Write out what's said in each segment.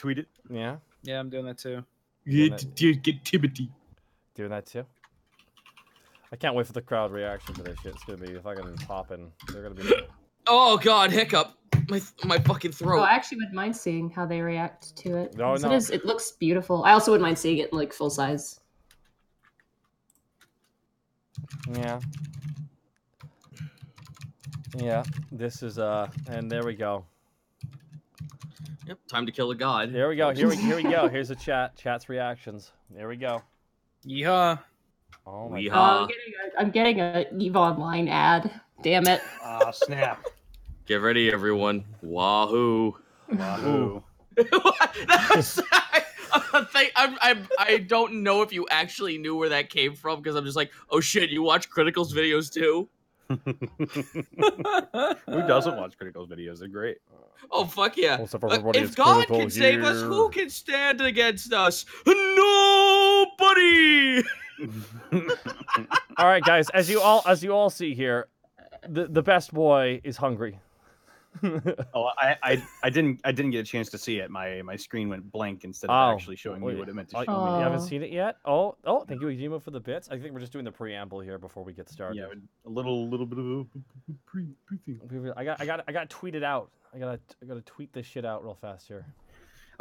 tweet it. Yeah. Yeah, I'm doing that too. Get Timothy. Doing that too. I can't wait for the crowd reaction to this shit. It's gonna be fucking popping. They're gonna be. Oh god, hiccup! My fucking throat. Oh, I actually wouldn't mind seeing how they react to it. No, no. It looks beautiful. I also wouldn't mind seeing it in like full size. Yeah. Yeah. This is and there we go. Yep, time to kill a god. Here we go. Here we go. Here's the chat. Chat's reactions. There we go. Yeehaw. Oh my Yeehaw. god. I'm getting a EVE Online ad. Damn it. Ah, snap. Get ready, everyone. Wahoo! Wahoo. I don't know if you actually knew where that came from because I'm just like, oh shit, you watch Critical's videos too? Who doesn't watch Critical's videos? They're great. Oh fuck yeah! What's up, everybody? If It's God Critical can save us, here. who can stand against us? Nobody. All right, guys. As you all see here, the best boy is hungry. Oh, I didn't get a chance to see it. My screen went blank instead of actually showing me what it meant to show me. You haven't seen it yet? Oh, thank you, Ejima, for the bits. I think we're just doing the preamble here before we get started. Yeah, a little bit of a pre thing. I got to tweet it out. I gotta tweet this shit out real fast here.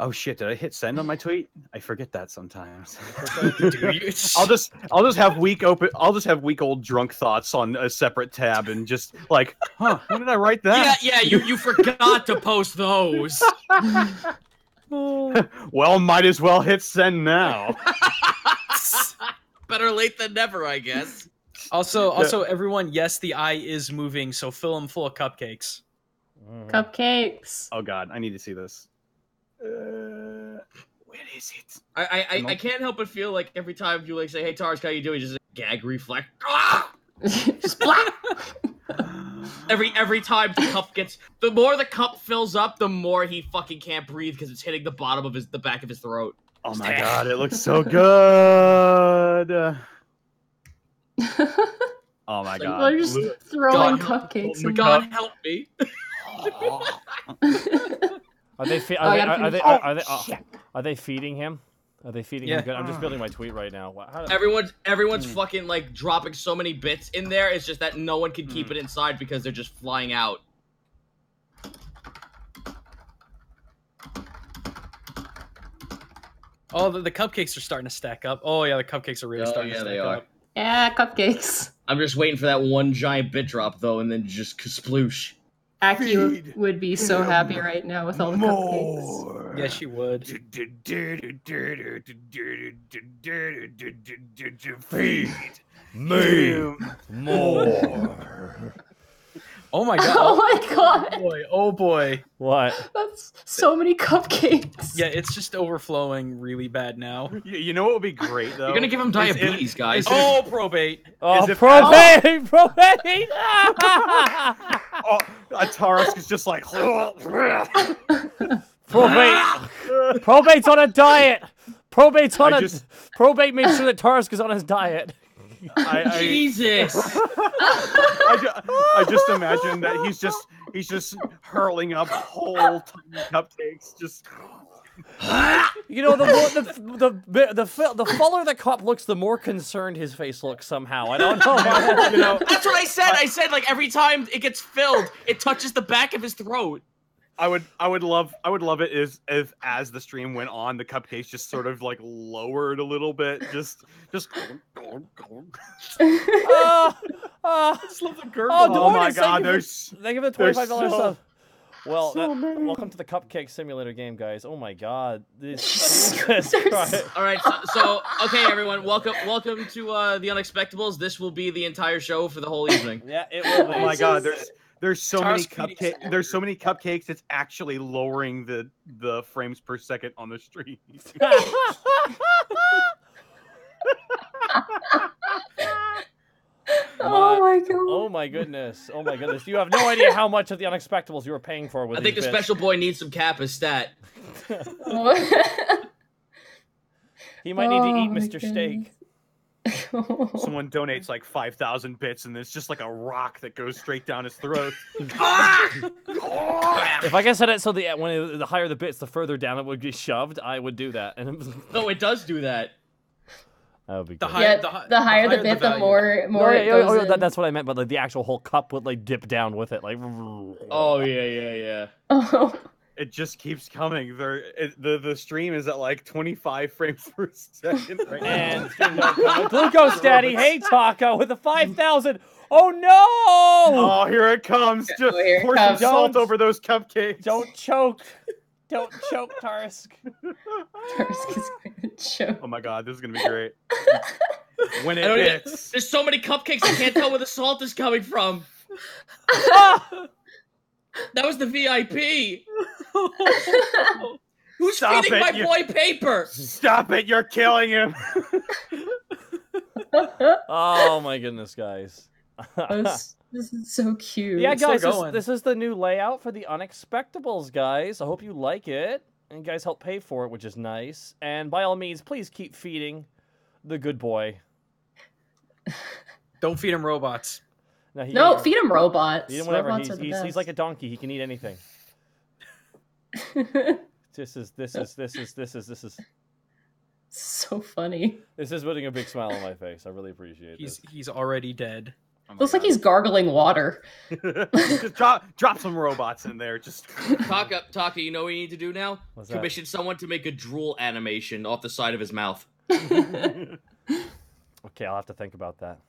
Oh shit! Did I hit send on my tweet? I forget that sometimes. I'll just have weak old drunk thoughts on a separate tab and just like, huh? When did I write that? Yeah. You forgot to post those. Well, might as well hit send now. Better late than never, I guess. Also, everyone, yes, the eye is moving, so fill them full of cupcakes. Cupcakes. Oh god, I need to see this. Where is it? I can't help but feel like every time you like say, "Hey Tars, how you doing?" Just a gag reflex. Splat! Every time the cup the more the cup fills up, the more he fucking can't breathe because it's hitting the bottom of the back of his throat. Oh my god, it looks so good. Oh my god. They're just throwing cupcakes. God help me. Are they feeding him? Are they feeding him good? I'm just building my tweet right now. Everyone's fucking like dropping so many bits in there. It's just that no one can keep it inside because they're just flying out. Oh, the cupcakes are starting to stack up. Oh yeah, the cupcakes are really starting to stack up. Yeah, cupcakes. I'm just waiting for that one giant bit drop though, and then just sploosh. Aki would be so happy right now with all the cupcakes. Yes, she would. Feed me more. Oh my god. Oh my god. Oh boy. What? That's so many cupcakes. Yeah, it's just overflowing really bad now. You know what would be great though? You're gonna give him diabetes, guys. Oh, probate. Oh, probate! Probate! Oh, Taurus is just like probate. Probate's on a diet. Probate made sure that Taurus is on his diet. Jesus! I just imagine that he's just hurling up whole tiny cupcakes. Just you know, the fuller the cup looks, the more concerned his face looks. Somehow, I don't know. You know, that's what I said. I said like every time it gets filled, it touches the back of his throat. I would love it if as the stream went on, the cupcakes just sort of like lowered a little bit, just. I just love the gurgle. Oh my god, they give it $25 sub. Well, so welcome to the Cupcake Simulator game, guys. Oh my god, this Christ. All right, so okay, everyone, welcome to The Unexpectables. This will be the entire show for the whole evening. Yeah, it will be. Oh my god, there's so many cupcakes. There's so many cupcakes. It's actually lowering the frames per second on the stream. Oh my god. Oh my goodness. Oh my goodness. You have no idea how much of the Unexpectables you were paying for with I think the special boy needs some Kappa stat. He might need to eat Mr. Steak. Someone donates like 5,000 bits, and it's just like a rock that goes straight down his throat. If I guess it so the higher the bits, the further down it would be shoved, I would do that. And No, it does do that. that would be The good. higher, the higher the bit, the value. more it goes in. That's what I meant, but like the actual whole cup would like dip down with it, like. Oh yeah. Oh. It just keeps coming. The stream is at like 25 frames per second right And now. Glucose Daddy, hey Taco with the 5,000. Oh no! Oh, here it comes. Just here it pour some comes. salt over those cupcakes. Don't choke. Don't choke, Tarsk. Tarsk is going to choke. Oh my god, this is gonna be great. When it I don't even- hits. There's so many cupcakes, I can't tell where the salt is coming from. That was the VIP. Who's Stop feeding it, my you- boy paper? Stop it, you're killing him. Oh my goodness, guys. This is so cute. Yeah, Still guys, going. this is the new layout for the Unexpectables, guys. I hope you like it. And you guys help pay for it, which is nice. And by all means, please keep feeding the good boy. Don't feed him robots. No, feed him robots. Feed him whatever. Robots are the He's best. like a donkey. He can eat anything. This is So funny. putting a big smile on my face. I really appreciate it. He's already dead. Oh my Looks like God. he's gargling water. Just drop some robots in there. Just Taka, you know what you need to do now? What's that? Commission someone to make a drool animation off the side of his mouth. Okay, I'll have to think about that.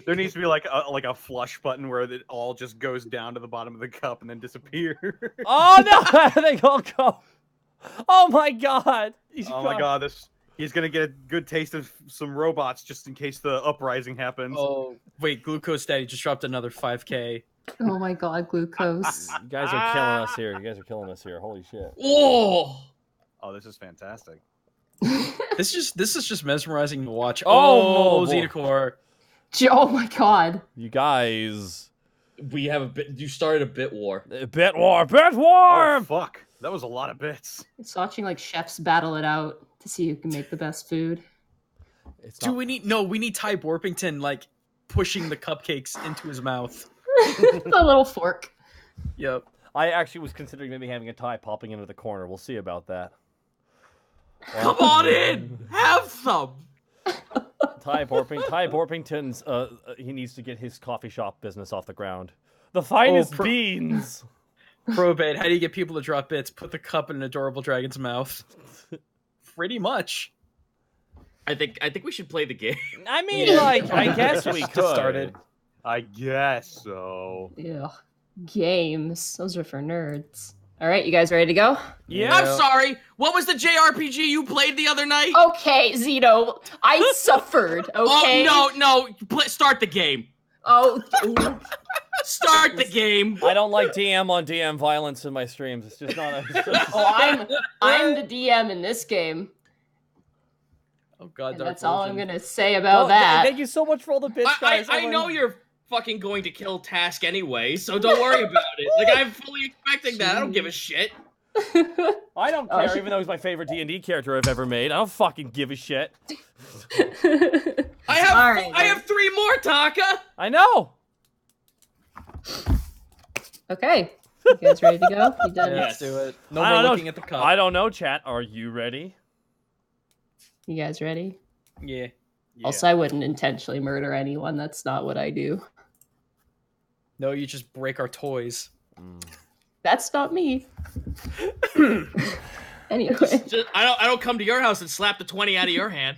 there needs to be like a flush button where it all just goes down to the bottom of the cup and then disappear. Oh no! They all go. Oh my god! Oh my god, he's gonna get a good taste of some robots just in case the uprising happens. Oh, wait, Glucose Daddy just dropped another 5K. Oh my god, glucose. You guys are killing us here. Holy shit! Oh, Oh, this is fantastic. This is just mesmerizing to watch. Oh, Oh, boy. Zetacor. Oh my god. You guys. we have a bit. You started a bit war. Bit war! Oh, fuck. That was a lot of bits. It's watching like chefs battle it out to see who can make the best food. It's Do not- we need Ty Borpington like pushing the cupcakes into his mouth? The little fork. Yep. I actually was considering maybe having a tie popping into the corner. We'll see about that. Come on in, have some. Ty Borpington's he needs to get his coffee shop business off the ground. The finest beans. Probate. How do you get people to drop bits? Put the cup in an adorable dragon's mouth. Pretty much. I think we should play the game. I mean, like, I guess we Just could. started. I guess so. Ugh. Games. Those are for nerds. All right, you guys ready to go? Yeah. I'm sorry. What was the JRPG you played the other night? Okay, Zito. I suffered, okay? Oh no! Start the game. Oh, Start the game. I don't like DM on DM violence in my streams. It's just not. I'm the DM in this game. Oh god, And Dark that's all I'm Legend. gonna say about that. Thank you so much for all the bits, guys. I know you're fucking going to kill Task anyway, so don't worry about it. Like, I'm fully expecting that. I don't give a shit. I don't care, even though he's my favorite D&D character I've ever made. I don't fucking give a shit. I have All right, I have 3 more, Taka. I know. Okay. You guys ready to go? You done? Yeah, let's do it. No I more don't know. looking at the cup. I don't know, chat. Are you ready? You guys ready? Yeah. Also, I wouldn't intentionally murder anyone. That's not what I do. No, you just break our toys. That's not me. Anyway. I don't come to your house and slap the 20 out of your hand.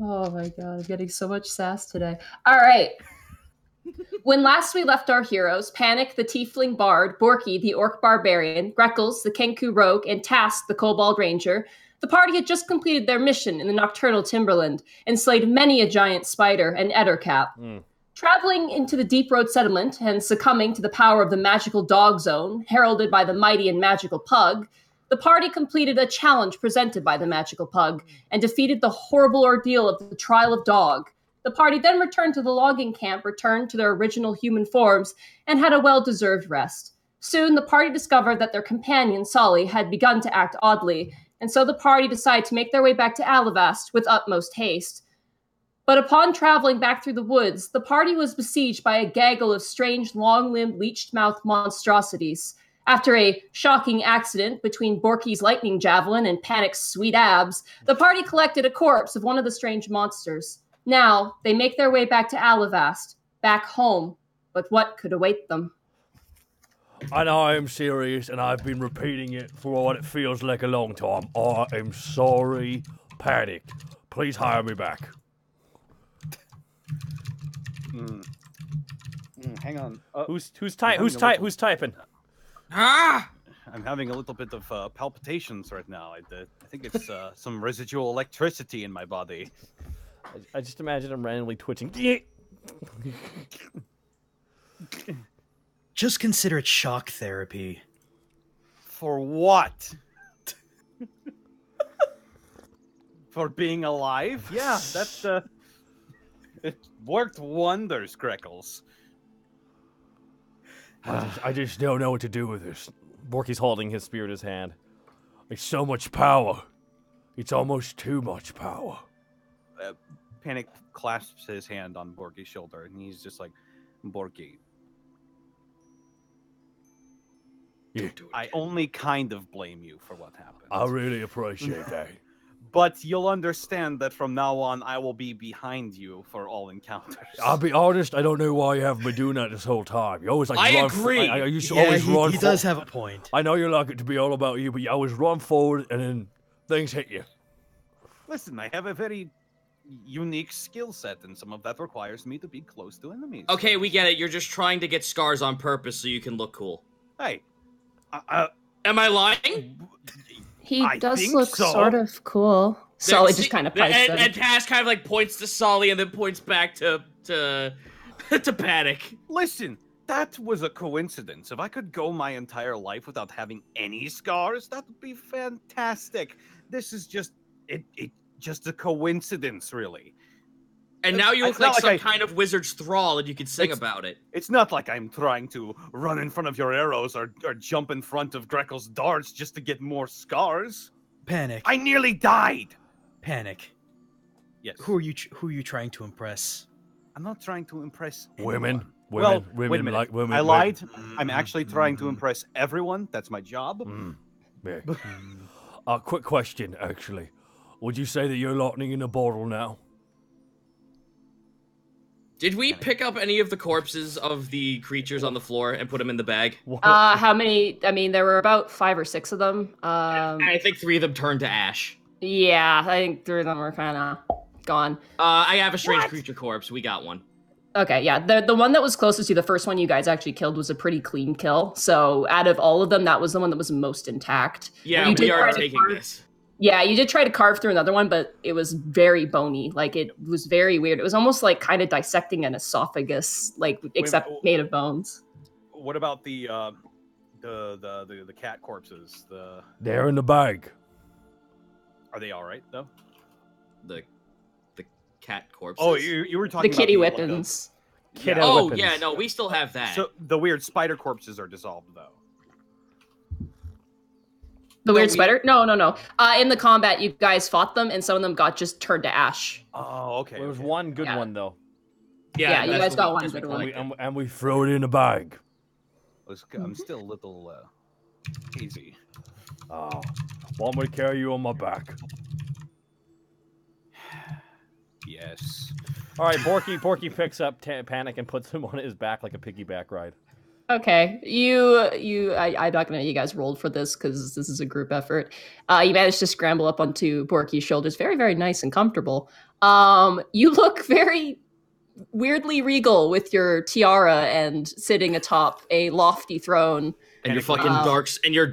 Oh my god, I'm getting so much sass today. All right. When last we left our heroes, Panic, the Tiefling Bard, Borky, the Orc Barbarian, Greckles, the Kenku Rogue, and Task, the Kobold Ranger, the party had just completed their mission in the Nocturnal Timberland and slayed many a giant spider and ettercap. Traveling into the Deep Road settlement and succumbing to the power of the magical dog zone, heralded by the mighty and magical pug, the party completed a challenge presented by the magical pug and defeated the horrible ordeal of the trial of dog. The party then returned to the logging camp, returned to their original human forms, and had a well-deserved rest. Soon, the party discovered that their companion, Solly, had begun to act oddly, and so the party decide to make their way back to Alavast with utmost haste. But upon traveling back through the woods, the party was besieged by a gaggle of strange, long-limbed, leeched-mouthed monstrosities. After a shocking accident between Borky's lightning javelin and Panic's sweet abs, the party collected a corpse of one of the strange monsters. Now, they make their way back to Alavast, back home, but what could await them? And I am serious, and I've been repeating it for what it feels like a long time. I am sorry, Panic. Please hire me back. Hang on. Who's typing? Ah! I'm having a little bit of palpitations right now. I think it's some residual electricity in my body. I just imagine him randomly twitching. Just consider it shock therapy. For what? For being alive? Yeah, that's it worked wonders, Greckles. I just don't know what to do with this. Borky's holding his spear in his hand. It's so much power. It's almost too much power. Panic clasps his hand on Borky's shoulder, and he's just like, Borky. Yeah. I only kind of blame you for what happened. I really appreciate that. But you'll understand that from now on, I will be behind you for all encounters. I'll be honest, I don't know why you haven't been doing that this whole time. You always like I run agree. I used to always run he does have a point. I know you like it to be all about you, but you always run forward and then things hit you. Listen, I have a very unique skill set, and some of that requires me to be close to enemies. Okay, we get it. You're just trying to get scars on purpose so you can look cool. Hey. Am I lying? He I does think look so. sort of cool. Sully just kind of pipes in. And Taz kind of like points to Sully and then points back to Panic. Listen, that was a coincidence. If I could go my entire life without having any scars, that would be fantastic. This is just just a coincidence, really. And now you look It's not like some like kind of wizard's thrall and you can sing It's- about it. It's not like I'm trying to run in front of your arrows or jump in front of Greckle's darts just to get more scars. Panic. I nearly died. Panic. Yes. Who are you trying to impress? I'm not trying to impress Women. anyone. Women. Well, wait a women minute. like women. I lied. I'm actually trying to impress everyone. That's my job. Yeah. Quick question, actually. Would you say that you're lightning in a bottle now? Did we pick up any of the corpses of the creatures on the floor and put them in the bag? How many? I mean, there were about 5 or 6 of them. And I think 3 of them turned to ash. Yeah, I think 3 of them were kind of gone. I have a strange creature corpse. We got one. Okay, yeah. The one that was closest to the first one you guys actually killed was a pretty clean kill. So out of all of them, that was the one that was most intact. Yeah, You did we are try to taking carve- this. Yeah, you did try to carve through another one, but it was very bony. Like, it was very weird. It was almost like kind of dissecting an esophagus, like, except made of bones. What about the cat corpses? They're in the bag. Are they all right though? The cat corpses. Oh, you were The talking kitty about weapons. Kiddo Oh, weapons. yeah, no, we still have that. So the weird spider corpses are dissolved though. The No, weird we- spider? No. In the combat, you guys fought them, and some of them got just turned to ash. Oh, okay. There was okay. one good Yeah. one, though. Yeah, you that's guys what got we- one that's what good we one. collected. And we throw it in a bag. I'm still a little hazy. Oh, want me to carry you on my back? Yes. All right, Borky picks up Panic and puts him on his back like a piggyback ride. Okay, I'm not gonna. You guys rolled for this because this is a group effort. You managed to scramble up onto Borky's shoulders, very, very nice and comfortable. You look very weirdly regal with your tiara and sitting atop a lofty throne. And your fucking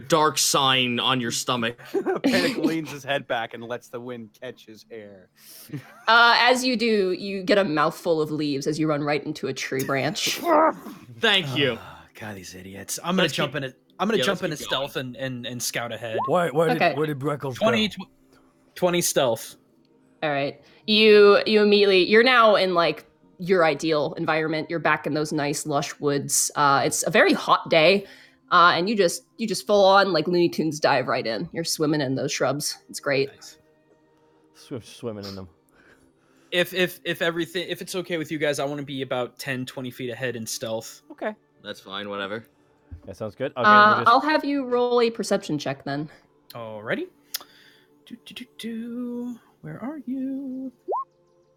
dark sign on your stomach. Panic leans his head back and lets the wind catch his hair. As you do, you get a mouthful of leaves as you run right into a tree branch. Thank you. God, these idiots. I'm gonna Let's jump keep- in it. I'm gonna yeah, jump let's into keep going. stealth and scout ahead. Where Okay. did Breckles go? 20 stealth. All right. You immediately, you're now in like your ideal environment. You're back in those nice lush woods. It's a very hot day. And you just full on like Looney Tunes dive right in. You're swimming in those shrubs. It's great. Nice. Swimming in them. If it's okay with you guys, I want to be about 10, 20 feet ahead in stealth. Okay. That's fine. Whatever. That sounds good. Okay, I'll have you roll a perception check then. Alrighty. Where are you?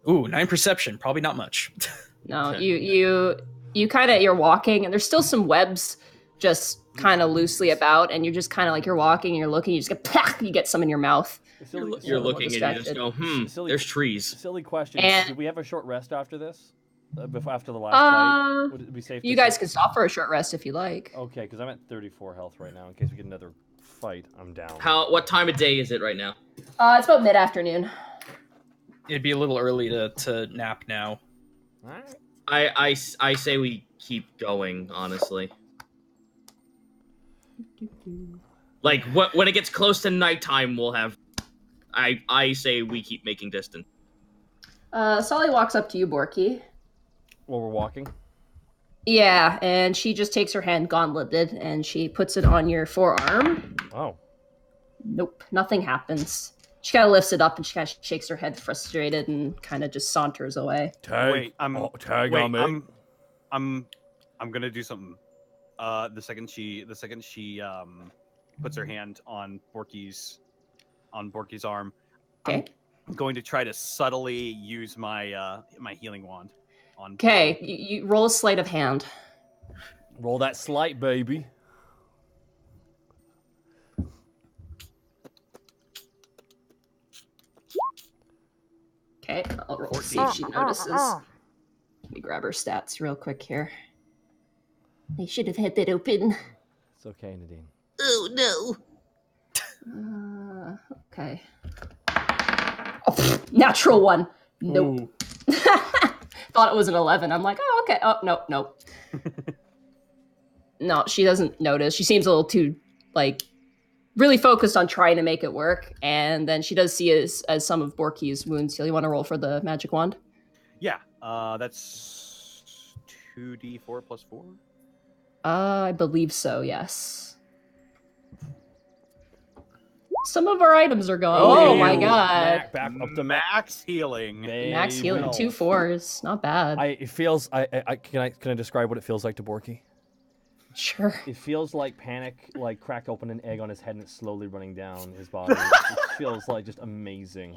Ooh, 9 perception. Probably not much. No, you kind of, you're walking, and there's still some webs just kind of loosely about, and you're just kind of like, you're walking, and you're looking, you just get, pack, you get some in your mouth. You're looking and you just go, there's trees. Silly question. And- Do we have a short rest after this? After the last fight? Would it be safe You to guys say? can stop for a short rest if you like. Okay, because I'm at 34 health right now. In case we get another fight, I'm down. What time of day is it right now? It's about mid-afternoon. It'd be a little early to nap now. All right. I say we keep going, honestly. Like, when it gets close to nighttime, we'll have... I say we keep making distance. Solly walks up to you, Borky. While we're walking. Yeah, and she just takes her hand gauntleted, and she puts it on your forearm. Oh. Nope, nothing happens. She kind of lifts it up, and she kind of shakes her head frustrated, and kind of just saunters away. Wait, I'm on me. I'm gonna do something. The second she puts her hand on Borky's arm, Okay. I'm going to try to subtly use my my healing wand on. Okay, you roll a sleight of hand. Roll that slight, baby. Okay, I'll roll see if she notices. Let me grab her stats real quick here. I should have had that open. It's okay, Nadine. Oh no. Okay. Oh, natural one. Nope. Ooh. Thought it was an 11. I'm like, oh, okay. Oh, nope. No, she doesn't notice. She seems a little too, like, really focused on trying to make it work. And then she does see as some of Borky's wounds heal. You want to roll for the magic wand? Yeah, that's 2d4 plus 4. I believe so, yes. Some of our items are gone. Oh my god. Back up to Max healing. Max healing, 2 4s. Not bad. It feels. Can I describe what it feels like to Borky? Sure. It feels like Panic cracked open an egg on his head and it's slowly running down his body. It feels like just amazing.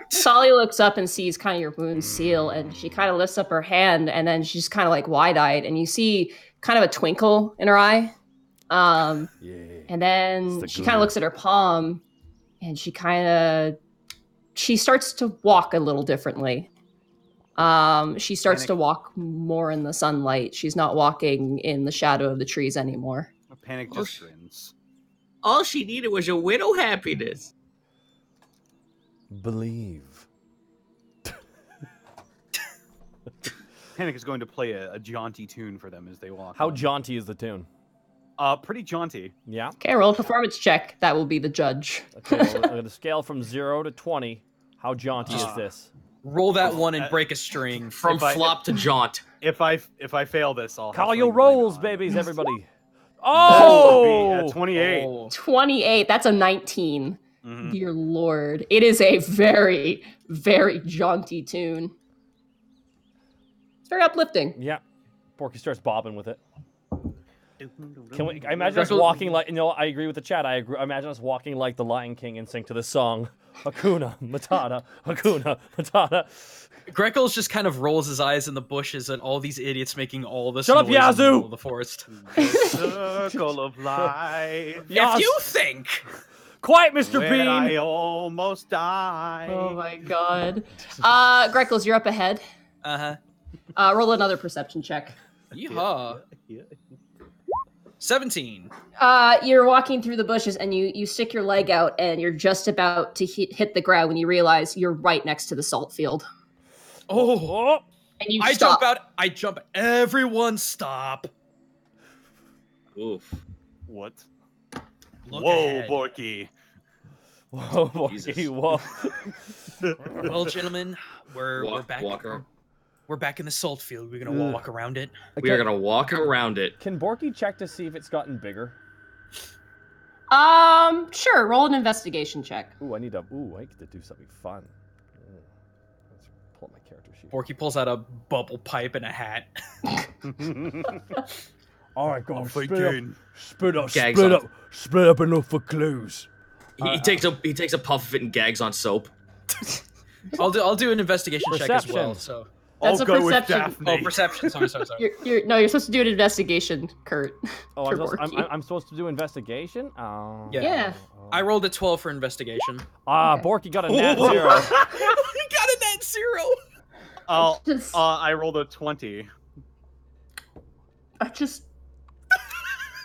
Solly looks up and sees kind of your wounds heal, and she kind of lifts up her hand, and then she's kind of like wide-eyed, and you see kind of a twinkle in her eye. And then she kind of looks at her palm, and she starts to walk a little differently. She starts to walk more in the sunlight. She's not walking in the shadow of the trees anymore. Panic just grins. All she needed was a widow happiness. Believe. Panic is going to play a jaunty tune for them as they walk. How on. jaunty is the tune? Pretty jaunty. Yeah. Okay, roll a performance check. That will be the judge. Okay, well, I'm going to scale from 0 to 20. How jaunty is this? Roll that one and break a string. From flop to jaunt. If I fail this, I'll Call have your to blame it rolls, on- babies, everybody. Oh, Oh! 28. Oh. 28. That's a 19. Mhm. Dear Lord. It is a very, very jaunty tune. It's very uplifting. Yeah. Borky starts bobbing with it. I imagine us walking like, I agree with the chat. I imagine us walking like the Lion King and sing to this song. Hakuna Matata, Hakuna Matata. Greckles just kind of rolls his eyes in the bushes at all these idiots making all this Shut up, noise in the Yazoo! middle of the forest. Circle of life. Yes. If you think... Quiet, Mr. When Bean! I almost die. Oh my god. Greckles, you're up ahead. Uh-huh. Roll another perception check. Yeehaw. 17. You're walking through the bushes and you stick your leg out and you're just about to hit the ground when you realize you're right next to the salt field. Oh. And you I stop. jump out. I jump. Everyone stop. Oof. What? Look Whoa, ahead. Borky. Whoa, Jesus. Borky, whoa. Well, gentlemen, we're back. Walker. We're back in the salt field. We're gonna walk around it. We are gonna walk around it. Can Borky check to see if it's gotten bigger? Sure. Roll an investigation check. Ooh, I get to do something fun. Let's pull up my character sheet. Borky pulls out a bubble pipe and a hat. All right, go on. Split Split up enough for clues. He takes a puff of it and gags on soap. I'll do an investigation check as well. So That's I'll a go with perception. Daphne. oh, perception. Sorry. You're supposed to do an investigation, Kurt. Oh, for Borky. I'm supposed to do investigation? Oh. Yeah. I rolled a 12 for investigation. Borky got a nat 0. He got a net 0. I rolled a 20.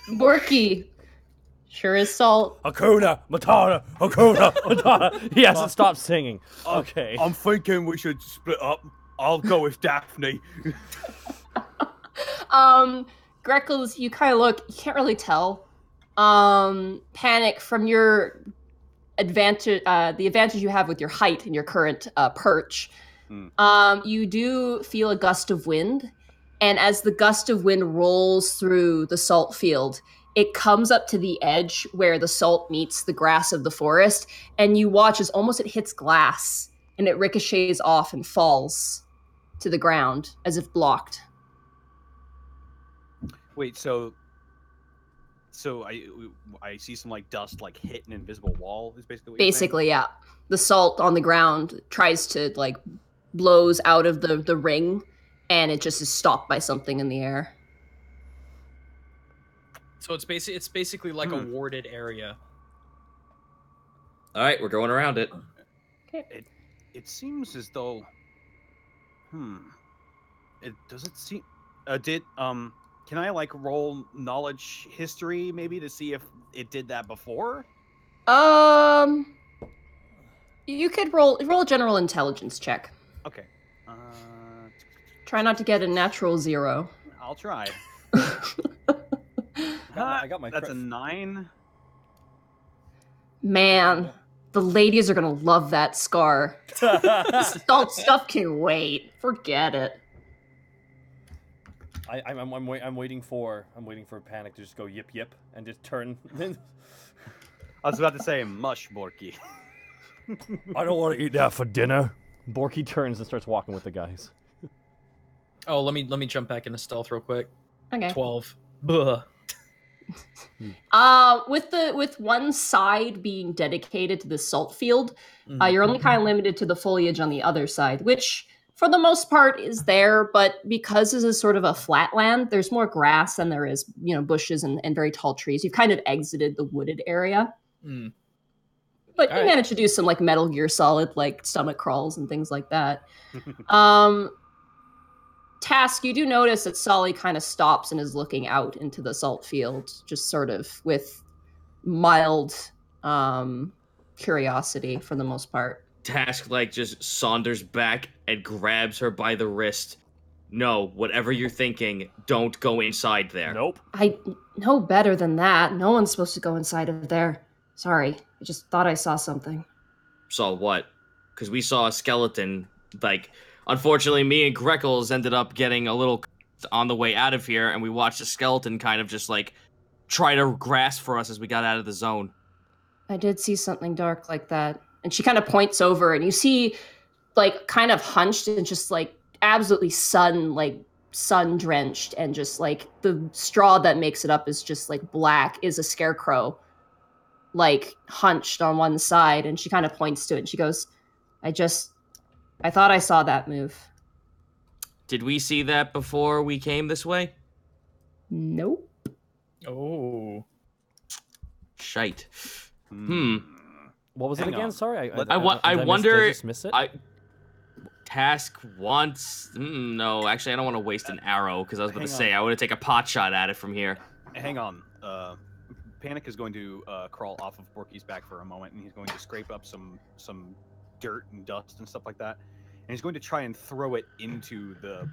Borky. Sure is salt. Hakuna Matata, Hakuna Matata. He hasn't stopped singing. Okay. I'm thinking we should split up. I'll go with Daphne. Greckles, you kind of look. You can't really tell. Panic from your advantage, the advantage you have with your height and your current perch. You do feel a gust of wind, and as the gust of wind rolls through the salt field, it comes up to the edge where the salt meets the grass of the forest, and you watch as almost it hits glass, and it ricochets off and falls to the ground as if blocked. Wait, so I see some like dust like hit an invisible wall is basically what you're saying? Basically, yeah. The salt on the ground tries to like blows out of the ring, and it just is stopped by something in the air. So it's basically like a warded area. All right, we're going around it. Okay. It seems as though it seem can I like roll knowledge history maybe to see if it did that before? You could roll a general intelligence check. Okay. Try not to get a natural 0. I'll try. I got my That's a 9. Man, the ladies are gonna love that scar. Salt stuff can wait. Forget it. I'm waiting for Panic to just go yip yip and just turn. I was about to say mush, Borky. I don't want to eat that for dinner. Borky turns and starts walking with the guys. Oh, let me jump back into stealth real quick. Okay. 12. Buh. With one side being dedicated to the salt field, you're only kind of limited to the foliage on the other side, which for the most part is there, but because this is sort of a flat land, there's more grass than there is, bushes and very tall trees. You've kind of exited the wooded area. But you managed to do some like Metal Gear Solid like stomach crawls and things like that. Task, you do notice that Solly kind of stops and is looking out into the salt field, just sort of with mild curiosity for the most part. Task like just saunters back and grabs her by the wrist. No, whatever you're thinking, don't go inside there. Nope. I know better than that. No one's supposed to go inside of there. Sorry, I just thought I saw something. Saw what? Because we saw a skeleton. Like, unfortunately, me and Greckles ended up getting a little on the way out of here, and we watched a skeleton kind of just like try to grasp for us as we got out of the zone. I did see something dark like that. And she kind of points over, and you see, like, kind of hunched and just, like, absolutely sun-drenched, and just, like, the straw that makes it up is just, like, black, is a scarecrow, like, hunched on one side. And she kind of points to it, and she goes, I thought I saw that move. Did we see that before we came this way? Nope. Oh. Shite. What was it again? Sorry, I wonder. Did I just miss it? Task wants. No, actually, I don't want to waste an arrow because I was about to say I would take a pot shot at it from here. Hang on. Panic is going to crawl off of Borky's back for a moment, and he's going to scrape up some dirt and dust and stuff like that, and he's going to try and throw it into the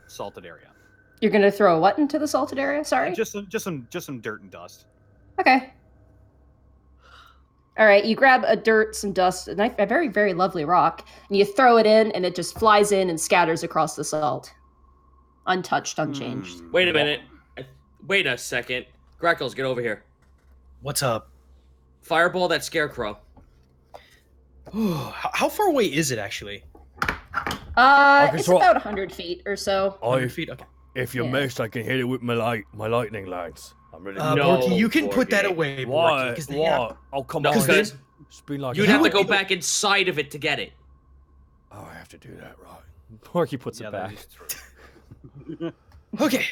salted area. You're gonna throw what into the salted area? Sorry. Just some dirt and dust. Okay. All right, you grab a dirt, some dust, a very, very lovely rock, and you throw it in, and it just flies in and scatters across the salt. Untouched, unchanged. Wait a minute. Wait a second. Greckles, get over here. What's up? Fireball that scarecrow. How far away is it, actually? It's about 100 feet or so. 100 feet? Okay. If you miss, I can hit it with my lightning lance. I'm ready. No, Borky, you can put that Borky. away, What? Borky. What? Oh, come No, on. because It's been like you'd have to go back inside of it to get it. Oh, I have to do that, right? Porky puts it that back. is true. Okay.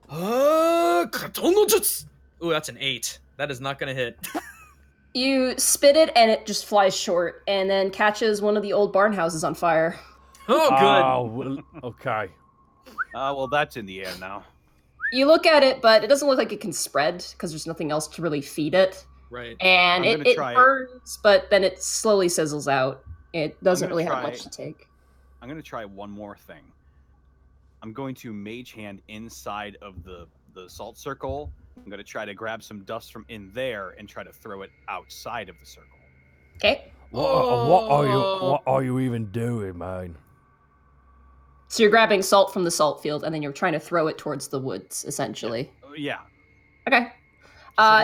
Katon no Jutsu. Ooh, that's an 8. That is not going to hit. You spit it, and it just flies short, and then catches one of the old barn houses on fire. Oh, good. Oh, well, okay. Well, that's in the air now. You look at it, but it doesn't look like it can spread, because there's nothing else to really feed it. Right. And I'm gonna it try it. burns, but then it slowly sizzles out. It doesn't gonna really have try much to take. I'm going to try one more thing. I'm going to mage hand inside of the salt circle. I'm going to try to grab some dust from in there and try to throw it outside of the circle. Okay. What are you even doing, man? So you're grabbing salt from the salt field, and then you're trying to throw it towards the woods, essentially. Yeah. Okay.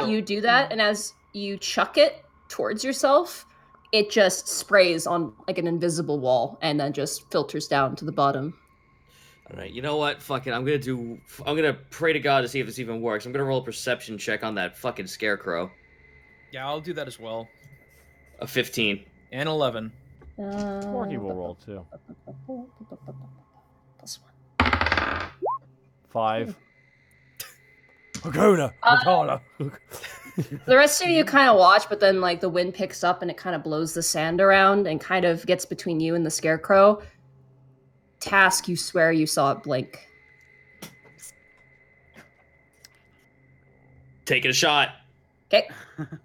You do that, and as you chuck it towards yourself, it just sprays on like an invisible wall, and then just filters down to the bottom. All right, you know what? Fuck it. I'm gonna pray to God to see if this even works. I'm gonna roll a perception check on that fucking scarecrow. Yeah, I'll do that as well. A 15. And 11. Porky will roll too. Plus 1. 5. Hakuna Matata. The rest of you kind of watch, but then like the wind picks up and it kind of blows the sand around and kind of gets between you and the scarecrow. Task, you swear you saw it blink. Taking a shot. Okay.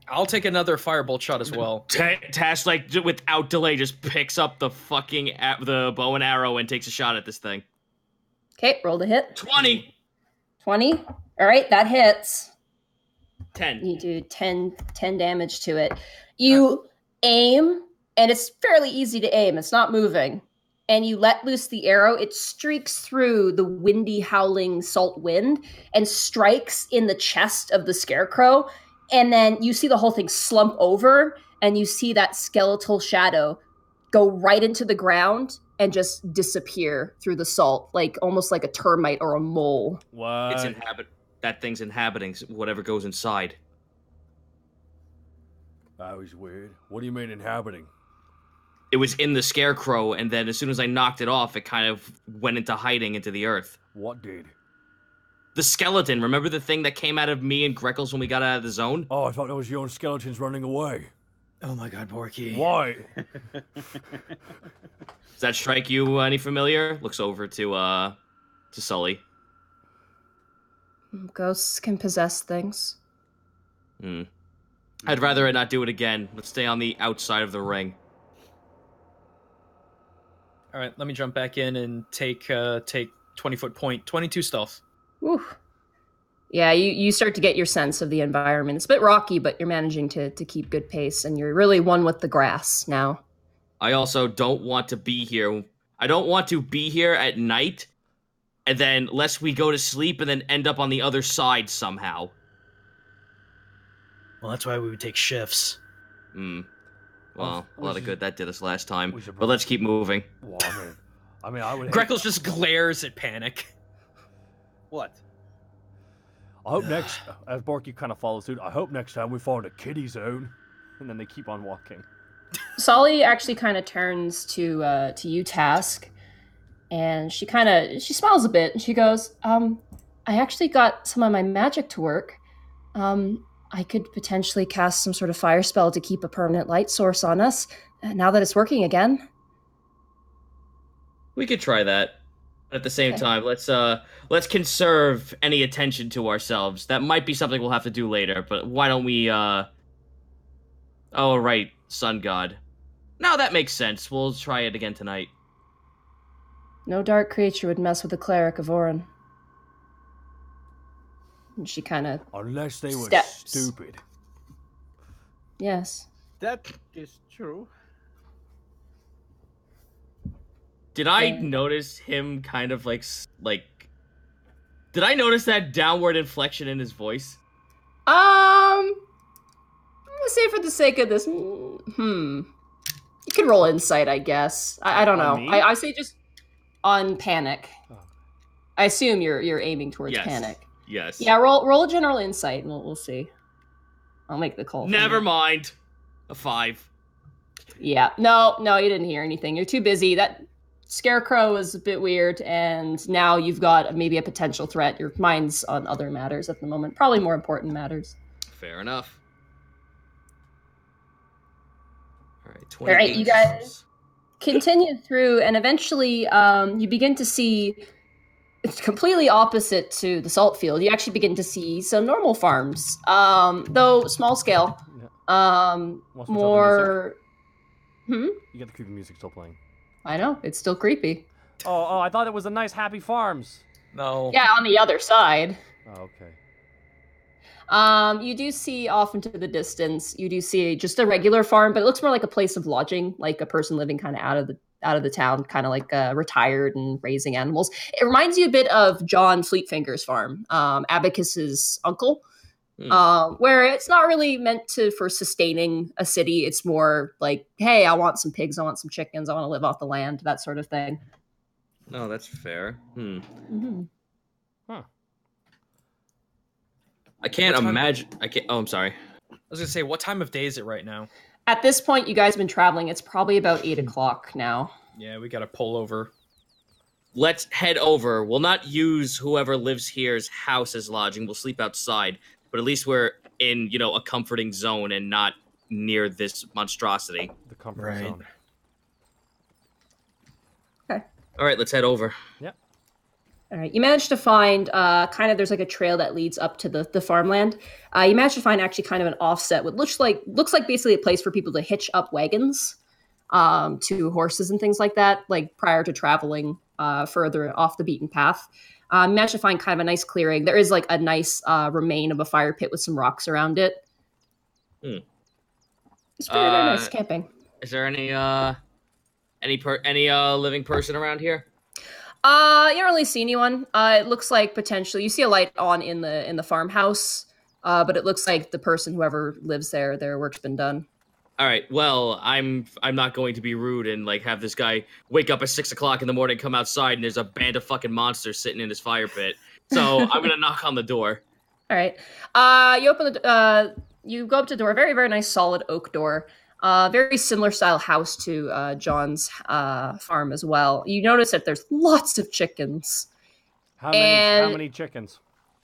I'll take another firebolt shot as well. Tash, like, without delay, just picks up the fucking the bow and arrow and takes a shot at this thing. Okay, roll to hit. 20. 20. All right, that hits. 10. You do 10 damage to it. You aim, and it's fairly easy to aim. It's not moving. And you let loose the arrow. It streaks through the windy, howling salt wind and strikes in the chest of the scarecrow. And then you see the whole thing slump over, and you see that skeletal shadow go right into the ground and just disappear through the salt, like almost like a termite or a mole. What? That thing's inhabiting whatever goes inside. That was weird. What do you mean inhabiting? It was in the scarecrow, and then as soon as I knocked it off, it kind of went into hiding into the earth. What did? The skeleton. Remember the thing that came out of me and Greckles when we got out of the zone? Oh, I thought that was your own skeletons running away. Oh my god, Borky. Why? Does that strike you any familiar? Looks over to Sully. Ghosts can possess things. I'd rather it not do it again. Let's stay on the outside of the ring. All right, let me jump back in and take 20-foot point, 22 stealth. Whew. Yeah, you start to get your sense of the environment. It's a bit rocky, but you're managing to keep good pace, and you're really one with the grass now. I also don't want to be here. I don't want to be here at night, and then lest we go to sleep and then end up on the other side somehow. Well, that's why we would take shifts. Well, a lot of good that did us last time. we should But let's keep moving. Well, I mean, I would. Greckles just glares at Panic. What? I hope next, as Borky kind of follows suit, I hope next time we find a kiddie zone. And then they keep on walking. Solly actually kind of turns to you, Task, and she smiles a bit, and she goes, I actually got some of my magic to work. I could potentially cast some sort of fire spell to keep a permanent light source on us, now that it's working again. We could try that. At the same time, let's conserve any attention to ourselves. That might be something we'll have to do later, but why don't we, Oh, right, Sun God. No, that makes sense. We'll try it again tonight. No dark creature would mess with a cleric of Orin. And she kind of Unless they were steps. stupid. Yes. That is true. Did I notice him kind of like? Did I notice that downward inflection in his voice? I'm gonna say for the sake of this, you can roll insight, I guess. I don't know. me? I say just on Panic. Oh. I assume you're aiming towards Yes. Panic. Yes. Yeah, roll a general insight, and we'll see. I'll make the call. Never mind. A 5. Yeah. No, you didn't hear anything. You're too busy. That scarecrow was a bit weird, and now you've got maybe a potential threat. Your mind's on other matters at the moment. Probably more important matters. Fair enough. All right. 28. All right, you guys continue through, and eventually you begin to see, it's completely opposite to the salt field. You actually begin to see some normal farms, though small scale. More... You get the creepy music still playing. I know, it's still creepy. Oh, I thought it was a nice happy farms. No. Yeah, on the other side. Oh, okay. You do see off into the distance, you do see just a regular farm, but it looks more like a place of lodging, like a person living kind of out of the town, kind of like retired and raising animals. It reminds you a bit of John Fleetfinger's farm, Abacus's uncle, where it's not really meant for sustaining a city. It's more like, hey, I want some pigs, I want some chickens, I want to live off the land, that sort of thing. No, that's fair. Mm-hmm. Huh. I can't imagine. Oh, I'm sorry. I was gonna say, what time of day is it right now? At this point, you guys have been traveling. It's probably about 8 o'clock now. Yeah, we gotta pull over. Let's head over. We'll not use whoever lives here's house as lodging. We'll sleep outside. But at least we're in, a comforting zone and not near this monstrosity. The comfort zone. Okay. All right, let's head over. Yep. All right. You managed to find there's like a trail that leads up to the farmland. You managed to find actually kind of an offset, what looks like basically a place for people to hitch up wagons to horses and things like that, like prior to traveling further off the beaten path. You managed to find kind of a nice clearing. There is like a nice remain of a fire pit with some rocks around it. It's pretty very nice camping. Is there any living person around here? You don't really see anyone. It looks like potentially you see a light on in the farmhouse, but it looks like the person, whoever lives there, their work's been done. All right. Well, I'm not going to be rude and have this guy wake up at 6 o'clock in the morning, come outside, and there's a band of fucking monsters sitting in his fire pit. So I'm gonna knock on the door. All right. You open you go up to the door. Very very nice solid oak door. Very similar style house to John's farm as well. You notice that there's lots of chickens. How many chickens?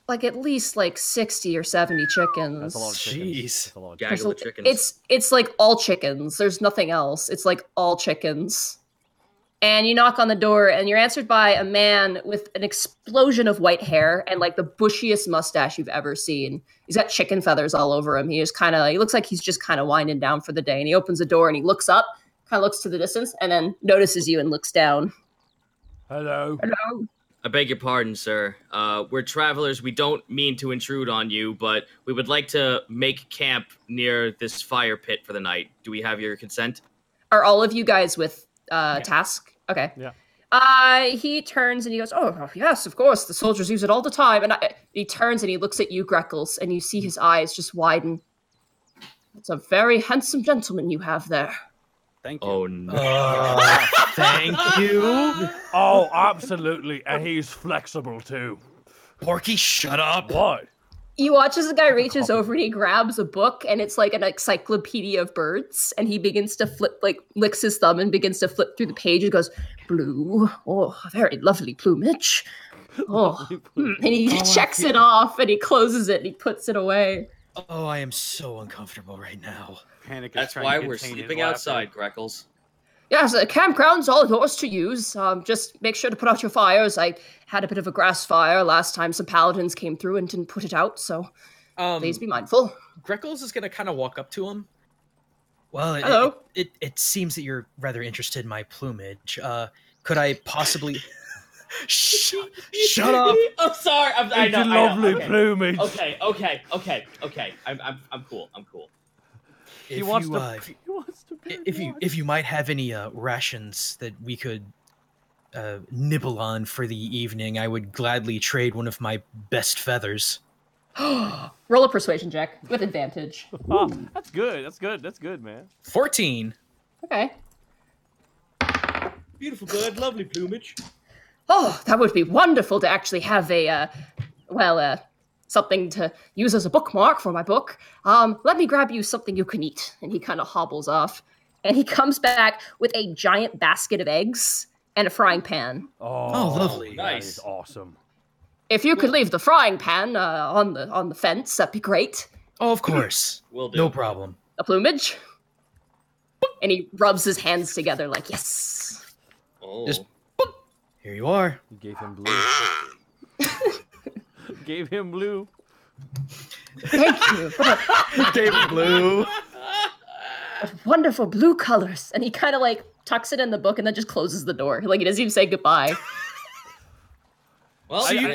Like at least 60 or 70 chickens. That's a lot of chickens. Jeez. That's a lot of Gaggle of chickens. It's like all chickens. There's nothing else. It's like all chickens. And you knock on the door, and you're answered by a man with an explosion of white hair and like the bushiest mustache you've ever seen. He's got chicken feathers all over him. He looks like he's just kind of winding down for the day. And he opens the door and he looks up, kind of looks to the distance, and then notices you and looks down. Hello. Hello. I beg your pardon, sir. We're travelers. We don't mean to intrude on you, but we would like to make camp near this fire pit for the night. Do we have your consent? Are all of you guys with Task? Okay. Yeah. He turns and he goes, oh, yes, of course. The soldiers use it all the time. And he turns and he looks at you, Greckles, and you see his eyes just widen. It's a very handsome gentleman you have there. Thank you. Oh, no. Thank you. Oh, absolutely. And he's flexible too. Porky, shut up. What? You watch as the guy reaches over and he grabs a book, and it's like an encyclopedia of birds, and he begins to flip, licks his thumb and begins to flip through the page and goes, blue, oh, very lovely plumage. Oh, and he checks it off, and he closes it, and he puts it away. Oh, I am so uncomfortable right now. Panic is That's trying why to we're contain his sleeping laughter. outside, Greckles. Yes, the campground's all yours to use. Just make sure to put out your fires. I had a bit of a grass fire last time. Some paladins came through and didn't put it out, so please be mindful. Greckles is gonna kind of walk up to him. Well, Hello. It seems that you're rather interested in my plumage. Could I possibly... Shut up! I'm sorry. I It's know. a lovely Okay. plumage. Okay. I'm cool. He wants to burn if you might have any rations that we could nibble on for the evening, I would gladly trade one of my best feathers. Roll a persuasion check with advantage. That's good. That's good, man. 14. Okay. Beautiful bird, lovely plumage. Oh, that would be wonderful to actually have a, something to use as a bookmark for my book. Let me grab you something you can eat. And he kind of hobbles off. And he comes back with a giant basket of eggs and a frying pan. Oh, lovely. That is awesome. If you could leave the frying pan on the fence, that'd be great. Oh, of course. Will do. No problem. A plumage. And he rubs his hands together like, yes. Oh. Just here you are. You gave him blue. Gave him blue. Thank you. Gave him blue. Wonderful blue colors. And he kind of like tucks it in the book and then just closes the door. Like he doesn't even say goodbye. Well, So you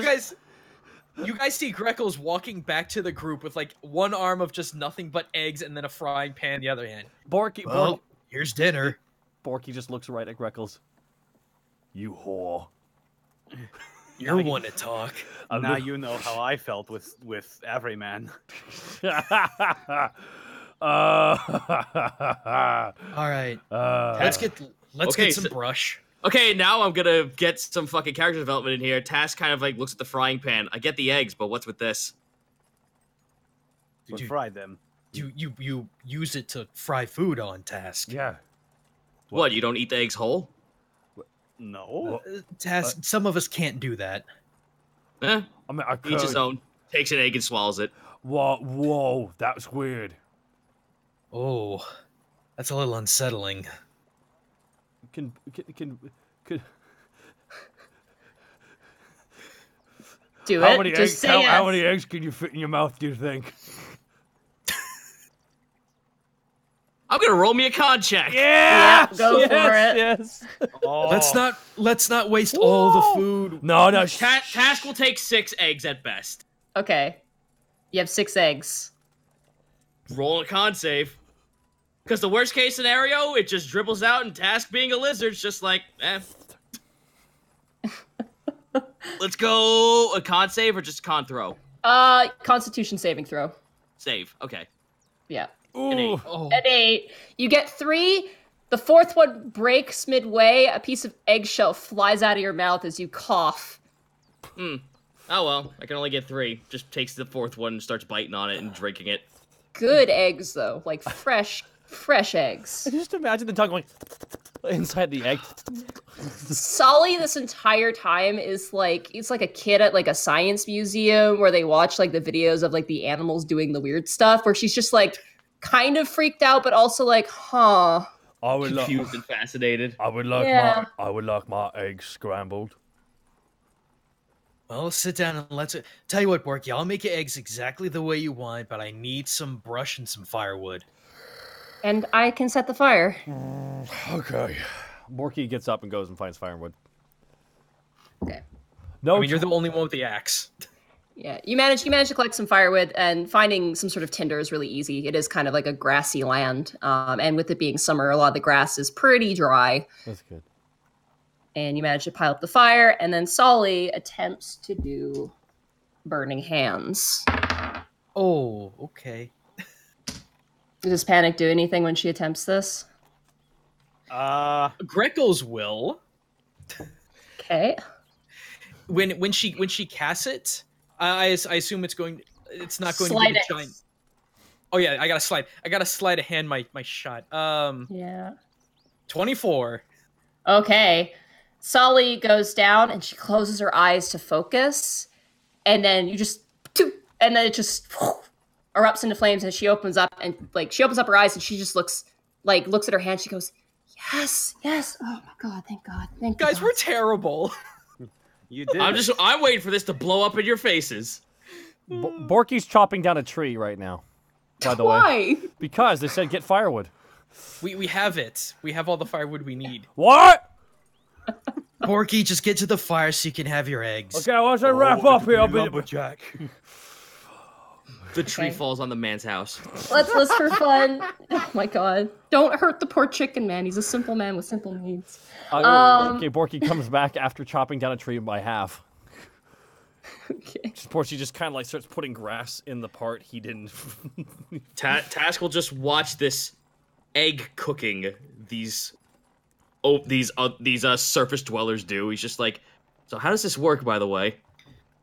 guys see Greckles walking back to the group with like one arm of just nothing but eggs and then a frying pan in the other hand. Borky Here's dinner. Borky just looks right at Greckles. You whore. You're one to talk. Now you know how I felt with Everyman. All right. Let's get some brush. Okay, now I'm gonna get some fucking character development in here. Task kind of like looks at the frying pan. I get the eggs, but what's with this? We fried them. You use it to fry food on Task. Yeah. What, you don't eat the eggs whole? No. Task. Some of us can't do that. Eh, I mean, I could. each his own. Takes an egg and swallows it. Whoa, that's weird. Oh, that's a little unsettling. Can Do how it. many Just eggs? say How yes. many eggs can you fit in your mouth? Do you think? I'm gonna roll me a con check. Yeah, go for it. Yes. Oh. Let's not waste all the food. No. Task will take 6 eggs at best. Okay. You have 6 eggs. Roll a con save. Because the worst case scenario, it just dribbles out, and Task being a lizard's just like, eh. Let's go a con save or just a con throw? Constitution saving throw. Save. Okay. Yeah. Ooh. Oh, At 8, you get 3. The 4th one breaks midway. A piece of eggshell flies out of your mouth as you cough. Oh well, I can only get 3. Just takes the 4th one and starts biting on it and drinking it. Good eggs, though. Like fresh eggs. Just imagine the tongue going inside the egg. Solly this entire time is like, it's like a kid at like a science museum where they watch like the videos of like the animals doing the weird stuff, where she's just like kind of freaked out, but also like, huh. I would Confused and fascinated. I would like Yeah. my eggs scrambled. well, sit down and let's tell you what, Borky. I'll make your eggs exactly the way you want, but I need some brush and some firewood. And I can set the fire. Okay. Borky gets up and goes and finds firewood. Okay. No, I mean, you're the only one with the axe. Yeah, you manage to collect some firewood, and finding some sort of tinder is really easy. It is kind of like a grassy land, and with it being summer, a lot of the grass is pretty dry. That's good. And you manage to pile up the fire, and then Solly attempts to do burning hands. Oh, okay. Does Panic do anything when she attempts this? Greckles will. Okay. When she casts it, I assume it's not going Slide to be it. the giant. Oh yeah, I gotta slide a hand my shot. Yeah. 24. Okay. Solly goes down, and she closes her eyes to focus, and then it just erupts into flames, and she opens up her eyes, and she just looks at her hand. She goes, yes. Oh my God. Thank God. Guys, we're terrible. You did. I'm waiting for this to blow up in your faces. Borky's chopping down a tree right now. By the way, Why? because they said get firewood. We have it. We have all the firewood we need. What? Borky, just get to the fire so you can have your eggs. Okay, once I wrap up here, I'll be. Lumberjack. The tree Okay. falls on the man's house. Let's for fun. Oh my god! Don't hurt the poor chicken man. He's a simple man with simple needs. Okay, Borky comes back after chopping down a tree by half. Okay. Porky just kind of like starts putting grass in the part he didn't. Task will just watch this egg cooking these surface dwellers do. He's just like, so how does this work, by the way?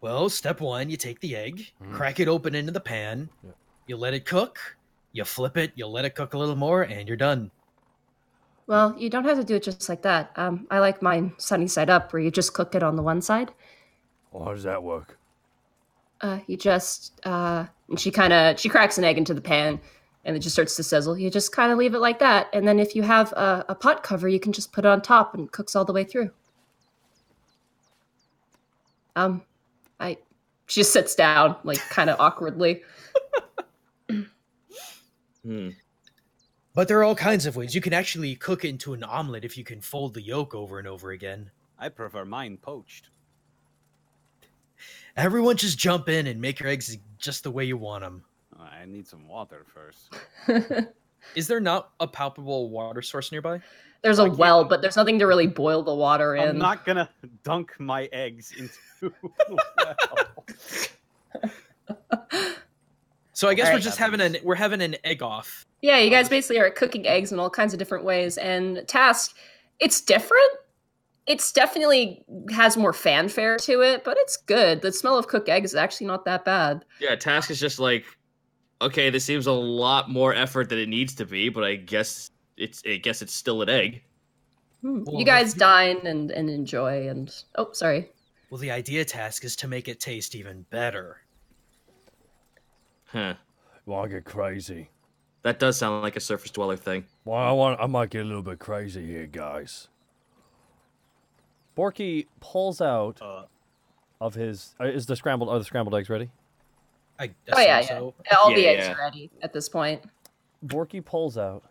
Well, step one, you take the egg, crack it open into the pan, you let it cook, you flip it, you let it cook a little more, and you're done. Well, you don't have to do it just like that. I like mine sunny side up, where you just cook it on the one side. Well, how does that work? You just and she cracks an egg into the pan, and it just starts to sizzle. You just kind of leave it like that, and then if you have a pot cover, you can just put it on top, and it cooks all the way through. She just sits down, like, kind of awkwardly. But there are all kinds of ways. You can actually cook it into an omelet if you can fold the yolk over and over again. I prefer mine poached. Everyone just jump in and make your eggs just the way you want them. I need some water first. Is there not a palpable water source nearby? There's a well, but there's nothing to really boil the water in. I'm not gonna dunk my eggs into the well. So I guess All we're right. just having an egg off. Yeah, you guys basically are cooking eggs in all kinds of different ways. And Task, it's different. It's definitely has more fanfare to it, but it's good. The smell of cooked eggs is actually not that bad. Yeah, Task is just like, okay, this seems a lot more effort than it needs to be, but I guess it's still an egg. Well, You guys dine and enjoy and oh, sorry. Well, the idea task is to make it taste even better. Huh. Well, I get crazy. That does sound like a surface dweller thing. Well, I might get a little bit crazy here, guys. Borky pulls out of his. Are the scrambled eggs ready? I Oh yeah, so. yeah. All the Yeah, eggs yeah. are ready at this point. Borky pulls out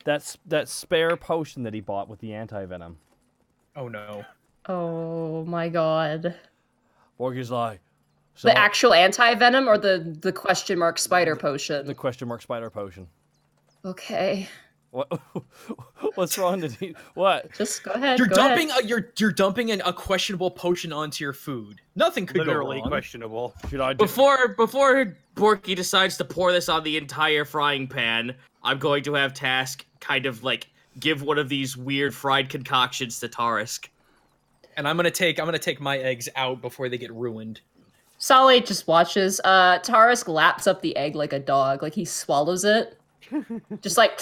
that spare potion that he bought with the anti-venom. Oh no. Oh my god. Borky's like, so, The actual anti-venom or the question mark spider potion? the question mark spider potion. Okay. What? What's wrong? What? Just go ahead. You're go dumping ahead. you're dumping a questionable potion onto your food. Nothing could Literally go wrong. questionable. should I do? Before Borky decides to pour this on the entire frying pan, I'm going to have Task kind of like give one of these weird fried concoctions to Tarisk. And I'm gonna take my eggs out before they get ruined. Solly just watches. Tarisk laps up the egg like a dog. Like he swallows it. Just like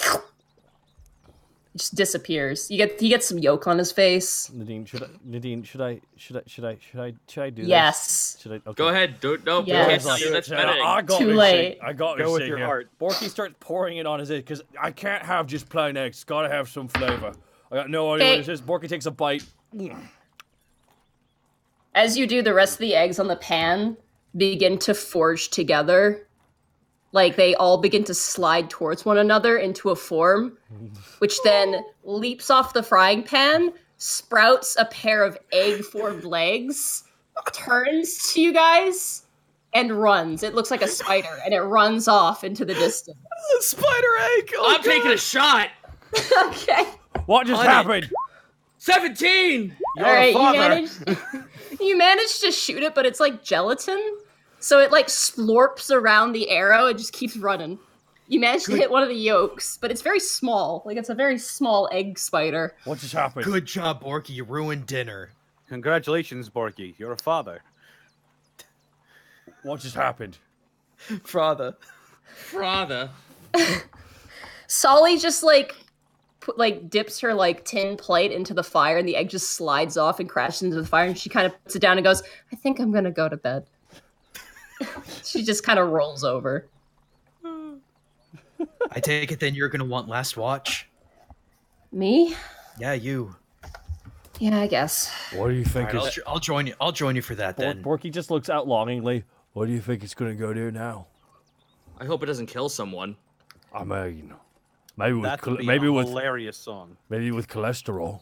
just disappears. He gets some yolk on his face. Nadine, should I do this? Yes. Should I? Okay. Go ahead. No, Yes. can't do that's better. I got Too this late. thing. I got Go this with thing your here. heart. Borky starts pouring it on his egg because I can't have just plain eggs. It's gotta have some flavor. I got no idea what Hey. this is. Borky takes a bite. As you do, the rest of the eggs on the pan begin to forge together. Like they all begin to slide towards one another into a form, which then leaps off the frying pan, sprouts a pair of egg-formed legs, turns to you guys, and runs. It looks like a spider, and it runs off into the distance. Spider egg! Oh, I'm taking a shot. Okay. What just happened? 17. All right, you managed to shoot it, but it's like gelatin. So it like slorps around the arrow and just keeps running. You managed to hit one of the yolks, but it's very small. Like it's a very small egg spider. What just happened? Good job, Borky. You ruined dinner. Congratulations, Borky. You're a father. What just happened? Frother. Solly just dips her like tin plate into the fire, and the egg just slides off and crashes into the fire. And she kind of puts it down and goes, "I think I'm gonna go to bed." She just kind of rolls over. I take it then you're gonna want last watch. Me? Yeah, you. Yeah, I guess. What do you think All right, is... I'll join you. I'll join you for that then. Borky just looks out longingly. What do you think it's gonna go do now? I hope it doesn't kill someone. I mean, maybe with That would be maybe a with hilarious song. maybe with cholesterol.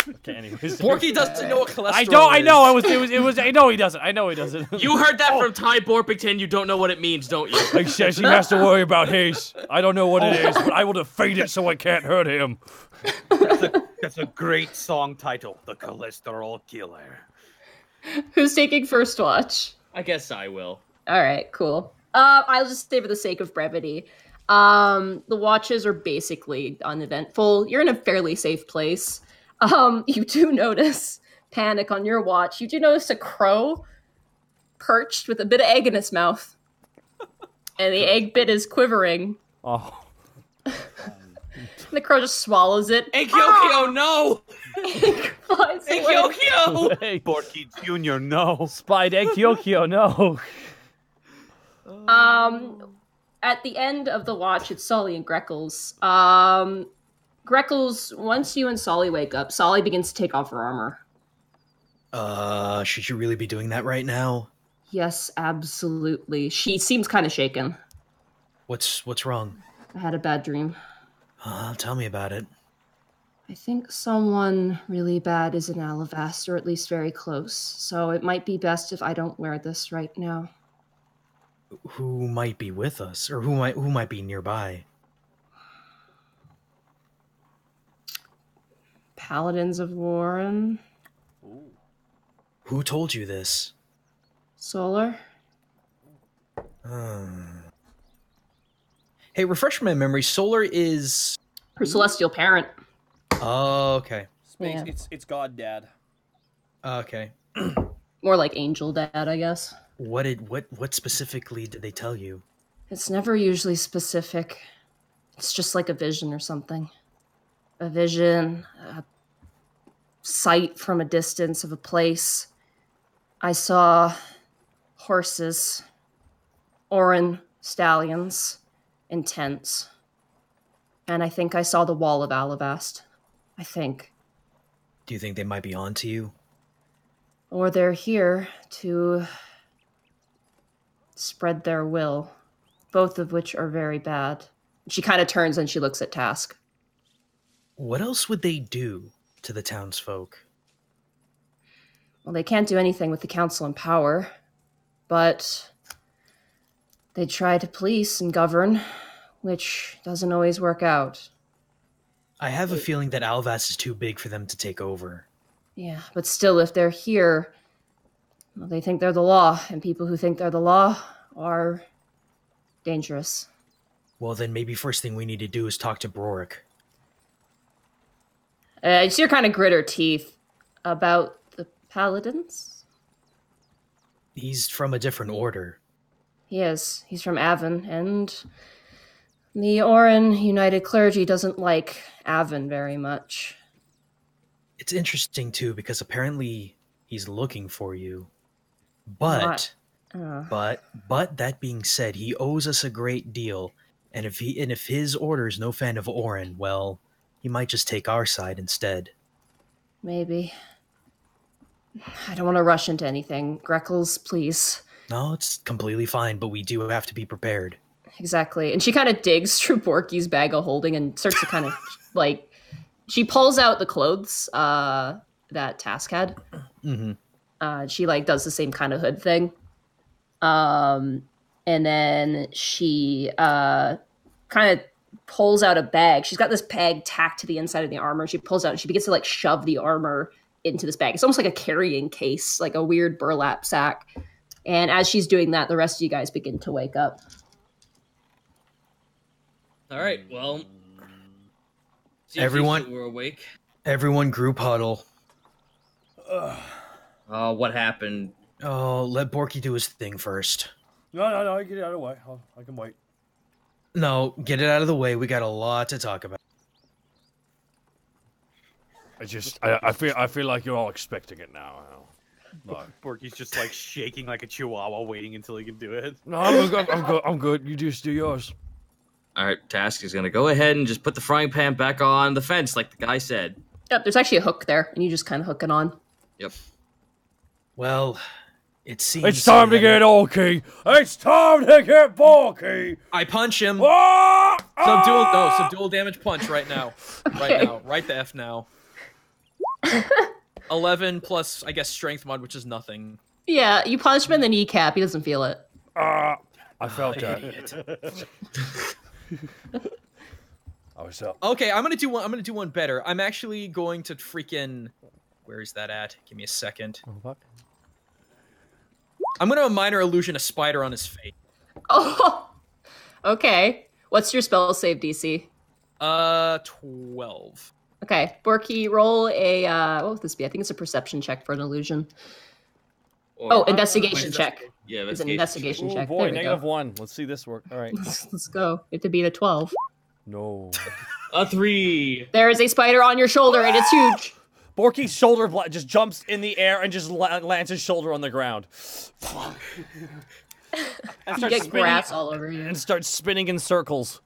Okay, anyways. Porky doesn't know what cholesterol I don't. I know. is. It was. I know he doesn't. I know he doesn't. You heard that from Ty Borpington. You don't know what it means, don't you? He says he has to worry about his. I don't know what it is, but I will defeat it so I can't hurt him. That's a great song title, The Cholesterol Killer. Who's taking first watch? I guess I will. All right, cool. I'll just say for the sake of brevity. The watches are basically uneventful. You're in a fairly safe place. You do notice Panic on your watch. You do notice a crow perched with a bit of egg in its mouth. And the egg bit is quivering. Oh. The crow just swallows it. Hey, Kyokyo, no! Egg flies Hey, away. Kyokyo! Hey, Porky Jr., no. Spied egg Kyokyo, no. At the end of the watch, it's Solly and Greckles. Greckles, once you and Solly wake up, Solly begins to take off her armor. Should you really be doing that right now? Yes, absolutely. She seems kind of shaken. What's wrong? I had a bad dream. Tell me about it. I think someone really bad is in Alavast, or at least very close. So it might be best if I don't wear this right now. Who might be with us, or who might be nearby? Paladins of Warren. Who told you this? Solar. Hey, refresh my memory. Solar is. Her celestial parent. Oh, okay. Space, Yeah. it's God Dad. Okay. More like angel dad, I guess. What specifically did they tell you? It's never usually specific. It's just like a vision or something. A vision, a sight from a distance of a place. I saw horses, Orin stallions, and tents. And I think I saw the wall of Alavast. I think. Do you think they might be on to you? Or they're here to spread their will, both of which are very bad. She kind of turns and she looks at Task. What else would they do to the townsfolk? Well, they can't do anything with the council in power, but they try to police and govern, which doesn't always work out. I have a feeling that Alvas is too big for them to take over. Yeah, but still, if they're here, well, they think they're the law, and people who think they're the law are dangerous. Well, then maybe first thing we need to do is talk to Brorik. You see her kind of grit her teeth about the paladins. He's from a different order. He is. He's from Avon, and the Orin United Clergy doesn't like Avon very much. It's interesting, too, because apparently he's looking for you. But that being said, he owes us a great deal, and if his order's no fan of Orin, well, he might just take our side instead. Maybe. I don't want to rush into anything. Greckles, please. No, it's completely fine, but we do have to be prepared. Exactly. And she kind of digs through Borky's bag of holding and starts to kind of, like, she pulls out the clothes that Task had. Mm-hmm. She, like, does the same kind of hood thing. And then she kind of pulls out a bag. She's got this bag tacked to the inside of the armor. She pulls out and she begins to, like, shove the armor into this bag. It's almost like a carrying case, like a weird burlap sack. And as she's doing that, the rest of you guys begin to wake up. All right, well, Everyone- we're awake. Everyone group huddle. What happened? Oh, let Borky do his thing first. No, get it out of the way. I can wait. No, get it out of the way. We got a lot to talk about. I feel like you're all expecting it now. No, Borky's just like shaking like a chihuahua, waiting until he can do it. no, I'm good. You just do yours. All right, Task is gonna go ahead and just put the frying pan back on the fence, like the guy said. Yep, there's actually a hook there, and you just kind of hook it on. Yep. Well, it seems... It's time to get Orky. It's time to get Borky. I punch him. Ah! Subdual damage punch right now. Okay. Right the F now. 11 plus, I guess, strength mod, which is nothing. Yeah, you punch him in the kneecap. He doesn't feel it. I felt that. Idiot. I was up. Okay, I'm gonna do one better. I'm actually going to freaking. Where is that at? Give me a second. Oh, fuck. I'm gonna minor illusion a spider on his face. Oh, okay. What's your spell save DC? 12. Okay, Borky, roll a what would this be? I think it's a perception check for an illusion. Or- Investigation check. Yeah, It's an investigation Oh check. boy, There we go. -1. Let's see this work. All right. Let's go. You have to beat a 12. No. A 3. There is a spider on your shoulder, and it's huge. Borky's shoulder just jumps in the air and just lands his shoulder on the ground. And You starts get spinning grass all over you. and starts spinning in circles.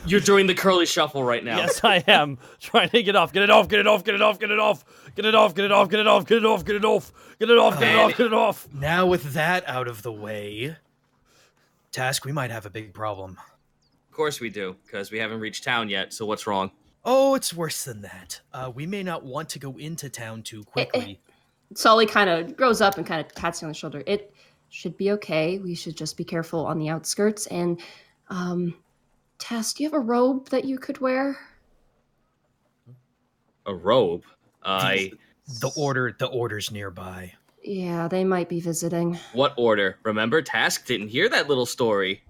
You're doing the curly shuffle right now. Yes, I am trying to get off. Get it off. Get it off. Get it off. Get it off. Get it off. Get it off. Get it off. Get it off. Get it off. Get it off. Get it off. Get it off. Now with that out of the way, Task, we might have a big problem. Of course we do, because we haven't reached town yet, so what's wrong? Oh, it's worse than that. We may not want to go into town too quickly. Sully kind of grows up and kind of pats you on the shoulder. It should be okay. We should just be careful on the outskirts. And, Tess, do you have a robe that you could wear? A robe? The order's nearby. Yeah, they might be visiting. What order? Remember, Task didn't hear that little story.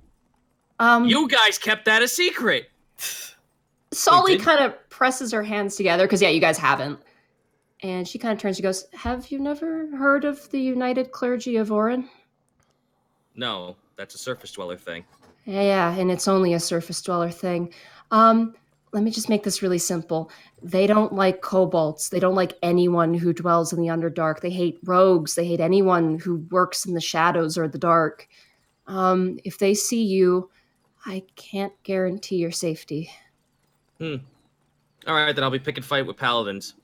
Um, You guys kept that a secret. Sully did- kind of presses her hands together because, yeah, you guys haven't. And she kind of turns and goes, "Have you never heard of the United Clergy of Orin?" No, that's a surface dweller thing. Yeah, and it's only a surface dweller thing. Let me just make this really simple. They don't like kobolds. They don't like anyone who dwells in the Underdark. They hate rogues. They hate anyone who works in the shadows or the dark. If they see you, I can't guarantee your safety. All right, then I'll be pick and fight with paladins.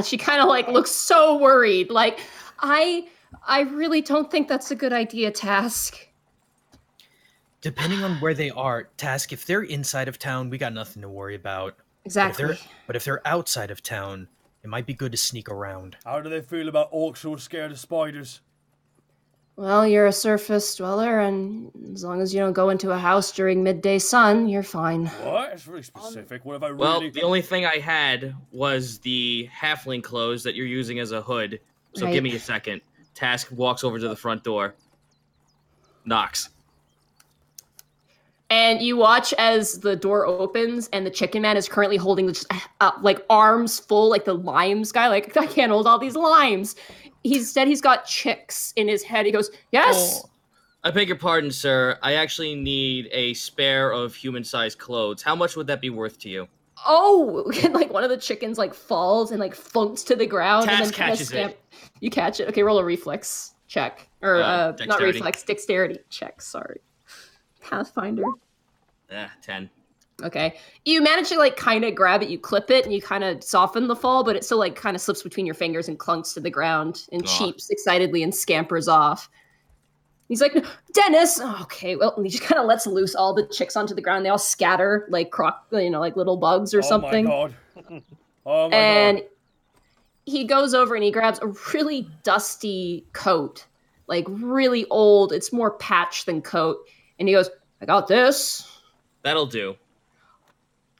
She kind of like looks so worried. Like, I really don't think that's a good idea, Task. Depending on where they are, Task, if they're inside of town, we got nothing to worry about. Exactly. But if they're outside of town, it might be good to sneak around. How do they feel about orcs who are scared of spiders? Well, you're a surface dweller, and as long as you don't go into a house during midday sun, you're fine. What? That's really specific. What if I Well, really... the only thing I had was the halfling clothes that you're using as a hood. So Right. give me a second. Task walks over to the front door. Knocks. And you watch as the door opens, and the chicken man is currently holding just, like arms full, like the limes guy. Like, I can't hold all these limes. He's got chicks in his head. He goes, "Yes." Oh, I beg your pardon, sir. I actually need a spare of human-sized clothes. How much would that be worth to you? Oh, and like one of the chickens like falls and like funks to the ground. Task and then kinda catches it. You catch it. Okay, roll a reflex check. Or not Dexterity. reflex, dexterity check. Sorry. Pathfinder. 10. Okay. You manage to like kind of grab it, you clip it, and you kind of soften the fall, but it still like kind of slips between your fingers and clunks to the ground and Aw. cheeps excitedly and scampers off. He's like, "Dennis!" Oh, okay, well, and he just kind of lets loose all the chicks onto the ground. They all scatter like like little bugs or something. Oh my god. Oh my And god. he goes over and he grabs a really dusty coat, like really old. It's more patch than coat. And he goes, "I got this. That'll do.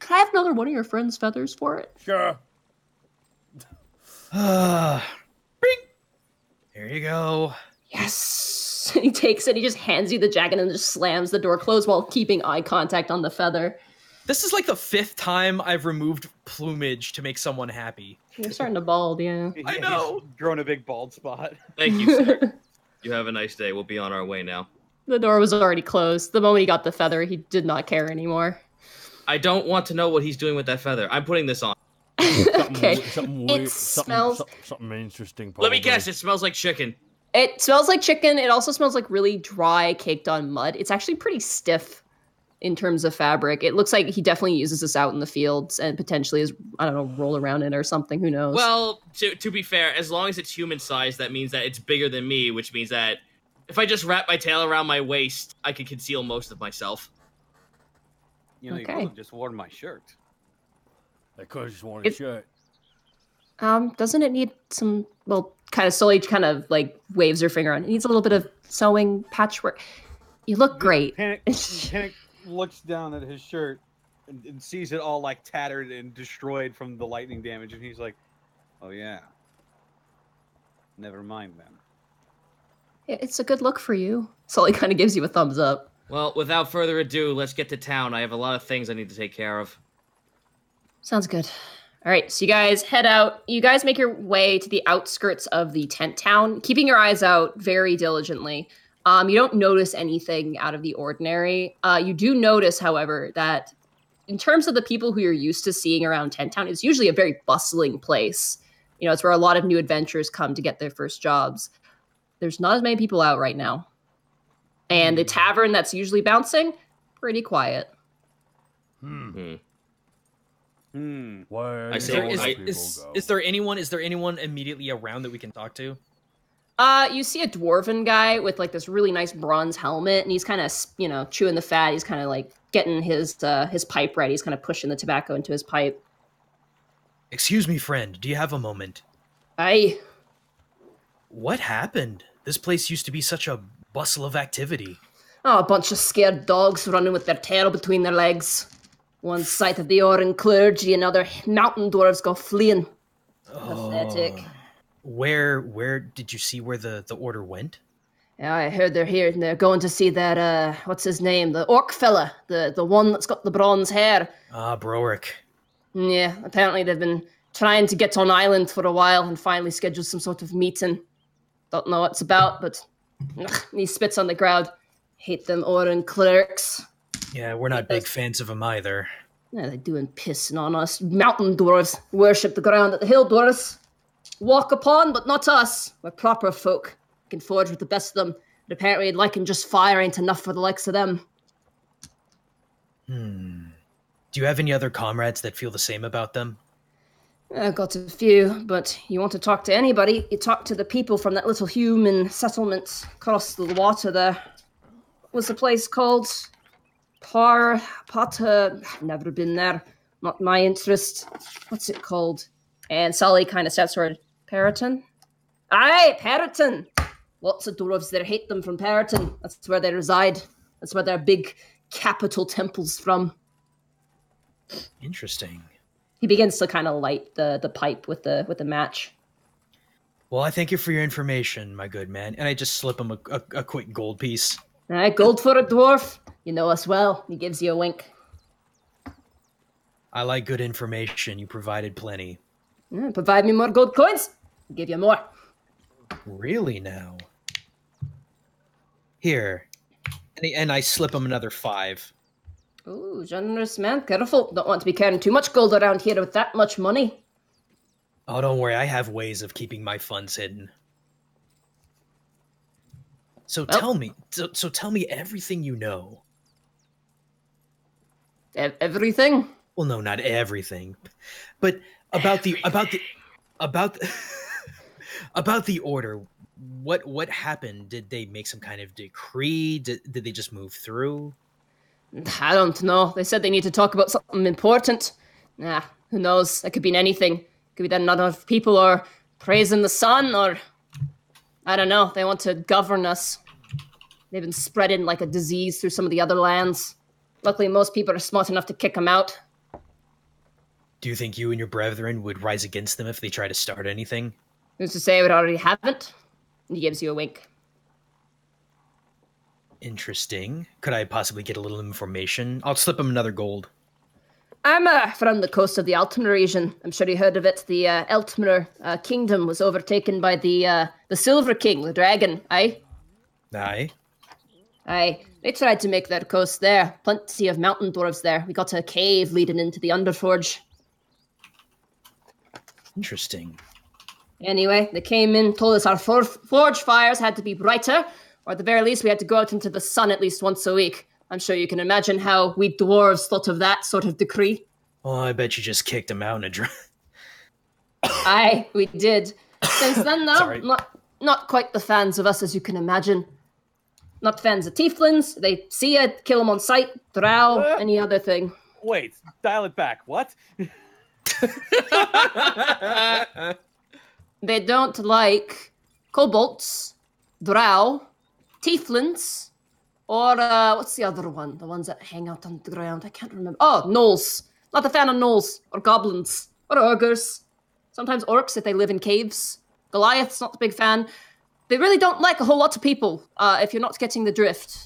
Can I have another one of your friend's feathers for it?" Sure. Bing! There you go. Yes. And he takes it. He just hands you the jacket and just slams the door closed while keeping eye contact on the feather. This is like the 5th time I've removed plumage to make someone happy. You're starting to bald, yeah. I know. He's grown a big bald spot. Thank you, sir. You have a nice day. We'll be on our way now. The door was already closed. The moment he got the feather, he did not care anymore. I don't want to know what he's doing with that feather. I'm putting this on. Okay. Something It weird, smells- something interesting. Let me probably. guess. It smells like chicken. It smells like chicken. It also smells like really dry, caked on mud. It's actually pretty stiff in terms of fabric. It looks like he definitely uses this out in the fields and potentially is, I don't know, roll around in it or something. Who knows? Well, to be fair, as long as it's human size, that means that it's bigger than me, which means that if I just wrap my tail around my waist, I can conceal most of myself. You know, Okay. you could have just worn my shirt. I could have just worn a It- shirt. Doesn't it need some, well, kind of slowly kind of like waves her finger on it. It needs a little bit of sewing patchwork. You look great. Panic looks down at his shirt and sees it all like tattered and destroyed from the lightning damage, and he's like, "Oh yeah, never mind then." Yeah, it's a good look for you. Sully kind of gives you a thumbs up. Well, without further ado, let's get to town. I have a lot of things I need to take care of. Sounds good. All right, so you guys head out. You guys make your way to the outskirts of the tent town, keeping your eyes out very diligently. You don't notice anything out of the ordinary. You do notice, however, that in terms of the people who you're used to seeing around Tent Town, it's usually a very bustling place. You know, it's where a lot of new adventurers come to get their first jobs. There's not as many people out right now. And the tavern that's usually bouncing, pretty quiet. Where Is there anyone immediately around that we can talk to? You see a dwarven guy with like this really nice bronze helmet, and he's kind of, chewing the fat. He's kind of like getting his pipe ready. He's kind of pushing the tobacco into his pipe. Excuse me, friend. Do you have a moment? Aye. What happened? This place used to be such a bustle of activity. Oh, a bunch of scared dogs running with their tail between their legs. One sight of the Oran clergy and other mountain dwarves go fleeing. Pathetic. Where did you see where the order went? Yeah, I heard they're here and they're going to see that, what's his name? The orc fella. The one that's got the bronze hair. Ah, Browick. Yeah, apparently they've been trying to get on island for a while and finally scheduled some sort of meeting. Don't know what it's about, but he spits on the ground. Hate them Oran clerks. Yeah, we're not big fans of them either. Yeah, they're doing pissing on us. Mountain dwarves worship the ground that the hill dwarves walk upon, but not us. We're proper folk. Can forge with the best of them. But apparently liking just fire ain't enough for the likes of them. Do you have any other comrades that feel the same about them? I've got a few, but you want to talk to anybody, you talk to the people from that little human settlement across the water there. What was the place called? Potter. Never been there. Not my interest. What's it called? And Sally kind of steps forward. Periton? Aye, Periton! Lots of dwarves there hate them from Periton. That's where they reside. That's where their big capital temple's from. Interesting. He begins to kind of light the pipe with the match. Well, I thank you for your information, my good man. And I just slip him a quick gold piece. Aye, gold for a dwarf. You know us well. He gives you a wink. I like good information. You provided plenty. Yeah, provide me more gold coins. I'll give you more. Really now? Here. And I slip him another 5. Ooh, generous man. Careful. Don't want to be carrying too much gold around here with that much money. Oh, don't worry. I have ways of keeping my funds hidden. So tell me everything you know. Everything? Well, no, not everything. But about the order. What happened? Did they make some kind of decree? Did they just move through? I don't know. They said they need to talk about something important. Nah, who knows? That could mean anything. Could be that not enough people are praising the sun, or I don't know. They want to govern us. They've been spreading like a disease through some of the other lands. Luckily, most people are smart enough to kick them out. Do you think you and your brethren would rise against them if they try to start anything? Who's to say we already haven't? He gives you a wink. Interesting. Could I possibly get a little information? I'll slip him another gold. I'm from the coast of the Altmer region. I'm sure you heard of it. The Altmer kingdom was overtaken by the Silver King, the dragon, aye? Aye. Aye. They tried to make their coast there. Plenty of mountain dwarves there. We got a cave leading into the Underforge. Interesting. Anyway, they came in, told us our forge fires had to be brighter, or at the very least we had to go out into the sun at least once a week. I'm sure you can imagine how we dwarves thought of that sort of decree. Oh, I bet you just kicked him out in a Aye, we did. Since then, though, Sorry. not quite the fans of us, as you can imagine. Not fans of tieflings. They see you, kill them on sight, drow, any other thing. Wait, dial it back. What? They don't like kobolds, drow, tieflings, or what's the other one? The ones that hang out on the ground. I can't remember. Oh, gnolls. Not a fan of gnolls or goblins or ogres. Sometimes orcs if they live in caves. Goliath's not a big fan. They really don't like a whole lot of people. If you're not getting the drift.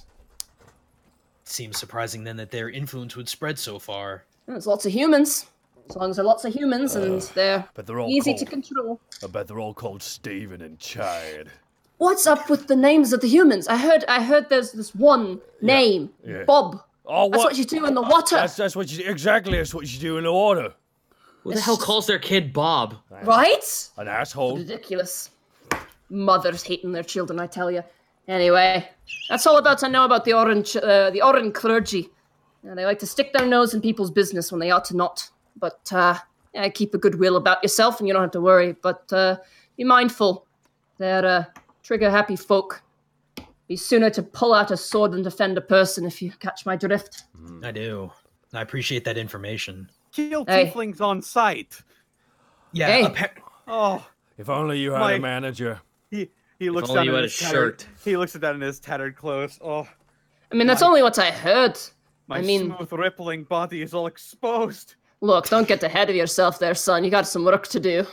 Seems surprising then that their influence would spread so far. There's lots of humans. As long as there are lots of humans and they're But they're all easy cold. to control. I bet they're all called Steven and Chad. What's up with the names of the humans? I heard there's this one name, yeah. Bob. Oh, That's what you do in the water, That's what you exactly. That's what you do in the water. Who the hell calls their kid Bob? right? An asshole. Ridiculous. Mothers hating their children, I tell you. Anyway, that's all about I know about the Orange clergy. They like to stick their nose in people's business when they ought to not. But keep a goodwill about yourself, and you don't have to worry. But be mindful. They're trigger-happy folk. Be sooner to pull out a sword than defend a person, if you catch my drift. I do. I appreciate that information. Kill Hey. tieflings on sight. Yeah, Hey. Oh, If only you had My- a manager. he looks only down you at had his a tattered, shirt. He looks at that in his tattered clothes. Oh, I mean, that's only what I heard. my I mean, smooth rippling body is all exposed. look, don't get ahead of yourself there, son. You got some work to do.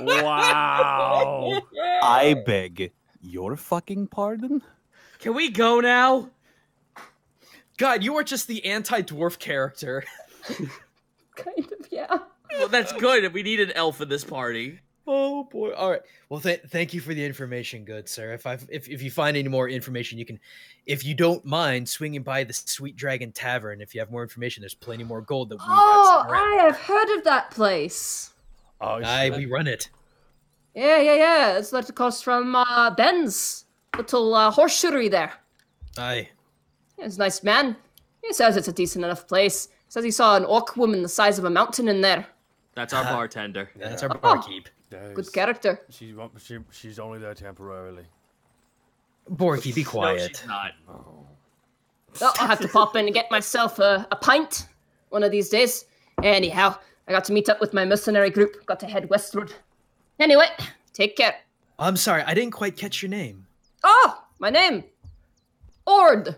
Wow. I beg your fucking pardon? Can we go now? God, you are just the anti-dwarf character. Kind of, yeah. Well, that's good. We need an elf in this party. Oh boy! All right. Well, thank you for the information, good sir. If you find any more information, you can, if you don't mind, swinging by the Sweet Dragon Tavern. If you have more information, there's plenty more gold that we Oh, got. I have heard of that place. Oh, We run it. Yeah. It's like across from Ben's little horseshoery there. Aye. He's a nice man. He says it's a decent enough place. Says he saw an orc woman the size of a mountain in there. That's our bartender. That's our barkeep. Good character. She's only there temporarily. Borky, be No, quiet. she's not. Well, I'll have to pop in and get myself a pint one of these days. Anyhow, I got to meet up with my mercenary group. Got to head westward. Anyway, take care. I'm sorry, I didn't quite catch your name. Oh, my name. Ord.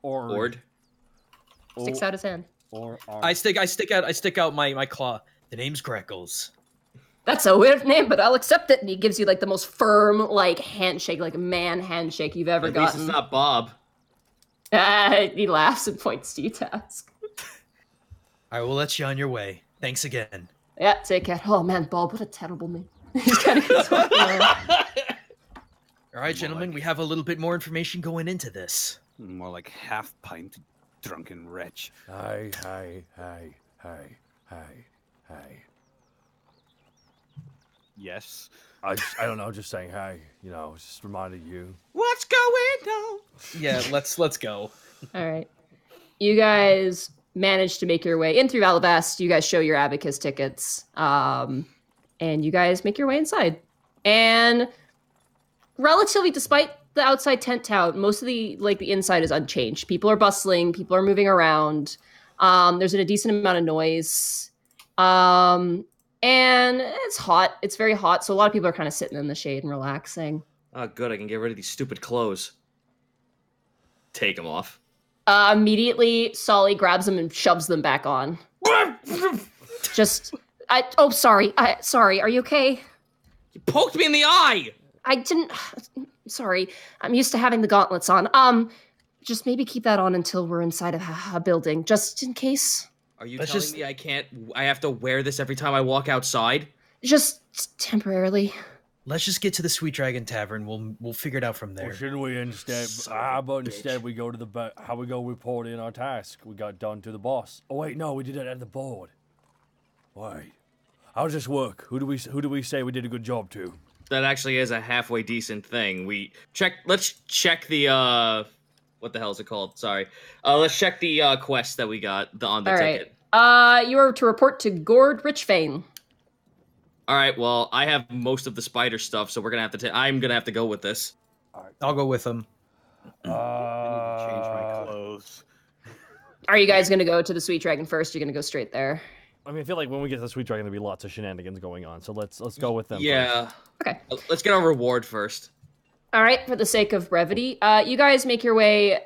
Ord. Sticks out his hand. I stick out my claw. The name's Greckles. That's a weird name, but I'll accept it. And he gives you like the most firm, like handshake, like man handshake you've ever At least gotten. it's not Bob. He laughs and points to you, Task. All right, we'll let you on your way. Thanks again. Yeah, take care. Oh man, Bob, what a terrible name. He's kind of talking around. All right, gentlemen, we have a little bit more information going into this. More like half pint, drunken wretch. Hi. Yes. I don't know, just saying hi. You know, just reminded you. What's going on? Yeah, let's go. All right. You guys manage to make your way in through Alabast. You guys show your Abacus tickets. And you guys make your way inside. And relatively, despite the outside tent town, most of the inside is unchanged. People are bustling. People are moving around. There's a decent amount of noise. And it's hot. It's very hot. So a lot of people are kind of sitting in the shade and relaxing. Oh, good. I can get rid of these stupid clothes. Take them off. Immediately, Solly grabs them and shoves them back on. Sorry. Sorry. Are you okay? You poked me in the eye! I didn't. Sorry. I'm used to having the gauntlets on. Just maybe keep that on until we're inside of a building, just in case. Are you Let's telling just- me I have to wear this every time I walk outside? Just temporarily. Let's just get to the Sweet Dragon Tavern. We'll figure it out from there. Or shouldn't we instead? How about instead we go to how we go report in our task we got done to the boss? Oh wait, no, we did it at the board. Wait, how does this work? Who do we say we did a good job to? That actually is a halfway decent thing. Let's check the what the hell is it called? Sorry. Let's check the quest that we got on the All ticket. right. You are to report to Gord Richfane. All right. Well, I have most of the spider stuff, so I'm gonna have to go with this. I'll go with him. I need to change my clothes. Are you guys going to go to the Sweet Dragon first? You're going to go straight there? I mean, I feel like when we get to the Sweet Dragon, there'll be lots of shenanigans going on. So let's go with them. Yeah. First. Okay. Let's get our reward first. All right. For the sake of brevity, you guys make your way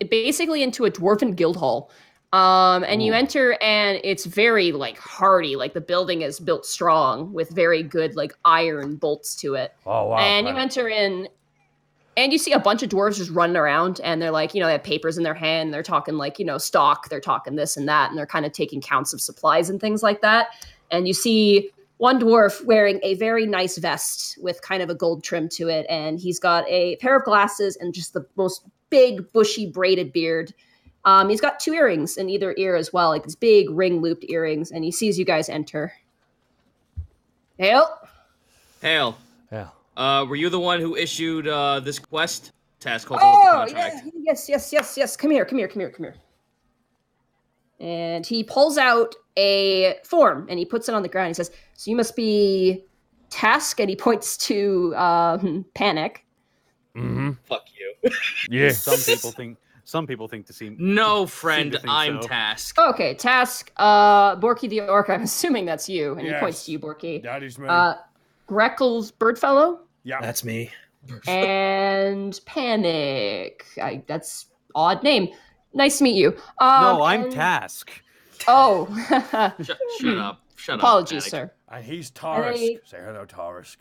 basically into a dwarven guild hall. And you enter, and it's very like hardy. Like the building is built strong with very good like iron bolts to it. Oh wow! And you enter in, and you see a bunch of dwarves just running around, and they're like, they have papers in their hand. They're talking like, stock. They're talking this and that, and they're kind of taking counts of supplies and things like that. And you see one dwarf wearing a very nice vest with kind of a gold trim to it, and he's got a pair of glasses and just the most big, bushy, braided beard. He's got 2 earrings in either ear as well, like these big ring-looped earrings, and he sees you guys enter. Hail. Hail. Yeah. Were you the one who issued this quest task called the contract? Yes. Come here. And he pulls out a form, and he puts it on the ground. He says, so you must be Task, and he points to Panic. Mm-hmm. Fuck you. Yeah. Some people think to seem. No, friend, think I'm so. Task. Okay, Task. Borky the Orc, I'm assuming that's you. And he Yes. points to you, Borky. That is me. Greckles Birdfellow. Yeah. That's me. And Panic. That's odd name. Nice to meet you. No, I'm and- Task. Oh. Shut up. Shut Apologies, up. sir. And he's Tarisk. Hey. Say hello, Tarisk.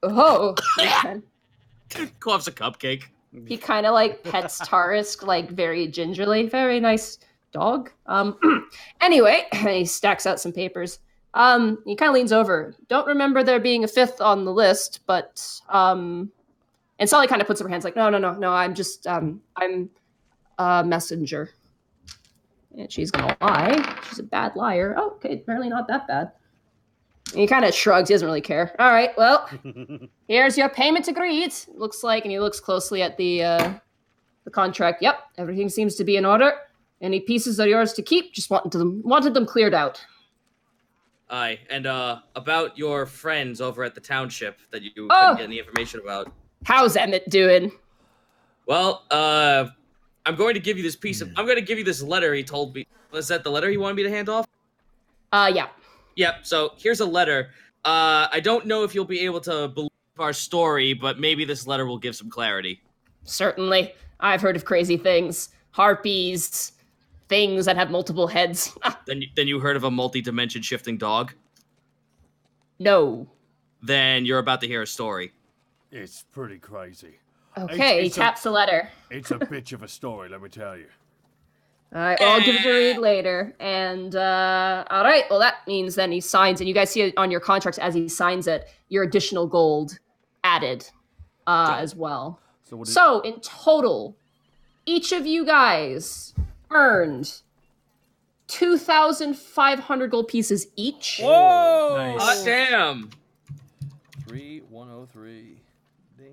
Oh. Coughs a cupcake. He kind of like pets Tarisk like very gingerly. Very nice dog. Anyway, he stacks out some papers. He kind of leans over. Don't remember there being a 5th on the list, but and Sully kind of puts up her hands like, no. I'm just I'm a messenger. And she's gonna lie. She's a bad liar. Oh, okay, apparently not that bad. And he kind of shrugs. He doesn't really care. All right, well, here's your payment agreed. Looks like, and he looks closely at the contract. Yep, everything seems to be in order. Any pieces are yours to keep. Just wanted them cleared out. Aye, and about your friends over at the township that you couldn't get any information about. How's Emmett doing? Well, I'm going to give you this I'm going to give you this letter he told me. Was that the letter he wanted me to hand off? Yeah. Yep, so here's a letter. I don't know if you'll be able to believe our story, but maybe this letter will give some clarity. Certainly. I've heard of crazy things. Harpies, things that have multiple heads. Then you heard of a multi-dimension shifting dog? No. Then you're about to hear a story. It's pretty crazy. Okay, he It's taps the letter. It's a bitch of a story, let me tell you. Alright, well, I'll give it a read later. And, alright, well, that means then he signs, and you guys see it on your contracts as he signs it, your additional gold added as well. So, in total, each of you guys earned 2,500 gold pieces each. Whoa! Nice. Hot damn! 3,103. Damn.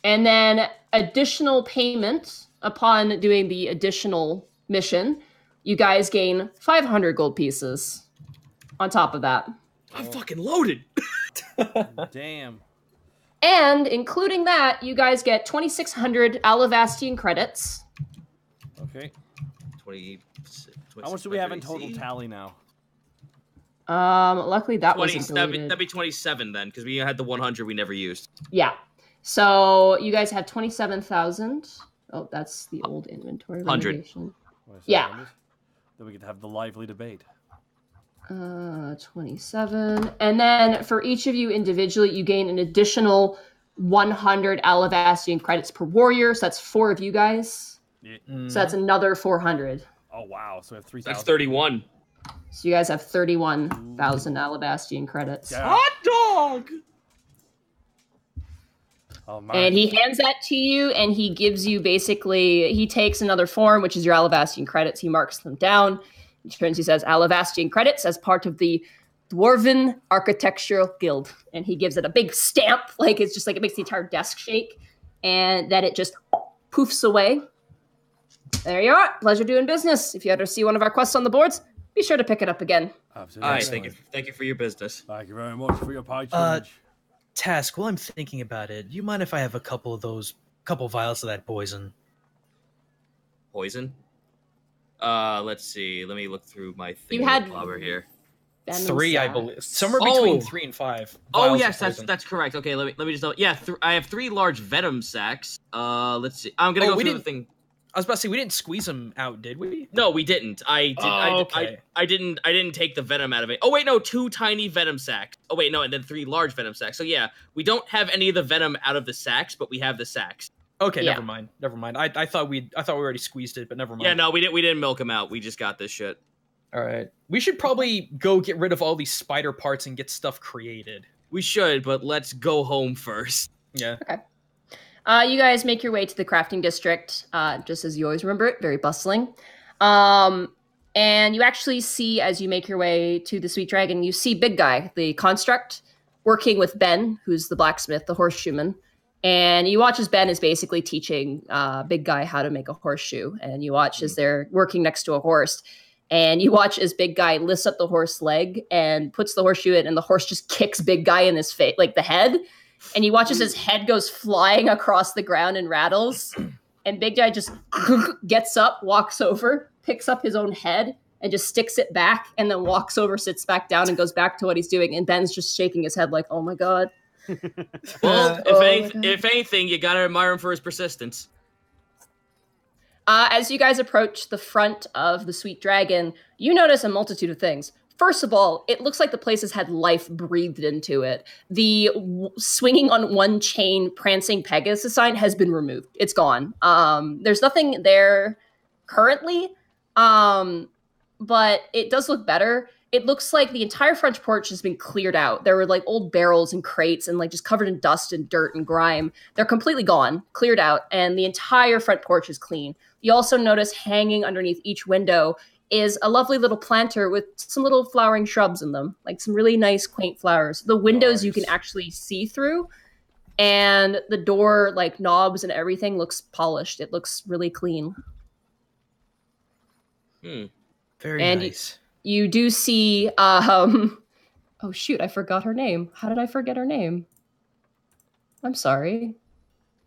And then additional payment upon doing the additional mission, you guys gain 500 gold pieces on top of that. I'm fucking loaded. Damn. And including that, you guys get 2,600 Alavastian credits. Okay. 20. How much do we have in total tally now? Luckily that wasn't 27. deleted. That'd be 27 then, because we had the 100 we never used. Yeah. So you guys have 27,000. Oh, that's the old inventory 100. renovation. Yeah. Then we could have the lively debate. 27. And then for each of you individually, you gain an additional 100 Alavastian credits per warrior. So that's 4 of you guys. Yeah. So that's another 400. Oh, wow. So we have 3,000. That's 31. So you guys have 31,000 Alabastian credits. Yeah. Hot dog! Oh, my. And he hands that to you, and he gives you basically, he takes another form, which is your Alavastian credits. He marks them down. He turns, he says, Alavastian credits as part of the Dwarven Architectural Guild. And he gives it a big stamp, like it's just like it makes the entire desk shake. And then it just poofs away. There you are. Pleasure doing business. If you ever see one of our quests on the boards, be sure to pick it up again. Absolutely. Alright, thank you for your business. Thank you very much for your patronage. Task, while I'm thinking about it, do you mind if I have a couple vials of that poison? Poison? Let's see. Let me look through my thing. You had over here. Venom 3, I sac. believe. Somewhere between Oh. 3 and 5. Oh Vials yes, of poison. that's correct. Okay, let me just know. Yeah, I have 3 large venom sacs. Let's see. I'm gonna Oh, go we through the didn't- thing. I was about to say we didn't squeeze them out, did we? No, we didn't. I did. Okay. I didn't take the venom out of it. Oh wait, no, 2 tiny venom sacs. Oh wait, no, and then 3 large venom sacs. So yeah, we don't have any of the venom out of the sacs, but we have the sacs. Okay, Yeah. never mind. I thought we already squeezed it, but never mind. Yeah, no, we didn't milk them out. We just got this shit. All right. We should probably go get rid of all these spider parts and get stuff created. We should, but let's go home first. Yeah. You guys make your way to the crafting district, just as you always remember it, very bustling. And you actually see, as you make your way to the Sweet Dragon, you see Big Guy, the construct, working with Ben, who's the blacksmith, the horseshoeman. And you watch as Ben is basically teaching Big Guy how to make a horseshoe. And you watch as they're working next to a horse. And you watch as Big Guy lifts up the horse leg and puts the horseshoe in, and the horse just kicks Big Guy in his face, like the head. And you watch as his head goes flying across the ground and rattles. And Big Guy just gets up, walks over, picks up his own head, and just sticks it back, and then walks over, sits back down, and goes back to what he's doing. And Ben's just shaking his head like, oh my god. Well, Oh my God. if anything, you gotta admire him for his persistence. As you guys approach the front of the Sweet Dragon, you notice a multitude of things. First of all, it looks like the place has had life breathed into it. The swinging on one chain prancing Pegasus sign has been removed. It's gone. There's nothing there currently, but it does look better. It looks like the entire front porch has been cleared out. There were like old barrels and crates and like just covered in dust and dirt and grime. They're completely gone, cleared out, and the entire front porch is clean. You also notice hanging underneath each window is a lovely little planter with some little flowering shrubs in them, like some really nice, quaint flowers. The windows you can actually see through, and the door, like knobs and everything, looks polished. It looks really clean. Very And nice. You do see, oh shoot, I forgot her name. How did I forget her name? I'm sorry.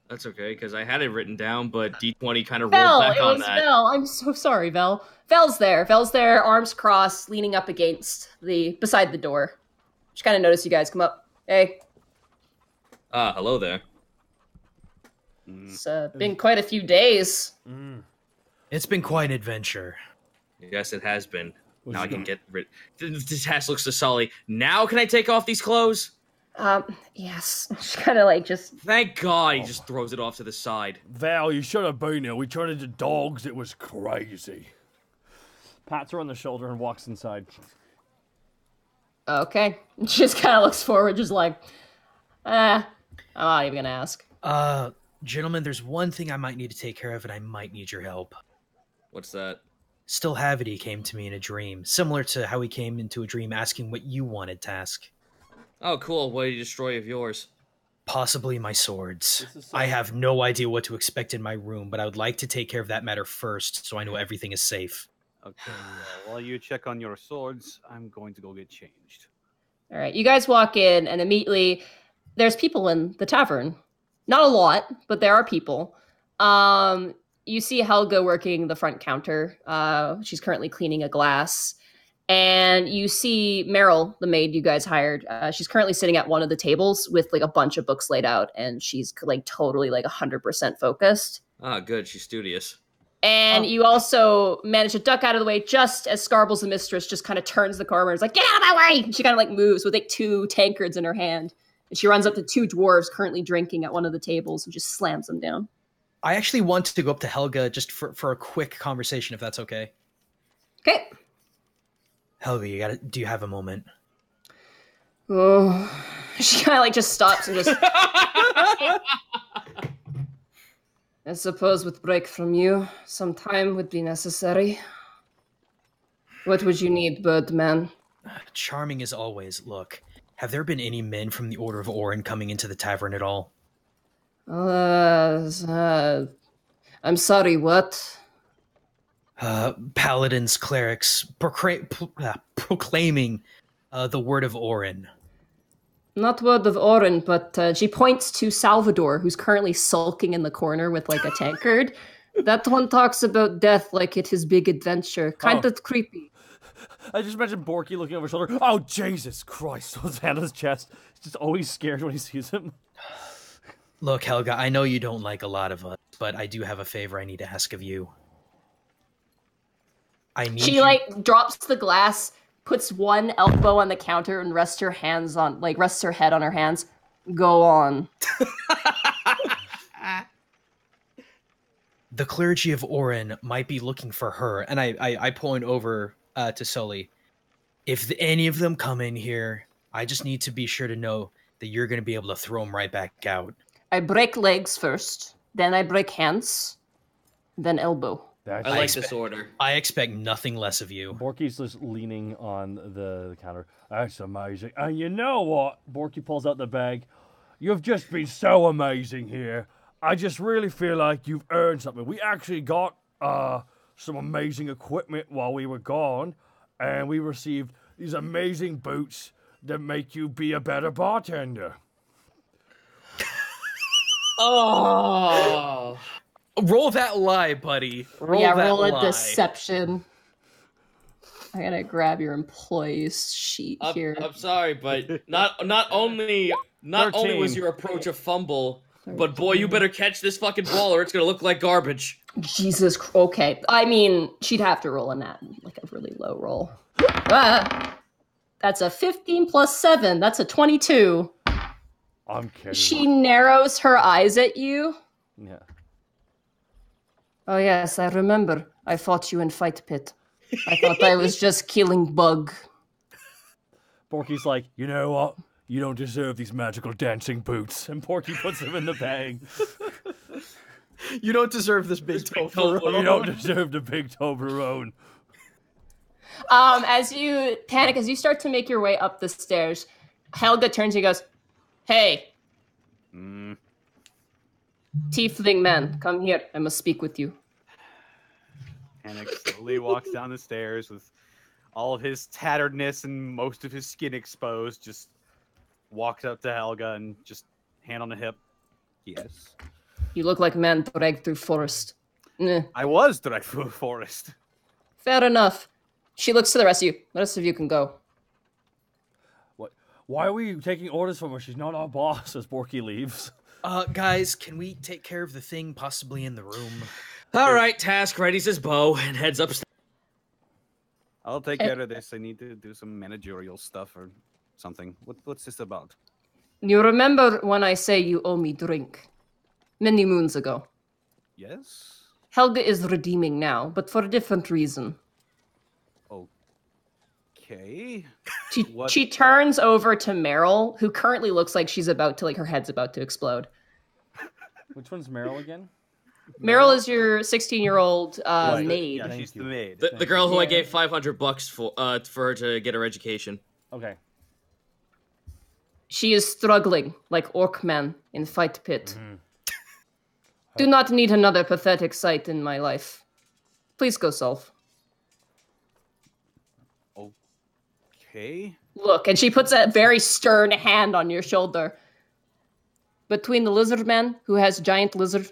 That's okay, because I had it written down, but D20 kind of Vel, rolled back it on was that. Vel. I'm so sorry, Vel. Vel's there, arms crossed, leaning up against beside the door. She kind of noticed you guys come up. Hey, Hello there. it's been quite a few days. It's been quite an adventure. Yes, it has been. Was Now it I can gonna- get rid. This hat looks to Sully. Now can I take off these clothes? Yes. She kind of like just. Thank God, he just throws it off to the side. Val, you should have been here. We turned into dogs. It was crazy. Pats her on the shoulder and walks inside. Okay. She just kind of looks forward, just like, I'm not even gonna ask. Gentlemen, there's one thing I might need to take care of, and I might need your help. What's that? Still Havity came to me in a dream, similar to how he came into a dream asking what you wanted to ask. Oh, cool. What did you destroy of yours? Possibly my swords. This is so- I have no idea what to expect in my room, but I would like to take care of that matter first, so I know everything is safe. Okay, while you check on your swords, I'm going to go get changed. All right, you guys walk in, and immediately there's people in the tavern. Not a lot, but there are people. You see Helga working the front counter. She's currently cleaning a glass. And you see Meryl, the maid you guys hired. She's currently sitting at one of the tables with like a bunch of books laid out, and she's like totally like 100% focused. Ah, good. She's studious. And you also manage to duck out of the way just as Scarbles the mistress just kind of turns the corner and is like, get out of my way! And she kind of like moves with like 2 tankards in her hand. And she runs up to 2 dwarves currently drinking at one of the tables and just slams them down. I actually want to go up to Helga just for a quick conversation, if that's okay. Okay. Helga, do you have a moment? Oh. She kind of like just stops and just... I suppose with break from you, some time would be necessary. What would you need, Birdman? Charming as always. Look, have there been any men from the Order of Orin coming into the tavern at all? I'm sorry, what? Paladins, clerics, proclaiming the word of Orin. Not word of Orin, but she points to Salvador, who's currently sulking in the corner with like a tankard. That one talks about death like it is big adventure. Kind of creepy. I just imagine Borky looking over his shoulder. Oh, Jesus Christ. With his hand on his chest. He's just always scared when he sees him. Look, Helga, I know you don't like a lot of us, but I do have a favor I need to ask of you. She drops the glass, puts one elbow on the counter, and rests her head on her hands. Go on. The clergy of Orin might be looking for her, and I point over to Sully. If any of them come in here, I just need to be sure to know that you're going to be able to throw them right back out. I break legs first, then I break hands, then elbow. I like this order. I expect nothing less of you. Borky's just leaning on the counter. That's amazing. And you know what? Borky pulls out the bag. You've just been so amazing here. I just really feel like you've earned something. We actually got some amazing equipment while we were gone, and we received these amazing boots that make you be a better bartender. Oh. Roll that lie, buddy. Roll a deception. I gotta grab your employees sheet here. I'm sorry, but not only was your approach a fumble, but boy, you better catch this fucking ball or it's gonna look like garbage. Jesus. Okay. I mean, she'd have to roll a really low roll. That's a 15 plus 7. That's a 22. I'm kidding. She narrows her eyes at you. Yeah. Oh yes, I remember. I fought you in Fight Pit. I thought I was just killing Bug. Borky's like, you know what? You don't deserve these magical dancing boots. And Borky puts them in the bag. You don't deserve this big Toblerone. You don't deserve the big Toblerone. As you panic, as you start to make your way up the stairs, Helga turns and goes, "Hey, Tiefling man, come here. I must speak with you." Panic slowly walks down the stairs with all of his tatteredness and most of his skin exposed. Just walks up to Helga and just hand on the hip. Yes. You look like a man dragged through forest. I was dragged through a forest. Fair enough. She looks to the rest of you. The rest of you can go. What? Why are we taking orders from her? She's not our boss. As Borky leaves. Guys, can we take care of the thing possibly in the room? All right, Task readies his bow and heads upstairs. I'll take care of this. I need to do some managerial stuff or something. What's this about? You remember when I say you owe me drink? Many moons ago. Yes? Helga is redeeming now, but for a different reason. Okay. She turns over to Meryl, who currently looks like she's about to, her head's about to explode. Which one's Meryl again? Meryl is your 16-year-old maid. Yeah, she's the maid. The girl who I gave $500 for her to get her education. Okay. She is struggling like Orkman in Fight Pit. Mm-hmm. Do not need another pathetic sight in my life. Please go solve. Okay. Look, and she puts a very stern hand on your shoulder. Between the lizard man, who has giant lizard,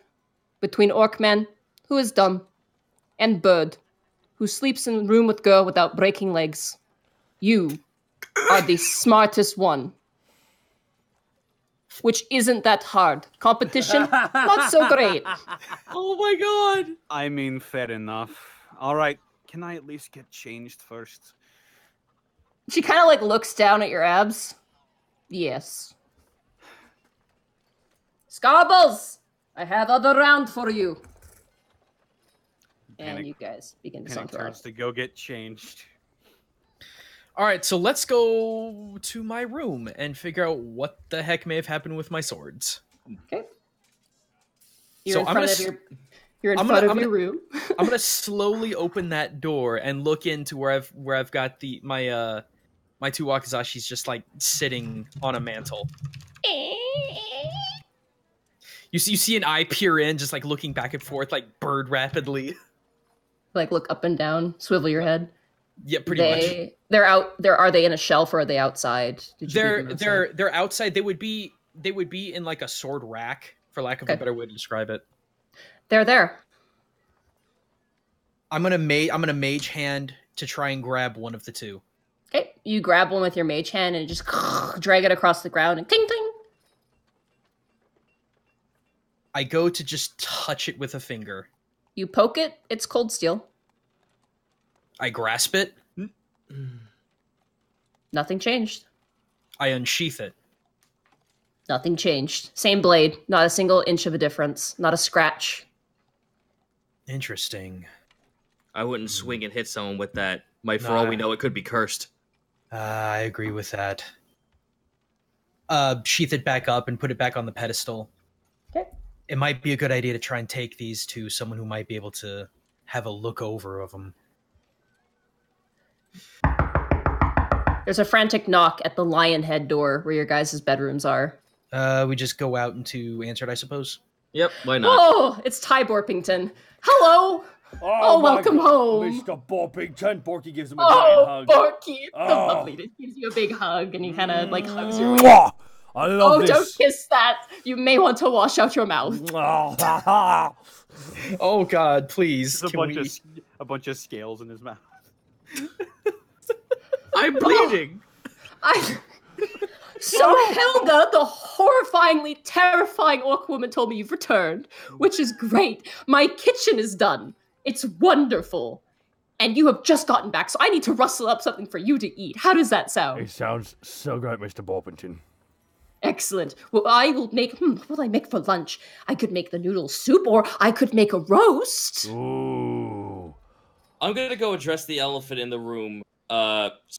between Orkman, who is dumb, and Bird, who sleeps in room with girl without breaking legs, you are the smartest one. Which isn't that hard. Competition, not so great. Oh my god! I mean, fair enough. All right, can I at least get changed first? She kind of looks down at your abs. Yes. Scarbles, I have other round for you. And you guys begin to Panic turns to go get changed. All right, so let's go to my room and figure out what the heck may have happened with my swords. Okay. You're in front of your room. I'm gonna slowly open that door and look into where I've got my two wakizashis just sitting on a mantle. You see an eye peer in, just looking back and forth, bird rapidly. Look up and down, swivel your head. Yeah, pretty much. They're out. Are they in a shelf or are they outside? They're outside. They would be in a sword rack, for lack of a better way to describe it. They're there. I'm gonna mage hand to try and grab one of the two. Okay, you grab one with your mage hand and just drag it across the ground and ting ting. I go to just touch it with a finger. You poke it, it's cold steel. I grasp it. Nothing changed. I unsheath it. Nothing changed. Same blade, not a single inch of a difference, not a scratch. Interesting. I wouldn't swing and hit someone with that. For all we know, it could be cursed. I agree with that. Sheath it back up and put it back on the pedestal. Okay. It might be a good idea to try and take these to someone who might be able to have a look over of them. There's a frantic knock at the lion head door where your guys' bedrooms are. We just go out into answer it, I suppose. Yep, why not? Oh, it's Ty Borpington. Hello! Oh, welcome home. Mr. Borpington. Borky gives him a giant hug. Borky, it's so lovely. He gives you a big hug and he kind of like hugs your waist. Mwah! I love this. Don't kiss that. You may want to wash out your mouth. Oh God, please. There's a bunch of scales in his mouth. I'm bleeding. So Hilda, the horrifyingly terrifying orc woman, told me you've returned, which is great. My kitchen is done. It's wonderful. And you have just gotten back, so I need to rustle up something for you to eat. How does that sound? It sounds so great, Mr. Borpington. Excellent. Well, I will make... what will I make for lunch? I could make the noodle soup, or I could make a roast. Ooh. I'm gonna go address the elephant in the room.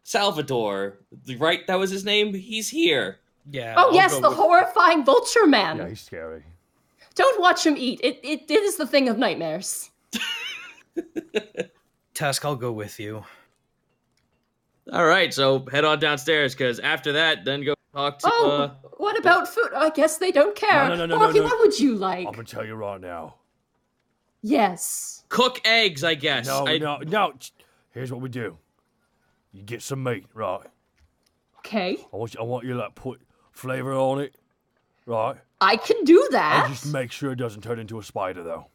Salvador, right? That was his name? He's here. Yeah. Oh, yes, the horrifying vulture man. Yeah, he's scary. Don't watch him eat. It is the thing of nightmares. Task, I'll go with you. All right, so head on downstairs, because after that, then go talk to... what about food? I guess they don't care. No. Borky, what would you like? I'm going to tell you right now. Yes. Cook eggs, I guess. No. Here's what we do. You get some meat, right? Okay. I want you to like put flavor on it, right? I can do that. And just make sure it doesn't turn into a spider, though.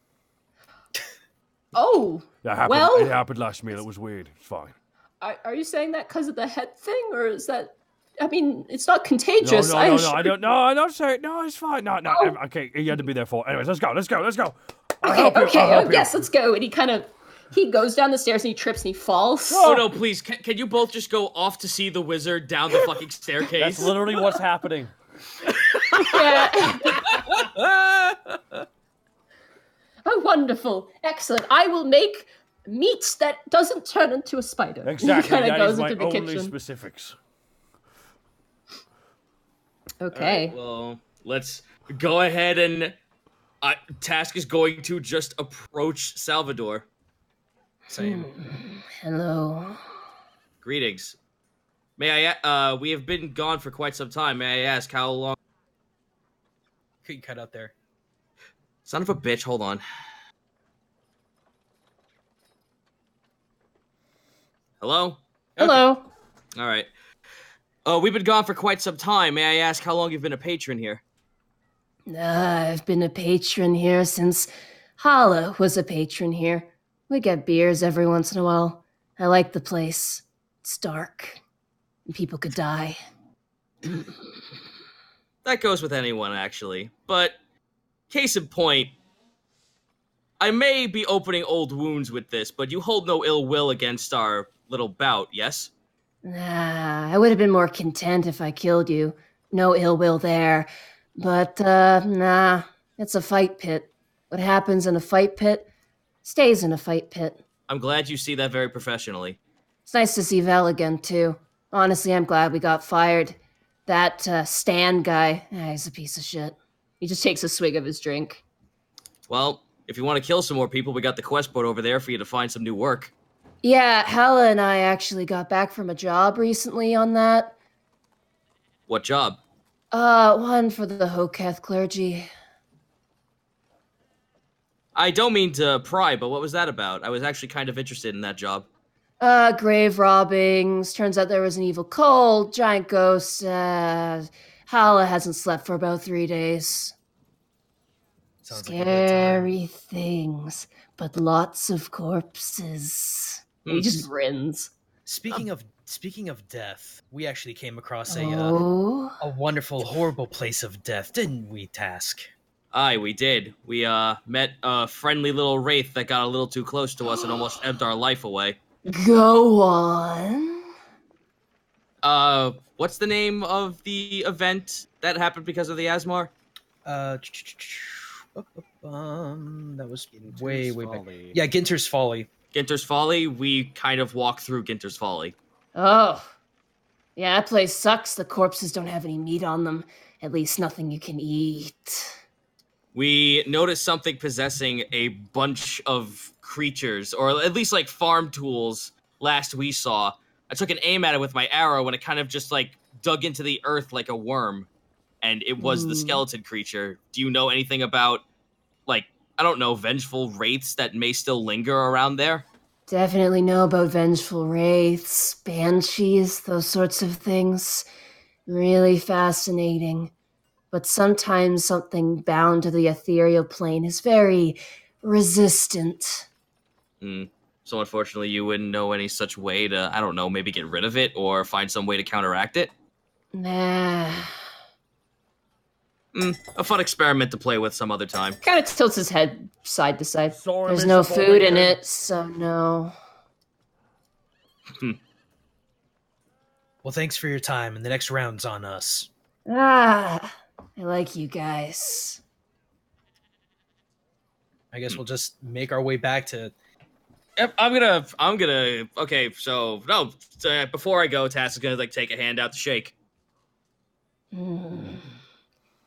Oh. That happened. Well, it happened last meal. It was weird. It's fine. Are you saying that because of the head thing, or is that? I mean, it's not contagious. No. I don't. No, I'm not saying. No, it's fine. No. Oh. Okay, you had to be there for. Anyways, let's go. Okay. Yes, let's go. And he goes down the stairs and he trips and he falls. Oh no, please! Can you both just go off to see the wizard down the fucking staircase? That's literally what's happening. Yeah. Oh, wonderful. Excellent. I will make meat that doesn't turn into a spider. Exactly. He kind of That goes is my into the only kitchen. specifics. Okay. Right, well, let's go ahead and Task is going to just approach Salvador. Same. Hello. Greetings. May I? We have been gone for quite some time. May I ask how long? Could you cut out there? Son of a bitch! Hold on. Hello. Hello. All right. We've been gone for quite some time. May I ask how long you've been a patron here? I've been a patron here since Hala was a patron here. We get beers every once in a while. I like the place. It's dark. And people could die. That goes with anyone, actually. But, case in point, I may be opening old wounds with this, but you hold no ill will against our little bout, yes? I would have been more content if I killed you. No ill will there. But, nah, it's a fight pit. What happens in a fight pit stays in a fight pit. I'm glad you see that very professionally. It's nice to see Vel again, too. Honestly, I'm glad we got fired. That, Stan guy, he's a piece of shit. He just takes a swig of his drink. Well, if you want to kill some more people, we got the quest board over there for you to find some new work. Yeah, Hala and I actually got back from a job recently on that. What job? One for the Hoketh clergy. I don't mean to pry, but what was that about? I was actually kind of interested in that job. Grave robbings. Turns out there was an evil cult, giant ghosts. Hala hasn't slept for about 3 days. Sounds like a good time. Scary things, but lots of corpses. And he just grins. Speaking of death, we actually came across Oh? a wonderful, horrible place of death, didn't we, Task? Aye, we did. We met a friendly little wraith that got a little too close to us and almost ebbed our life away. Go on. What's the name of the event that happened because of the Asmar? That was Ginter's way back. Folly. Yeah, Ginter's Folly. Ginter's Folly. We kind of walked through Ginter's Folly. Oh. Yeah, that place sucks. The corpses don't have any meat on them. At least nothing you can eat. We noticed something possessing a bunch of creatures, or at least like farm tools, last we saw. I took an aim at it with my arrow, and it kind of just like dug into the earth like a worm. And it was the skeleton creature. Do you know anything about, like, I don't know, vengeful wraiths that may still linger around there? Definitely know about vengeful wraiths, banshees, those sorts of things. Really fascinating. But sometimes something bound to the ethereal plane is very resistant. So unfortunately you wouldn't know any such way to, I don't know, maybe get rid of it or find some way to counteract it? Nah. A fun experiment to play with some other time. Kind of tilts his head side to side. Sorry, There's Mr. no food in Bowman. it, so no. Well, thanks for your time, and the next round's on us. I like you guys. I guess we'll just make our way back to... Yep, I'm gonna, okay, so, no, before I go, Tass is gonna, like, take a hand out to shake.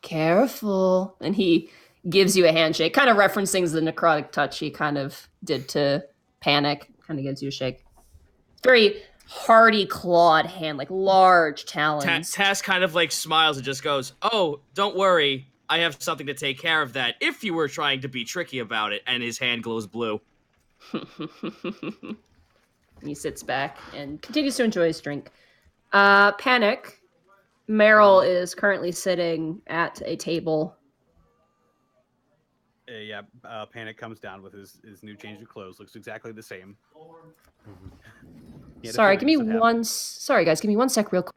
Careful. And he gives you a handshake, kind of referencing the necrotic touch he kind of did to Panic. Kind of gives you a shake. Very hardy clawed hand, like large talons. Tass kind of, like, smiles and just goes, oh, don't worry, I have something to take care of that if you were trying to be tricky about it, and his hand glows blue. He sits back and continues to enjoy his drink. Panic. Meryl is currently sitting at a table. Panic comes down with his new change of clothes. Looks exactly the same. Sorry, give me one. Sorry, guys, give me 1 sec, real quick.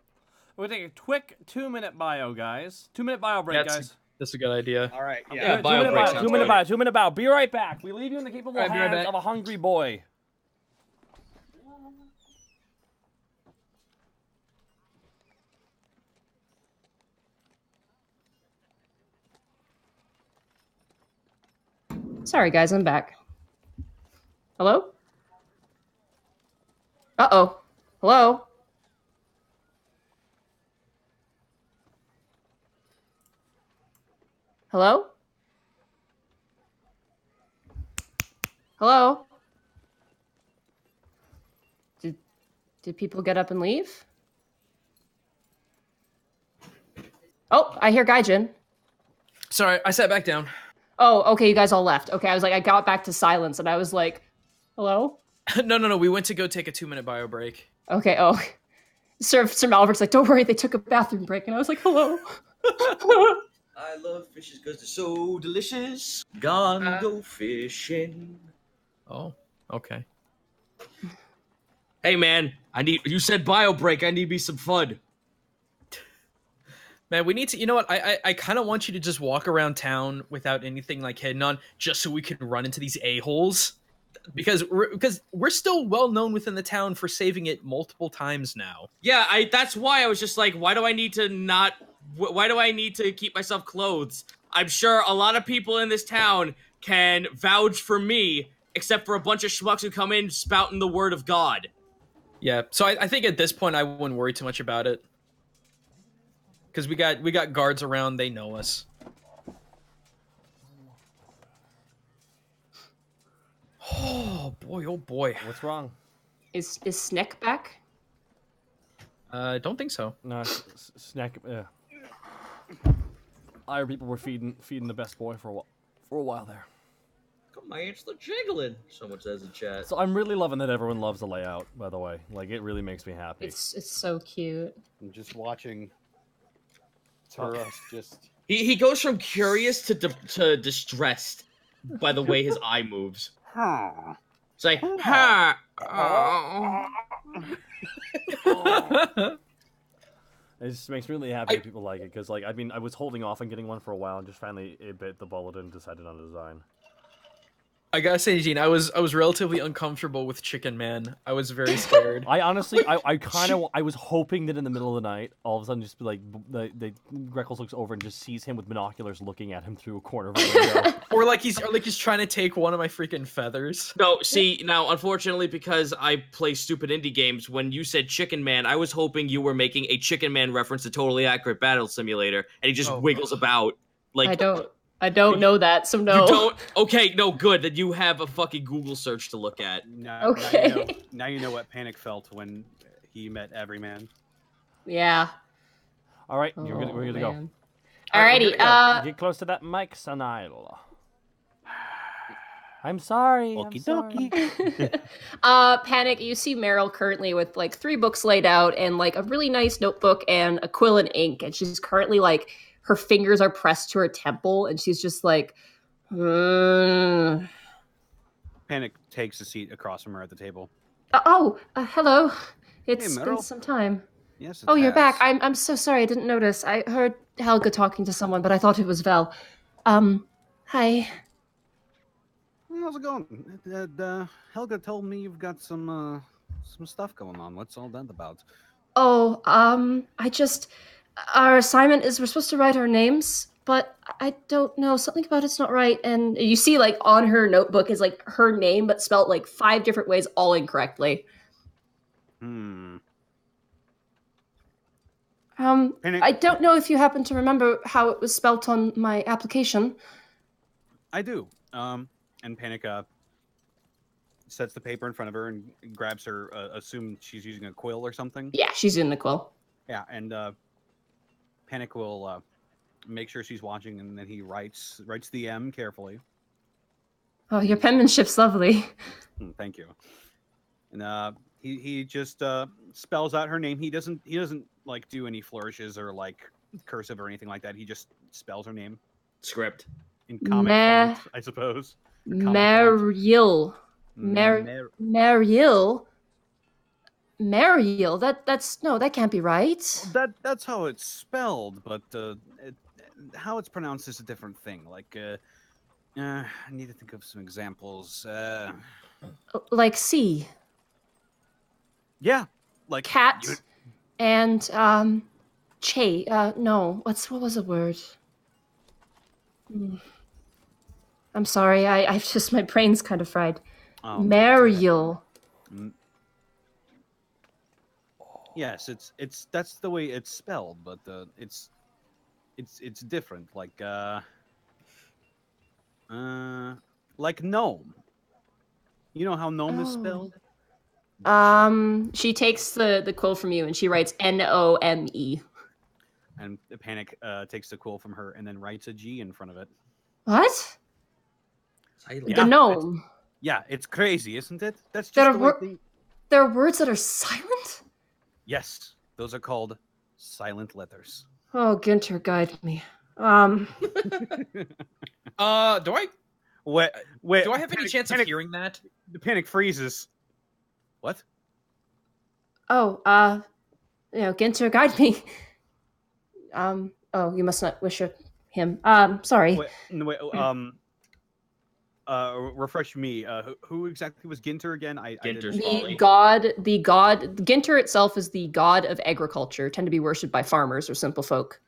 We'll take a quick 2-minute bio, guys. 2-minute bio break, guys. That's a good idea. All right. Yeah, Yeah. bio break sounds good. 2 minute bio. Be right back. We leave you in the capable All right, be right hands back. of a hungry boy. Sorry, guys, I'm back. Hello? Uh-oh. Hello? Hello? Hello? Did people get up and leave? Oh, I hear Gaijin. Sorry, I sat back down. Oh, okay, you guys all left. Okay, I was like, I got back to silence, and I was like, hello? No. We went to go take a 2-minute bio break. Okay, oh. Sir Malvert's like, don't worry, they took a bathroom break, and I was like, hello? I love fishes because they're so delicious. Gone go fishing. Oh, okay. Hey man, you said bio break, I need me some fun. Man, we need to. You know what? I kind of want you to just walk around town without anything like hidden on, just so we can run into these a-holes. Because we're still well known within the town for saving it multiple times now. Yeah, that's why I was just like, why do I need to keep myself clothes? I'm sure a lot of people in this town can vouch for me, except for a bunch of schmucks who come in spouting the word of God. Yeah, so I think at this point I wouldn't worry too much about it. Because we got guards around, they know us. Oh boy. What's wrong? Is Snick back? Don't think so. No, snack. Our people were feeding the best boy for a while there. My ants are jiggling, someone says in chat. So I'm really loving that everyone loves the layout. By the way, like it really makes me happy. It's so cute. I'm just watching Turos just He goes from curious to distressed by the way his eye moves. It's like, ha. It just makes me really happy that people like it, because, like, I mean, I was holding off on getting one for a while, and just finally it bit the bullet and decided on a design. I gotta say, Gene, I was relatively uncomfortable with Chicken Man. I was very scared. I honestly, I was hoping that in the middle of the night, all of a sudden, just be like, Greckles looks over and just sees him with binoculars looking at him through a corner of a window. or like he's trying to take one of my freaking feathers. No, see, now, unfortunately, because I play stupid indie games, when you said Chicken Man, I was hoping you were making a Chicken Man reference to Totally Accurate Battle Simulator, and he just wiggles about. Like, I don't know that, so no. You don't? Okay, no, good. Then you have a fucking Google search to look at. Okay. Now you know what Panic felt when he met Everyman. Yeah. All right, we're gonna go. Alrighty. Get close to that mic, Sanile. I'm sorry. Okie dokie. Panic, you see Meryl currently with like 3 books laid out and like a really nice notebook and a quill and ink, and she's currently like her fingers are pressed to her temple, and she's just like, Panic takes a seat across from her at the table. Hello. It's Hey, been Meryl. some time. Yes. You're back. I'm so sorry. I didn't notice. I heard Helga talking to someone, but I thought it was Vel. Hi. How's it going? Helga told me you've got some stuff going on. What's all that about? Our assignment is we're supposed to write our names, but I don't know. Something about it's not right. And you see, like, on her notebook is, like, her name, but spelled, like, 5 different ways, all incorrectly. Panic. I don't know if you happen to remember how it was spelt on my application. I do. And Panic sets the paper in front of her and grabs her. Assume she's using a quill or something. Yeah, she's in the quill. Yeah, and Panic will make sure she's watching, and then he writes the M carefully. Oh, your penmanship's lovely. Thank you. And he just spells out her name. He doesn't like do any flourishes or like cursive or anything like that. He just spells her name. Script. In comic font, I suppose. Mariel. Mariel. Mariel. That can't be right. That's how it's spelled, but how it's pronounced is a different thing. Like, I need to think of some examples. Like C. Yeah, like cat and Che. No, what was the word? I'm sorry. I've just, my brain's kind of fried. Mariel. Yes, that's the way it's spelled, but it's different. Like gnome. You know how gnome is spelled? She takes the quill from you and she writes Nome. And the Panic takes the quill from her and then writes a G in front of it. What? Yeah, the gnome. It's crazy, isn't it? That's just the way there are words that are silent? Yes, those are called silent letters. Oh, Ginter, guide me. Do I Wait, do I have any chance of hearing that? The Panic freezes. What? Ginter, guide me. You must not wish him. Sorry. Refresh me. Who exactly was Ginter again? Ginter's the god. Ginter itself is the god of agriculture, tend to be worshipped by farmers or simple folk.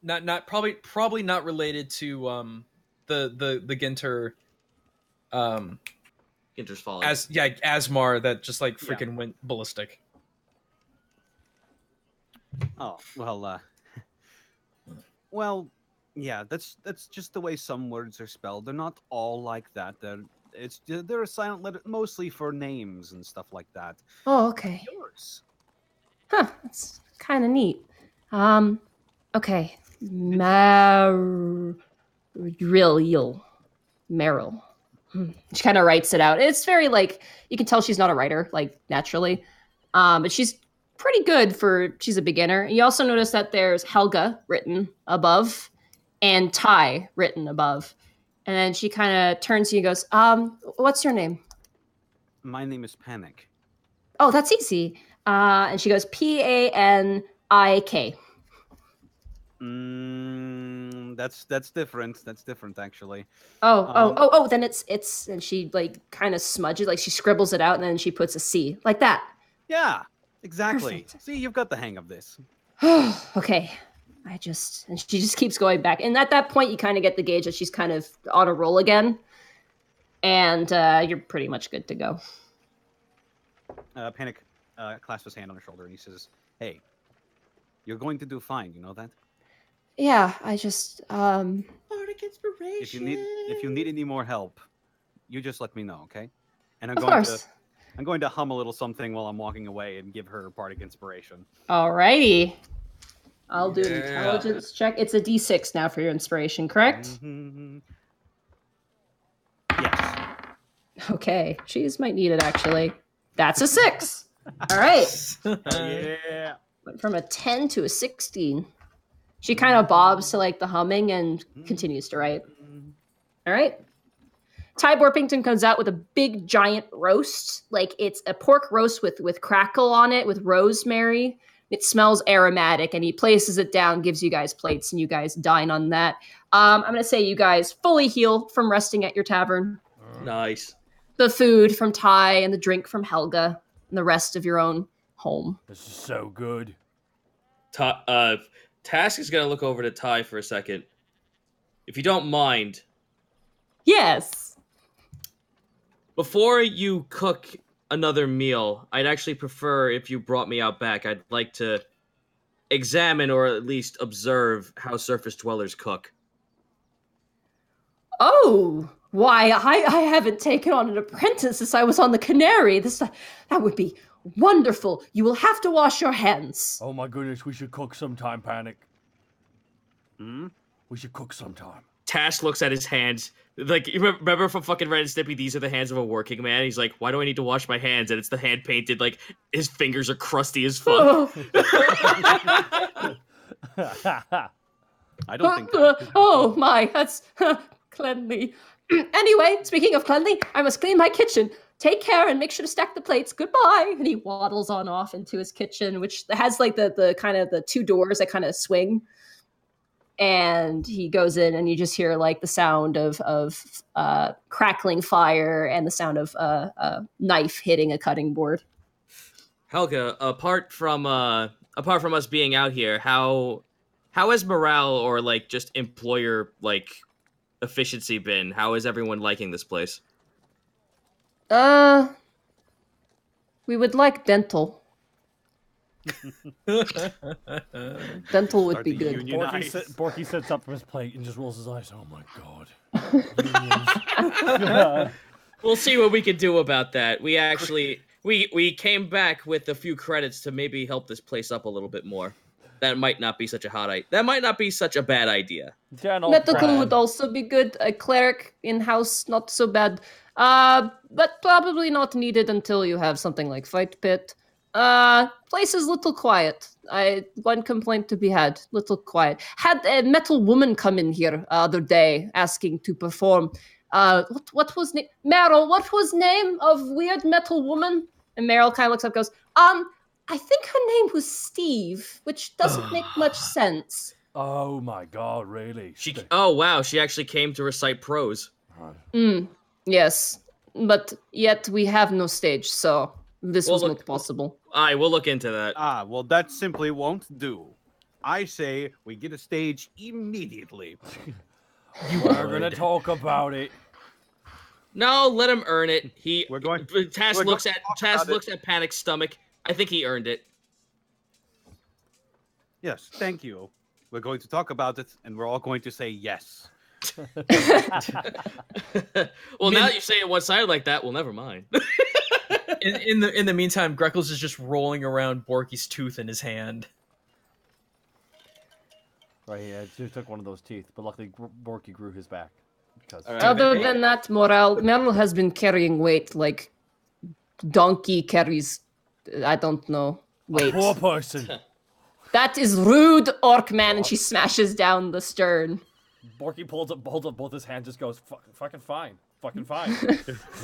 Probably not related to the Ginter. Ginter's fallen. Asmar that just like freaking went ballistic. Oh well, yeah. That's just the way some words are spelled. They're not all like that. They're a silent letter mostly for names and stuff like that. Oh, okay. Yours. Huh. That's kind of neat. Okay. Meryl. She kind of writes it out. It's very like, you can tell she's not a writer, like naturally. But she's pretty good for she's a beginner. You also notice that there's Helga written above and Ty written above. And then she kind of turns to you and goes, what's your name? My name is Panic. Oh, that's easy. And she goes, Panik. That's different. That's different, actually. Then it's, and she like kind of smudges, like she scribbles it out, and then she puts a C, like that. Yeah, exactly. Perfect. See, you've got the hang of this. Okay. And she just keeps going back. And at that point, you kind of get the gauge that she's kind of on a roll again. And you're pretty much good to go. Panic clasps his hand on her shoulder and he says, "Hey, you're going to do fine. You know that? Yeah, I just Bardic inspiration. If you need any more help, you just let me know, okay? And Of course. I'm going to hum a little something while I'm walking away and give her bardic inspiration. Alrighty. I'll do an intelligence check. It's a D6 now for your inspiration, correct? Mm-hmm. Yes. Okay. She's might need it, actually. That's a 6. All right. Yeah. Went from a 10 to a 16. She kind of bobs to like the humming and continues to write. All right. Ty Borpington comes out with a big giant roast. Like it's a pork roast with crackle on it, with rosemary. It smells aromatic, and he places it down, gives you guys plates, and you guys dine on that. I'm going to say you guys fully heal from resting at your tavern. Nice. The food from Ty and the drink from Helga and the rest of your own home. This is so good. Task is going to look over to Ty for a second. If you don't mind. Yes. Before you cook another meal, I'd actually prefer if you brought me out back. I'd like to examine or at least observe how surface dwellers cook. Oh, why, I haven't taken on an apprentice since I was on the Canary. That would be wonderful. You will have to wash your hands. Oh my goodness, we should cook sometime, Panic. Hmm? We should cook sometime. Task looks at his hands. Like, you remember from fucking Ren and Stimpy, these are the hands of a working man? He's like, why do I need to wash my hands? And it's the hand painted, like, his fingers are crusty as fuck. I don't think that. Oh my, that's cleanly. Anyway, speaking of cleanly, I must clean my kitchen. Take care and make sure to stack the plates. Goodbye. And he waddles on off into his kitchen, which has like the kind of the two doors that kind of swing. And he goes in, and you just hear like the sound of crackling fire and the sound of a knife hitting a cutting board. Helga, apart from us being out here, how has morale or like just employer like efficiency been? How is everyone liking this place? We would like dental. Dental would be good. Borky sits up from his plate and just rolls his eyes. Oh my god. We'll see what we can do about that. We actually we came back with a few credits to maybe help this place up a little bit more. That might not be such a bad idea. Medical would also be good. A cleric in-house, not so bad. But probably not needed until you have something like Fight Pit. Place is little quiet. One complaint to be had, little quiet. Had a metal woman come in here other day asking to perform. What was name? Meryl, what was name of weird metal woman? And Meryl kind of looks up and goes, I think her name was Steve, which doesn't make much sense. Oh my god, really? Oh wow, she actually came to recite prose. Yes, but yet we have no stage, so this was not possible. Alright, we'll look into that. Well, that simply won't do. I say we get a stage immediately. You are gonna talk about it. No, let him earn it. Task looks at Panic's stomach. I think he earned it. Yes, thank you. We're going to talk about it, and we're all going to say yes. Well, now you say it one-sided like that, well, never mind. in the meantime, Greckles is just rolling around Borky's tooth in his hand. Right, yeah, just took one of those teeth, but luckily Borky grew his back. Other than that, Meryl has been carrying weight like donkey carries, I don't know, Wait. Poor person. That is rude, orc man, and she smashes down the stern. Borky holds up both his hands, just goes, fucking fine. Fucking fine.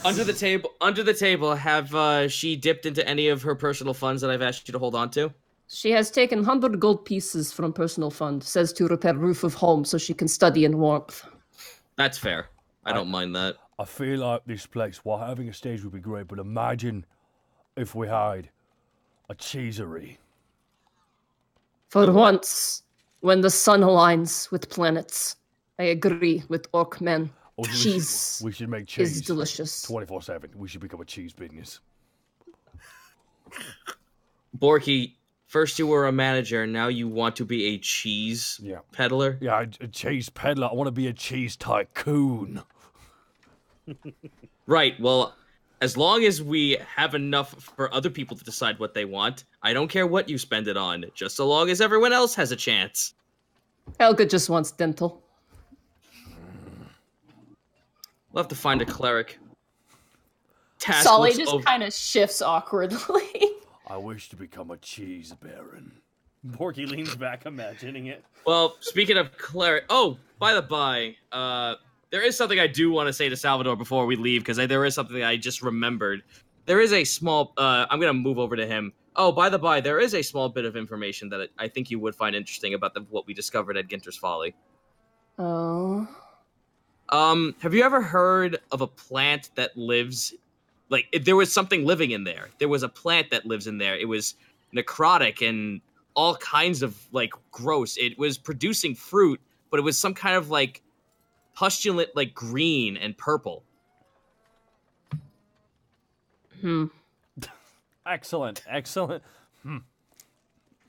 Under the table, have she dipped into any of her personal funds that I've asked you to hold on to? She has taken 100 gold pieces from personal fund, says to repair roof of home so she can study in warmth. That's fair. I don't mind that. I feel like this place, while having a stage would be great, but imagine if we had a cheesery. For once, when the sun aligns with planets, I agree with orc men. Cheese we should make cheese is delicious. 24/7. We should become a cheese business. Borky, first you were a manager, now you want to be a cheese peddler? Yeah, a cheese peddler. I want to be a cheese tycoon. Right, well, as long as we have enough for other people to decide what they want, I don't care what you spend it on, just so long as everyone else has a chance. Helga just wants dental. We'll have to find a cleric. Solly just kind of shifts awkwardly. I wish to become a cheese baron. Borky leans back, imagining it. Well, speaking of cleric... Oh, by the by, there is something I do want to say to Salvador before we leave, because there is something I just remembered. There is a small... I'm going to move over to him. Oh, by the by, there is a small bit of information that I think you would find interesting about what we discovered at Ginter's Folly. Oh... Have you ever heard of a plant that lives, there was something living in there. There was a plant that lives in there. It was necrotic and all kinds of, gross. It was producing fruit, but it was some kind of, pustulant, green and purple. Excellent. It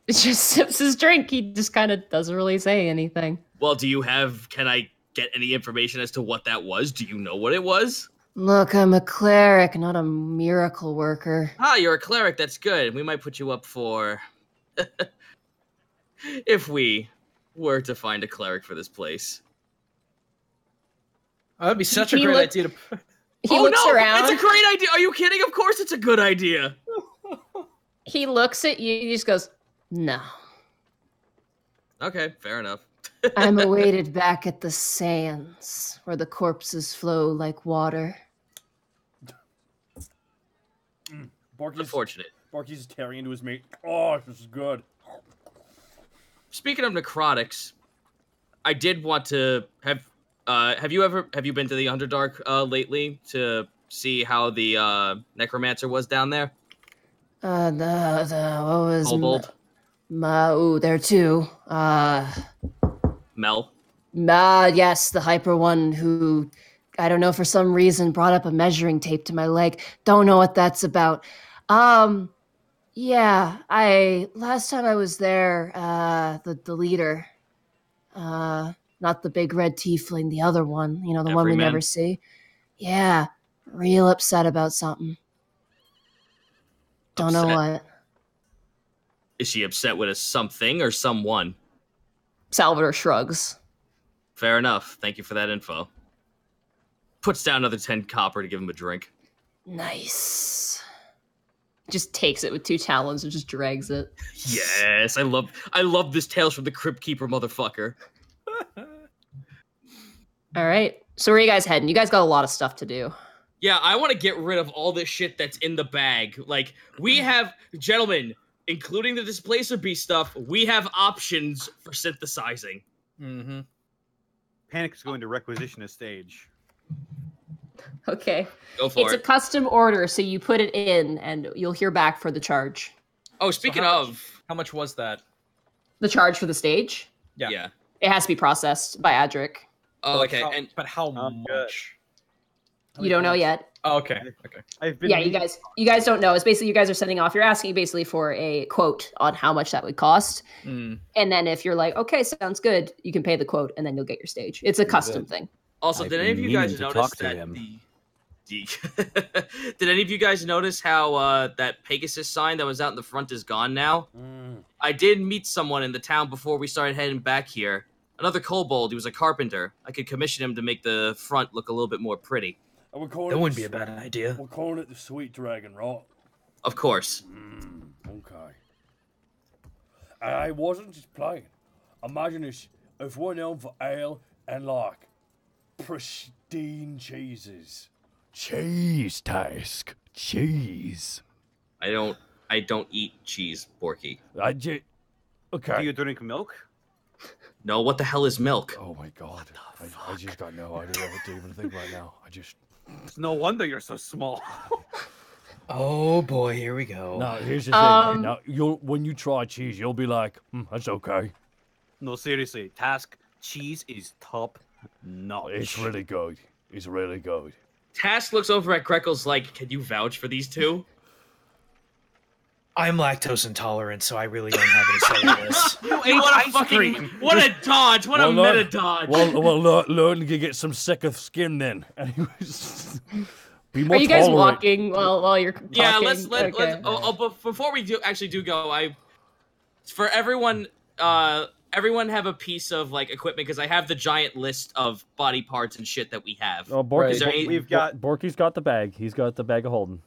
just sips his drink. He just kind of doesn't really say anything. Well, can I get any information as to what that was? Do you know what it was? Look, I'm a cleric, not a miracle worker. Ah, you're a cleric. That's good. We might put you up for... if we were to find a cleric for this place. Oh, that'd be such a great idea to... He looks around. It's a great idea. Are you kidding? Of course it's a good idea. He looks at you. He just goes, no. Okay, fair enough. I'm awaited back at the sands, where the corpses flow like water. Unfortunate. Borky's tearing into his meat. Oh, this is good. Speaking of necrotics, I did want to have... have you been to the Underdark lately to see how the necromancer was down there? What was... Kobold? There too. Mel? Yes, the hyper one who, I don't know, for some reason brought up a measuring tape to my leg. Don't know what that's about. Yeah, last time I was there, the leader, not the big red tiefling, the other one, the one we never see. Yeah, real upset about something. Don't know what. Is she upset with a something or someone? Salvador shrugs. Fair enough. Thank you for that info. Puts down another 10 copper to give him a drink. Nice. Just takes it with two talons and just drags it. Yes, I love this Tales from the Crypt Keeper motherfucker. All right. So where are you guys heading? You guys got a lot of stuff to do. Yeah, I want to get rid of all this shit that's in the bag. We have, gentlemen, including the Displacer Beast stuff, we have options for synthesizing. Mm-hmm. Panic is going to requisition a stage. Okay. Go for it. It's a custom order, so you put it in, and you'll hear back for the charge. Oh, speaking of... How much was that? The charge for the stage? Yeah. It has to be processed by Adric. Oh, okay. But how much? You don't know yet. Oh, okay. You guys don't know. It's basically you guys are sending off. You're asking basically for a quote on how much that would cost. And then if you're like, okay, sounds good, you can pay the quote and then you'll get your stage. It's a custom thing. Also, did any of you guys notice that did any of you guys notice how that Pegasus sign that was out in the front is gone now? I did meet someone in the town before we started heading back here. Another kobold. He was a carpenter. I could commission him to make the front look a little bit more pretty. That wouldn't be a bad idea. We're calling it the Sweet Dragon, right? Of course. Okay. I wasn't just playing. Imagine this: if we're known for ale and like pristine cheeses, cheese task, cheese. I don't eat cheese, Borky. Okay. Do you drink milk? No, what the hell is milk? Oh my god. I just got no idea what to even think right now. It's no wonder you're so small. Oh boy, here we go. No, here's the thing. Now, when you try cheese, you'll be like, that's okay. No, seriously, Task cheese is top notch. It's really good. It's really good. Task looks over at Greckles like, can you vouch for these two? I'm lactose intolerant, so I really don't have any say in this. What a dodge! What a meta dodge! Well, learn to get some thicker skin then. Anyways, be more Are you guys tolerant. walking while you're talking? Yeah, let's Okay. but before we actually do go, for everyone have a piece of like equipment because I have the giant list of body parts and shit that we have. Oh, Borky, Right. Borky's got the bag. He's got the bag of holding.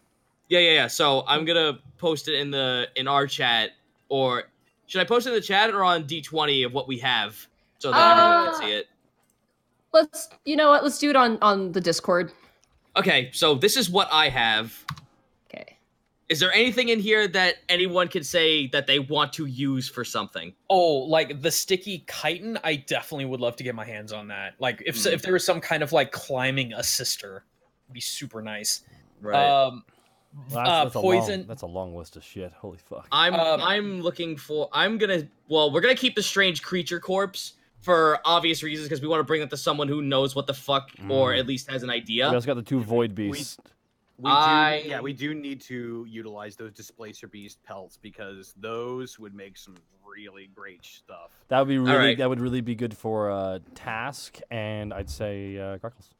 Yeah. So I'm gonna post it in our chat, or should I post it in the chat or on D20 of what we have so that everyone can see it? You know what? Let's do it on the Discord. Okay, so this is what I have. Okay. Is there anything in here that anyone can say that they want to use for something? Oh, like the sticky chitin, I definitely would love to get my hands on that. Like if there was some kind of like climbing assister, it'd be super nice. Right. That's poison. That's a long list of shit. Holy fuck. I'm looking for. We're gonna keep the strange creature corpse for obvious reasons because we want to bring it to someone who knows what the fuck or at least has an idea. We also got the two void beasts. We do need to utilize those displacer beast pelts because those would make some really great stuff. That would be really right. that would really be good for Task and I'd say Greckles.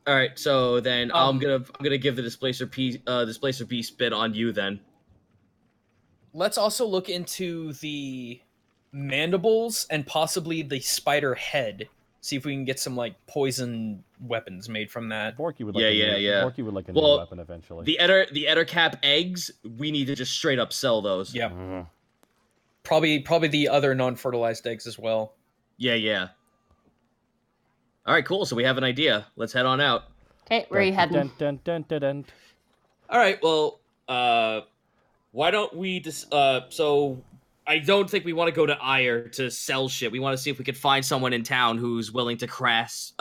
All right, so then I'm gonna give the displacer beast bit on you then. Let's also look into the mandibles and possibly the spider head. See if we can get some like poison weapons made from that. Borky would like Borky would like a new weapon eventually. The Ettercap eggs, we need to just straight up sell those. Yeah. Mm-hmm. Probably the other non-fertilized eggs as well. Yeah. All right, cool. So we have an idea. Let's head on out. Okay, where are you heading? Dun. All right. Well, why don't we just? So I don't think we want to go to Ire to sell shit. We want to see if we could find someone in town who's willing to craft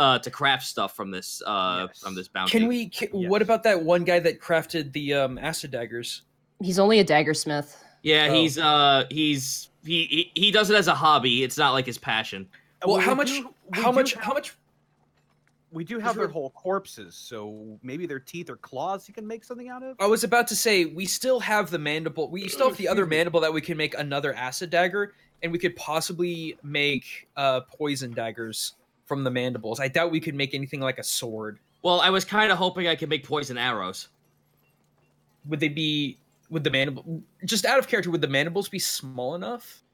stuff from this from this bounty. What about that one guy that crafted the acid daggers? He's only a daggersmith. Yeah, he does it as a hobby. It's not like his passion. Well, how much? We do have their whole corpses, so maybe their teeth or claws he can make something out of? I was about to say, we still have the mandible. We still have the other mandible that we can make another acid dagger, and we could possibly make poison daggers from the mandibles. I doubt we could make anything like a sword. Well, I was kind of hoping I could make poison arrows. Would the mandible... Just out of character, would the mandibles be small enough?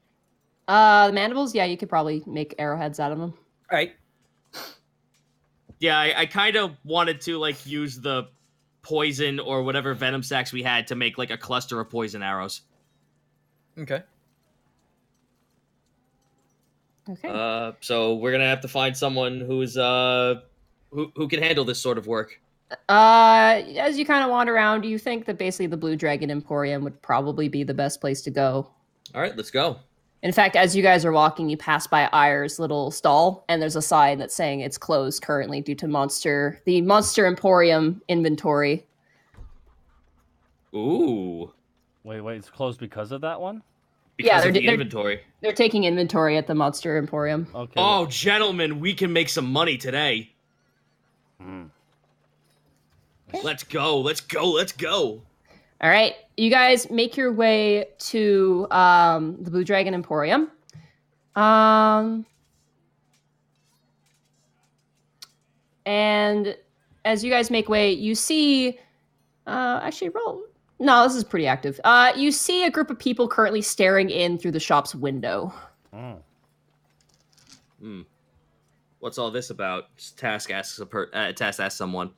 The mandibles, yeah, you could probably make arrowheads out of them. All right. Yeah, I kind of wanted to like use the poison or whatever venom sacs we had to make like a cluster of poison arrows. Okay. So we're gonna have to find someone who's who can handle this sort of work. As you kind of wander around, you think that basically the Blue Dragon Emporium would probably be the best place to go. All right, let's go. In fact, as you guys are walking, you pass by Ire's little stall, and there's a sign that's saying it's closed currently due to the Monster Emporium inventory. Ooh. Wait, it's closed because of that one? Because of the inventory. They're taking inventory at the Monster Emporium. Okay. Oh, gentlemen, we can make some money today. Let's go. All right, you guys make your way to the Blue Dragon Emporium. And as you guys make way, you see... actually, roll... No, this is pretty active. You see a group of people currently staring in through the shop's window. What's all this about? Task asks someone.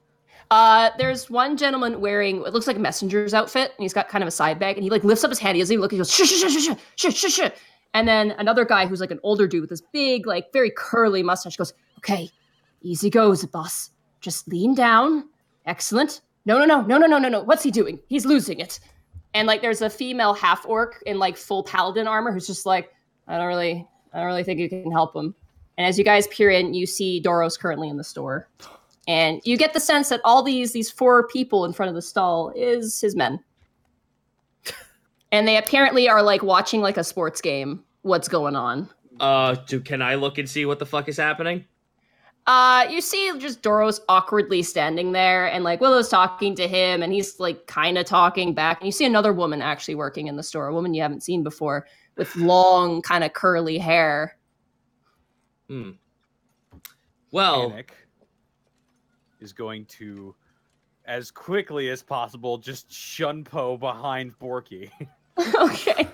There's one gentleman wearing what looks like a messenger's outfit, and he's got kind of a side bag, and he like lifts up his hand. He doesn't even look. He goes, shh, shh, shh, shh, shh, shh, shh. And then another guy who's like an older dude with this big, like very curly mustache goes, okay, easy goes, boss. Just lean down. Excellent. No. What's he doing? He's losing it. And like there's a female half orc in like full paladin armor who's just like, I don't really think you can help him. And as you guys peer in, you see Doros currently in the store. And you get the sense that all these 4 people in front of the stall is his men. And they apparently are like watching like a sports game. What's going on? Can I look and see what the fuck is happening? You see just Doros awkwardly standing there, and like Willow's talking to him, and he's like kind of talking back. And you see another woman actually working in the store, a woman you haven't seen before, with long, kind of curly hair. Well, Panic is going to, as quickly as possible, just shunpo behind Borky. Okay.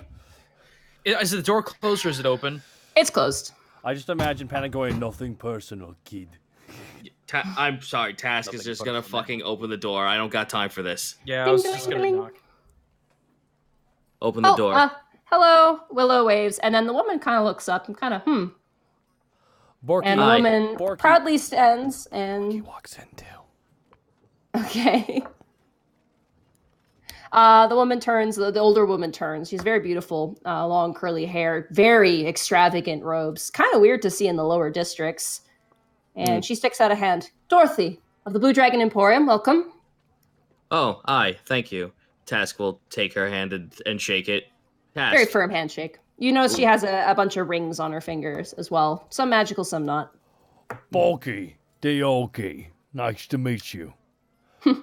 Is the door closed or is it open? It's closed. I just imagine Panic going, nothing personal, kid. I'm sorry, Task is just gonna fucking open the door. I don't got time for this. Yeah, I was just gonna knock. Open the door. Hello, Willow waves, and then the woman kind of looks up and kind of, Borky, and the woman Borky. proudly stands and... He walks in too. Okay. The woman turns, the older woman turns. She's very beautiful, long curly hair, very extravagant robes. Kind of weird to see in the lower districts. And she sticks out a hand. Dorothy of the Blue Dragon Emporium, welcome. Oh, aye, thank you. Task will take her hand and shake it. Task. Very firm handshake. You notice she has a bunch of rings on her fingers as well. Some magical, some not. Borky, Deoki, nice to meet you.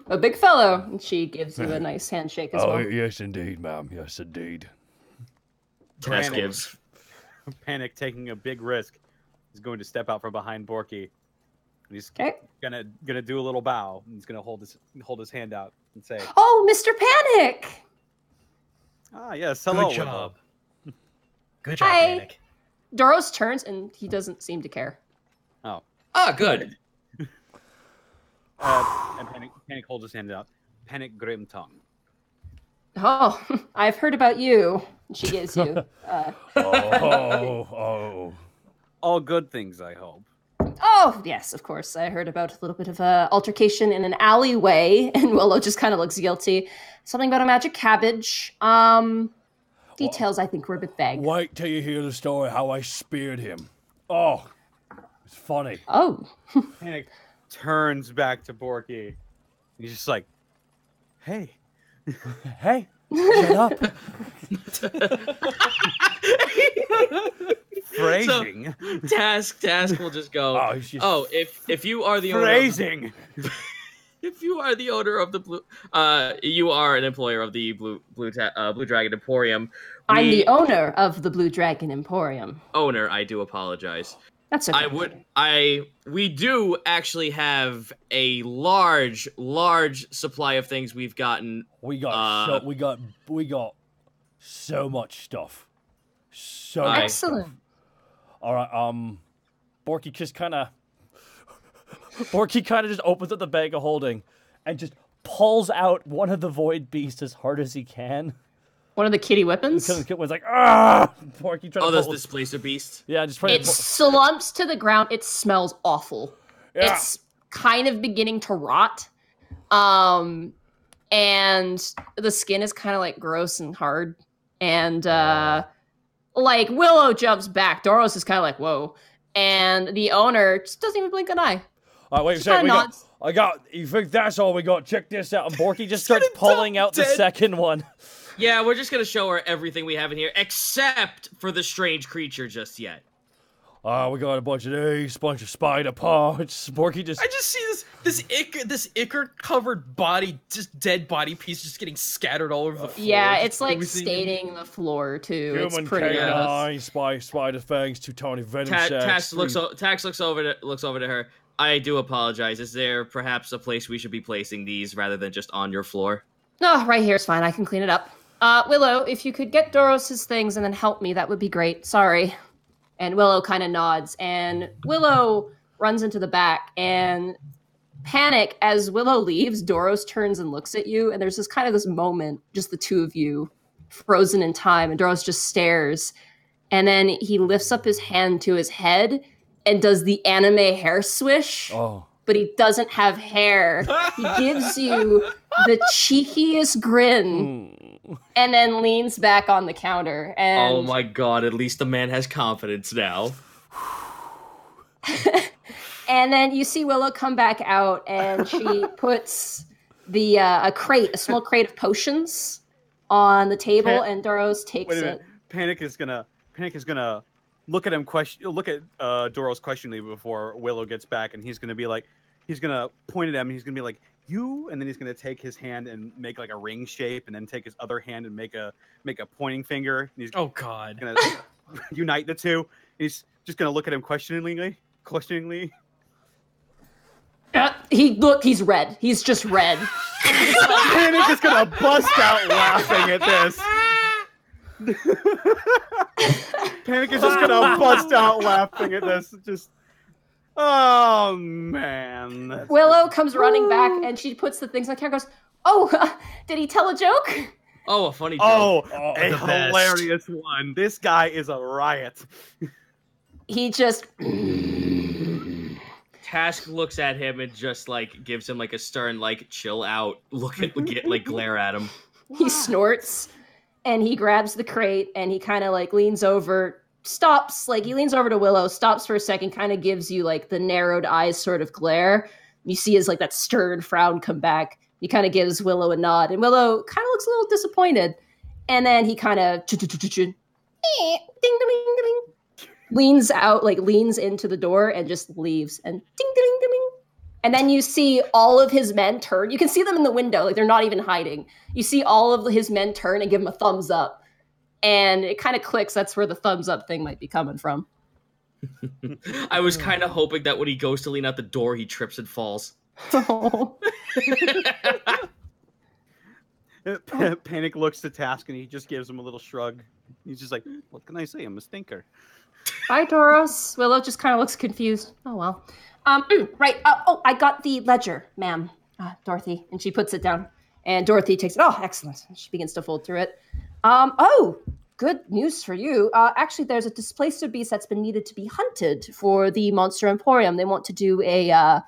A big fellow. And she gives you a nice handshake as well. Yes, indeed, ma'am. Yes, indeed. Task gives. Panic, taking a big risk, is going to step out from behind Borky. And he's gonna do a little bow. And he's gonna hold his hand out and say, "Oh, Mr. Panic!" Ah, yes. Hello. Good job. Good job, Hi. Panic. Doros turns and he doesn't seem to care. Oh. Ah, good. And Panic holds his hand out. Panic grim tongue. Oh, I've heard about you. She gives you. All good things, I hope. Oh, yes, of course. I heard about a little bit of a altercation in an alleyway, and Willow just kind of looks guilty. Something about a magic cabbage. Details I think were a bit vague. Wait till you hear the story how I speared him. Oh, it's funny. Oh. Panic turns back to Borky. He's just like, hey. Hey, shut up. Phrasing. Task will just go. If you are the owner Phrasing. if you are the owner of the blue, you are an employer of the Blue Dragon Emporium. I'm the owner of the Blue Dragon Emporium. Owner, I do apologize. That's okay. We do actually have a large supply of things we've gotten. We got so much stuff. So much excellent. Stuff. All right, Borky just kind of just opens up the bag of holding and just pulls out one of the void beasts as hard as he can. One of the kitty weapons? It was like, ah! Borky trying to those displacer beasts? Yeah, just it slumps to the ground. It smells awful. Yeah. It's kind of beginning to rot. And the skin is kind of like gross and hard. And like Willow jumps back. Doros is kind of like, whoa. And the owner just doesn't even blink an eye. All right, wait a second. You think that's all we got? Check this out. And Borky just starts pulling out the second one. Yeah, we're just going to show her everything we have in here, except for the strange creature just yet. We got a bunch of these, bunch of spider parts. Borky just... I just see this ichor-covered body, just dead body piece just getting scattered all over the floor. Yeah, it's like staining the floor, too. Human it's pretty eyes, spider fangs, two tiny venom Tax looks over to her. I do apologize. Is there perhaps a place we should be placing these rather than just on your floor? No, right here is fine. I can clean it up. Willow, if you could get Doros' things and then help me, that would be great. Sorry. And Willow kind of nods. And Willow runs into the back. And Panic, as Willow leaves, Doros turns and looks at you, and there's this moment, just the two of you, frozen in time, and Doros just stares. And then he lifts up his hand to his head and does the anime hair swish. Oh. But he doesn't have hair. He gives you the cheekiest grin and then leans back on the counter. And oh my god, at least the man has confidence now. And then you see Willow come back out, and she puts the a small crate of potions on the table, and Doros takes it. Panic is gonna look at him look at Doros questioningly before Willow gets back, and he's gonna point at him, and he's gonna be like, "You," and then he's gonna take his hand and make like a ring shape, and then take his other hand and make a pointing finger. And he's God, gonna unite the two. He's just gonna look at him questioningly. He's red. He's just red. Panic is gonna bust out laughing at this. Panic is just gonna bust out laughing at this. Just, oh man. Willow comes running back, and she puts the things on camera. Goes, "Oh, did he tell a joke?" Oh, a funny joke. Oh, a hilarious one. This guy is a riot. He just. Task looks at him and just like gives him like a stern like chill out glare at him. He snorts and he grabs the crate and he kind of like leans over, stops, like he leans over to Willow, stops for a second, kind of gives you like the narrowed eyes sort of glare. You see his like that stern frown come back. He kind of gives Willow a nod, and Willow kind of looks a little disappointed. And then he kind of ding leans out, like leans into the door and just leaves, and ding ding ding ding. And then you see all of his men turn. You can see them in the window, like they're not even hiding. You see all of his men turn and give him a thumbs up. And it kind of clicks. That's where the thumbs up thing might be coming from. I was kind of hoping that when he goes to lean out the door, he trips and falls. Oh. Panic looks to Task and he just gives him a little shrug. He's just like, "What can I say? I'm a stinker." Bye, Doros. Willow just kind of looks confused. Oh, well. Right. I got the ledger, ma'am. Dorothy. And she puts it down. And Dorothy takes it. Oh, excellent. She begins to fold through it. Good news for you. Actually, there's a displacer beast that's been needed to be hunted for the Monster Emporium. They want to do a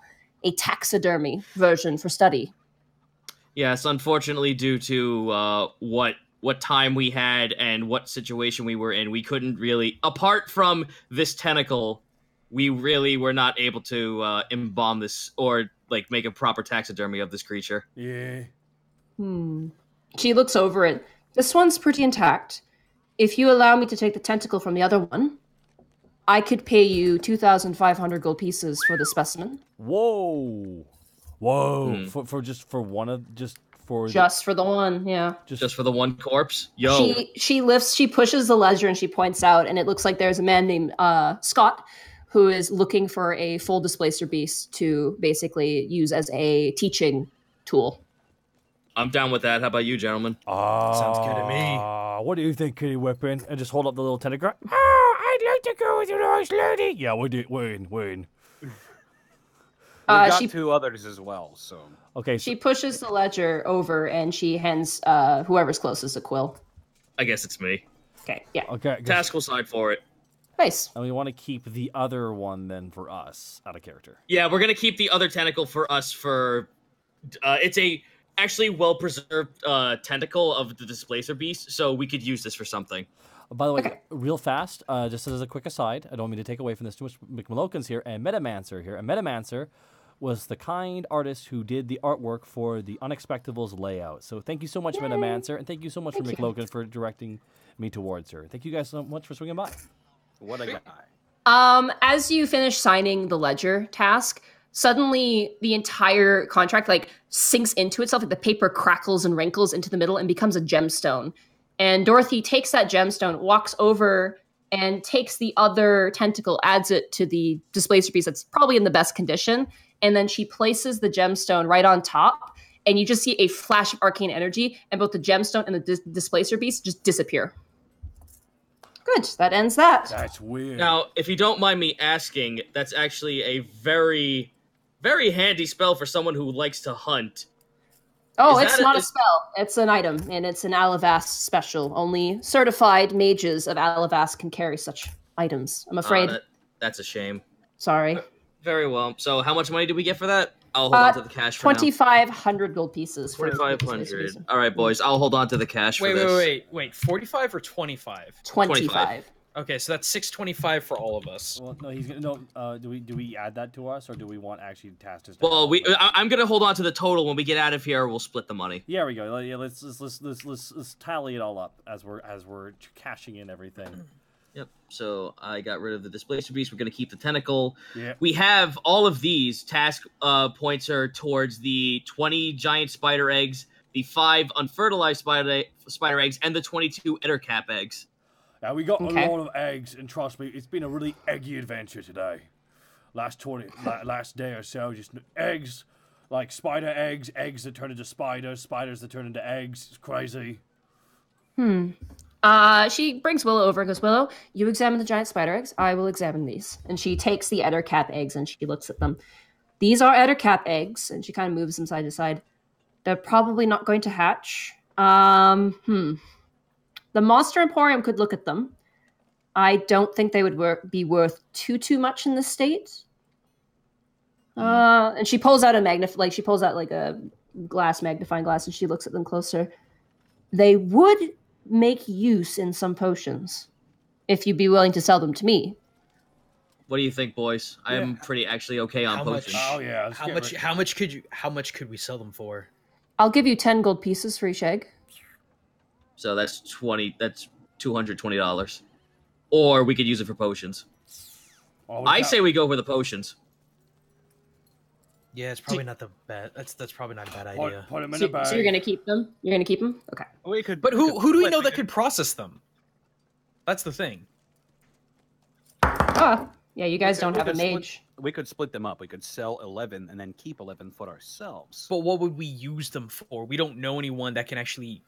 taxidermy version for study. Yes, unfortunately, due to what time we had and what situation we were in, we couldn't really, apart from this tentacle, we really were not able to embalm this or like make a proper taxidermy of this creature. Yeah. She looks over it. This one's pretty intact. If you allow me to take the tentacle from the other one, I could pay you 2,500 gold pieces for the specimen. Whoa. For the one, yeah. Just for the one corpse? Yo. She pushes the ledger and she points out, and it looks like there's a man named Scott who is looking for a full displacer beast to basically use as a teaching tool. I'm down with that. How about you, gentlemen? Sounds good to me. What do you think, Kitty Whippin? And just hold up the little tentacle. I'd like to go with a nice lady. Yeah, we're in. We got two others as well, so... Okay. She pushes the ledger over and she hands whoever's closest a quill. I guess it's me. Okay, yeah. Okay. Task will sign for it. Nice. And we want to keep the other one then for us out of character. Yeah, we're going to keep the other tentacle for us for... it's a actually well-preserved tentacle of the displacer beast, so we could use this for something. By the way, real fast, just as a quick aside, I don't mean to take away from this too much. McMullokin's here and Metamancer here. And Metamancer was the kind artist who did the artwork for the Unexpectables layout. So thank you so much, Metamancer, and thank you so much for McLogan for directing me towards her. Thank you guys so much for swinging by. What a guy. As you finish signing the ledger task, suddenly the entire contract like sinks into itself, like the paper crackles and wrinkles into the middle and becomes a gemstone. And Dorothy takes that gemstone, walks over and takes the other tentacle, adds it to the displacer piece that's probably in the best condition, and then she places the gemstone right on top, and you just see a flash of arcane energy, and both the gemstone and the displacer piece just disappear. Good, that ends that. That's weird. Now, if you don't mind me asking, that's actually a very Very handy spell for someone who likes to hunt. Oh, Is it's that not a spell. It's an item, and it's an Alavast special. Only certified mages of Alavast can carry such items. I'm afraid. That's a shame. Sorry. Very well. So how much money did we get for that? I'll hold on to the cash for now. 2,500 gold pieces. 2,500. All right, boys. I'll hold on to the cash for this. Wait. 45 or 25? 25. Okay, so that's 625 for all of us. Well, no, he's gonna. No, do we add that to us, or do we want actually Tastus? Well, I'm gonna hold on to the total. When we get out of here, we'll split the money. Yeah, we go. Yeah, let's tally it all up as we're cashing in everything. Yep. So I got rid of the displacer beast. We're gonna keep the tentacle. Yeah. We have all of these task points are towards the 20 giant spider eggs, the 5 unfertilized spider eggs, and the 22 ettercap eggs. Now we got a lot of eggs, and trust me, it's been a really eggy adventure today. Last day or so, just eggs, like spider eggs, eggs that turn into spiders, spiders that turn into eggs. It's crazy. She brings Willow over and goes, Willow, you examine the giant spider eggs. I will examine these. And she takes the ettercap eggs and she looks at them. These are ettercap eggs, and she kind of moves them side to side. They're probably not going to hatch. The Monster Emporium could look at them. I don't think they would be worth too much in this state. And she pulls out a magnifying glass, and she looks at them closer. They would make use in some potions, if you'd be willing to sell them to me. What do you think, boys? I am pretty actually okay on potions. Oh yeah. How much could we sell them for? I'll give you 10 gold pieces for each egg. So that's $220. Or we could use it for potions. I say we go for the potions. Yeah, it's probably not the bad. That's probably not a bad idea. Put them in a bag. So you're gonna keep them? You're gonna keep them? Okay. But who do we know that could process them? That's the thing. Yeah, you guys don't have a mage. We could split them up. We could sell 11 and then keep 11 for ourselves. But what would we use them for? We don't know anyone that can actually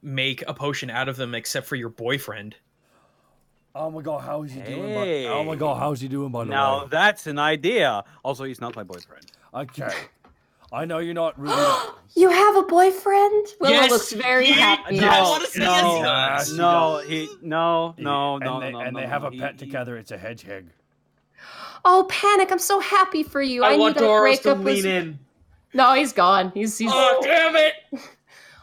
make a potion out of them except for your boyfriend. Oh my god, how is he doing? Oh my god, how's he doing, by the way? Now that's an idea. Also, he's not my boyfriend. Okay. I know you're not really... You have a boyfriend? Willow Yes, looks very happy. I want to say And they have a pet together. It's a hedgehog. Oh, Panic, I'm so happy for you. I want knew that Doros to breakup lean in. No, he's gone. He's... Oh, damn it!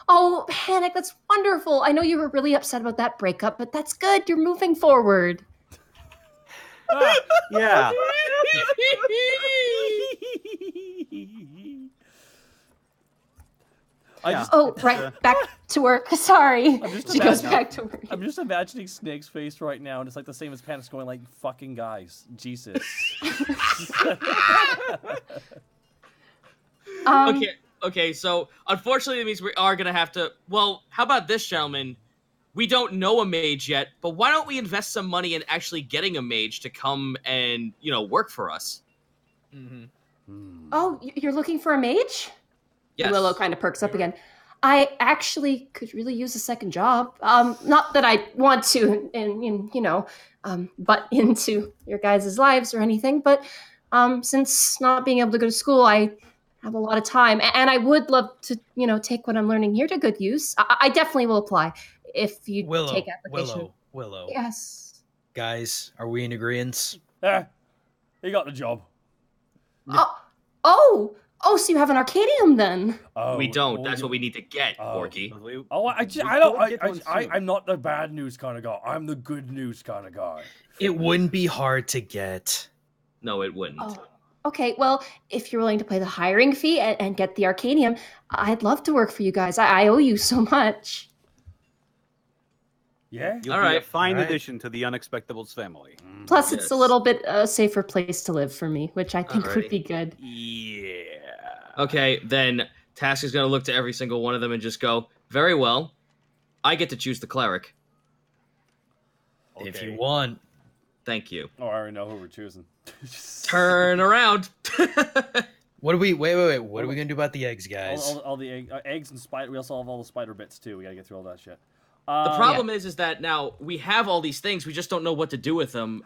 Oh, Panic, that's wonderful. I know you were really upset about that breakup, but that's good. You're moving forward. Yeah. Back to work. Sorry. She goes back to work. I'm just imagining Snake's face right now, and it's like the same as Panic's going like, fucking guys. Jesus. Okay, so unfortunately it means we are going to have to... Well, how about this, gentlemen? We don't know a mage yet, but why don't we invest some money in actually getting a mage to come and, work for us? Mm-hmm. Oh, you're looking for a mage? Yes. Willow kind of perks up again. I actually could really use a second job. Not that I want to, butt into your guys' lives or anything, but since not being able to go to school, I have a lot of time, and I would love to, take what I'm learning here to good use. I definitely will apply if you take application. Willow. Yes. Guys, are we in agreement? Yeah, he got the job. Oh, so you have an Arcadium then? Oh, we don't. That's what we need to get, Porky. I'm not the bad news kind of guy. I'm the good news kind of guy. It wouldn't be hard to get. No, it wouldn't. Oh. Okay, well, if you're willing to pay the hiring fee and get the Arcadium, I'd love to work for you guys. I owe you so much. Yeah? You'll be a fine addition to the Unexpectables family. Plus, it's a little bit a safer place to live for me, which I think would be good. Yeah. Okay, then Task is going to look to every single one of them and just go, very well, I get to choose the cleric. Okay. If you want. Thank you. Oh, I already know who we're choosing. Turn around. What do we... Wait. What are we going to do about the eggs, guys? All the eggs and spider... We also have all the spider bits, too. We got to get through all that shit. The problem is that now we have all these things. We just don't know what to do with them.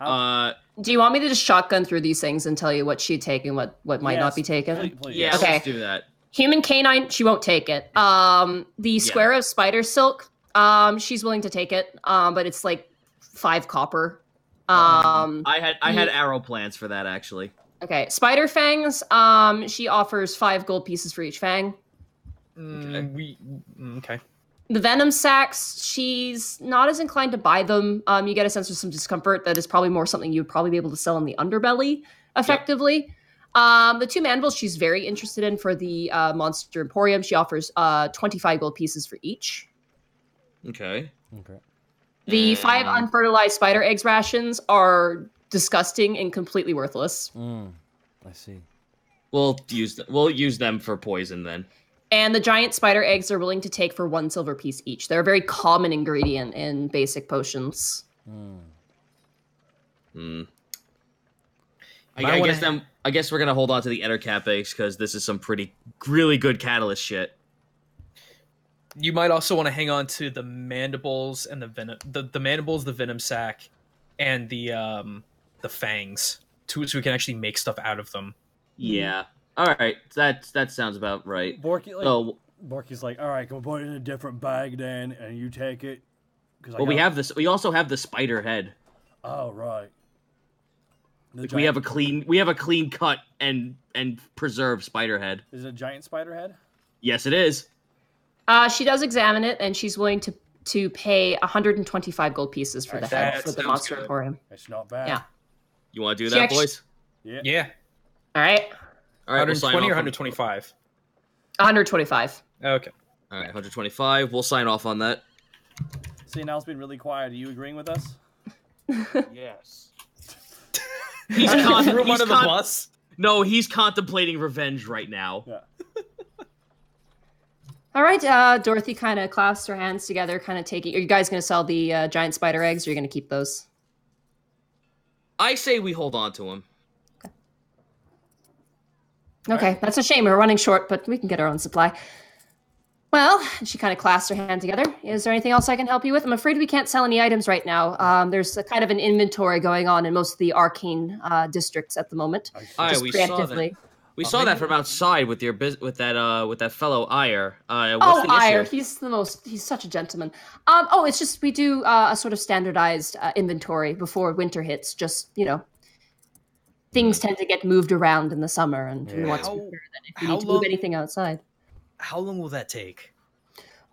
Do you want me to just shotgun through these things and tell you what she'd take and what might not be taken? Please. Yeah, okay. Let's do that. Human canine, she won't take it. The square of spider silk, she's willing to take it, but it's like 5 copper. I had arrow plans for that actually. Okay, spider fangs. She offers 5 gold pieces for each fang. Okay. The venom sacks, she's not as inclined to buy them. You get a sense of some discomfort that is probably more something you'd probably be able to sell in the underbelly effectively. Yep. The 2 mandibles she's very interested in for the Monster Emporium. She offers 25 gold pieces for each. Okay. The 5 unfertilized spider eggs rations are disgusting and completely worthless. I see. We'll use them for poison then. And the giant spider eggs are willing to take for 1 silver piece each. They're a very common ingredient in basic potions. I guess we're gonna hold on to the Ettercap eggs because this is some really good catalyst shit. You might also want to hang on to the mandibles and the venom, the mandibles, the venom sac, and the fangs, so we can actually make stuff out of them. Yeah. All right. That sounds about right. Borky's like, all right, can we put it in a different bag then, and you take it? We have this. We also have the spider head. Oh right. We have a clean cut and preserved spider head. Is it a giant spider head? Yes, it is. She does examine it, and she's willing to pay 125 gold pieces for the head for the Monster Emporium. It's not bad. Yeah. You want to do that, boys? Yeah. All right. 120 or 125? 125. Okay. All right, 125. We'll sign off on that. See, now it's been really quiet. Are you agreeing with us? Yes. He's under the bus. No, he's contemplating revenge right now. Yeah. All right, Dorothy kind of clasps her hands together, kind of taking... Are you guys going to sell the giant spider eggs, or are you going to keep those? I say we hold on to them. Okay, that's a shame. We're running short, but we can get our own supply. Well, she kind of clasps her hand together. Is there anything else I can help you with? I'm afraid we can't sell any items right now. There's a kind of an inventory going on in most of the arcane districts at the moment. Just preemptively. We saw that from outside with that fellow Ire. Ire, he's such a gentleman. It's just we do a sort of standardized inventory before winter hits. Just things tend to get moved around in the summer, and we want to be sure that if we need to move anything outside. How long will that take?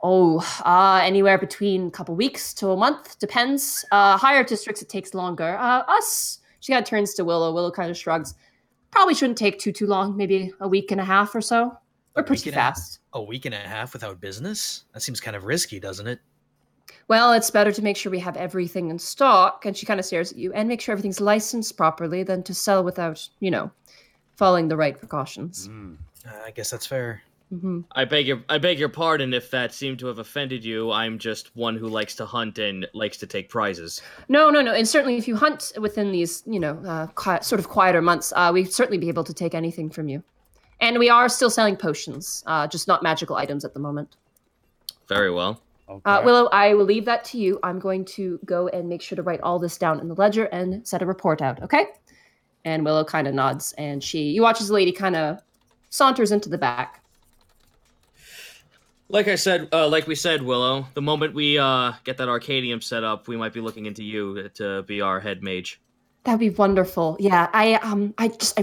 Anywhere between a couple weeks to a month, depends. Higher districts it takes longer. Us, she kind of turns to Willow. Willow kind of shrugs. Probably shouldn't take too long, maybe a week and a half or so. We're pretty fast. A week and a half without business? That seems kind of risky, doesn't it? Well, it's better to make sure we have everything in stock, and she kind of stares at you, and make sure everything's licensed properly than to sell without, following the right precautions. I guess that's fair. Mm-hmm. I beg your pardon if that seemed to have offended you. I'm just one who likes to hunt and likes to take prizes. No. And certainly if you hunt within these, sort of quieter months, we'd certainly be able to take anything from you. And we are still selling potions, just not magical items at the moment. Very well. Okay. Willow, I will leave that to you. I'm going to go and make sure to write all this down in the ledger and set a report out, okay? And Willow kind of nods, and you watch as the lady kind of saunters into the back. Like we said, Willow, the moment we get that Arcadium set up, we might be looking into you to be our head mage. That'd be wonderful. Yeah, I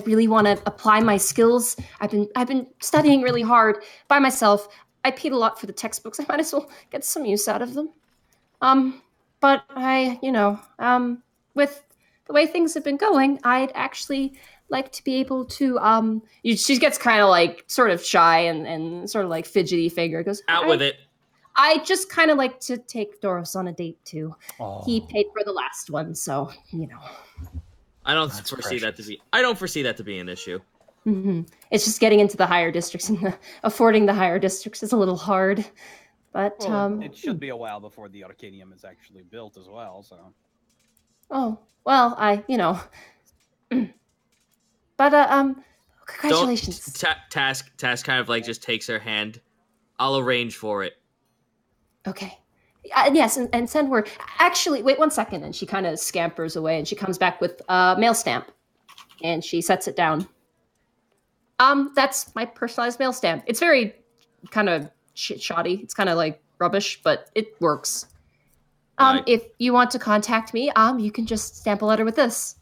really want to apply my skills. I've been studying really hard by myself. I paid a lot for the textbooks. I might as well get some use out of them. But with the way things have been going, I'd actually like to be able to she gets kind of like sort of shy and sort of like fidgety figure. Goes out with it. I just kind of like to take Doros on a date too. Oh. He paid for the last one, so I don't foresee that to be an issue. Mm-hmm. It's just getting into the higher districts, and affording the higher districts is a little hard. But it should be a while before the Arcadium is actually built as well. So. Oh well, But congratulations. Task kind of like just takes her hand. I'll arrange for it. Okay. Yes, and send word. Actually, wait 1 second. And she kind of scampers away, and she comes back with a mail stamp, and she sets it down. That's my personalized mail stamp. It's very kind of shoddy. It's kind of like rubbish, but it works. Right. If you want to contact me, you can just stamp a letter with this.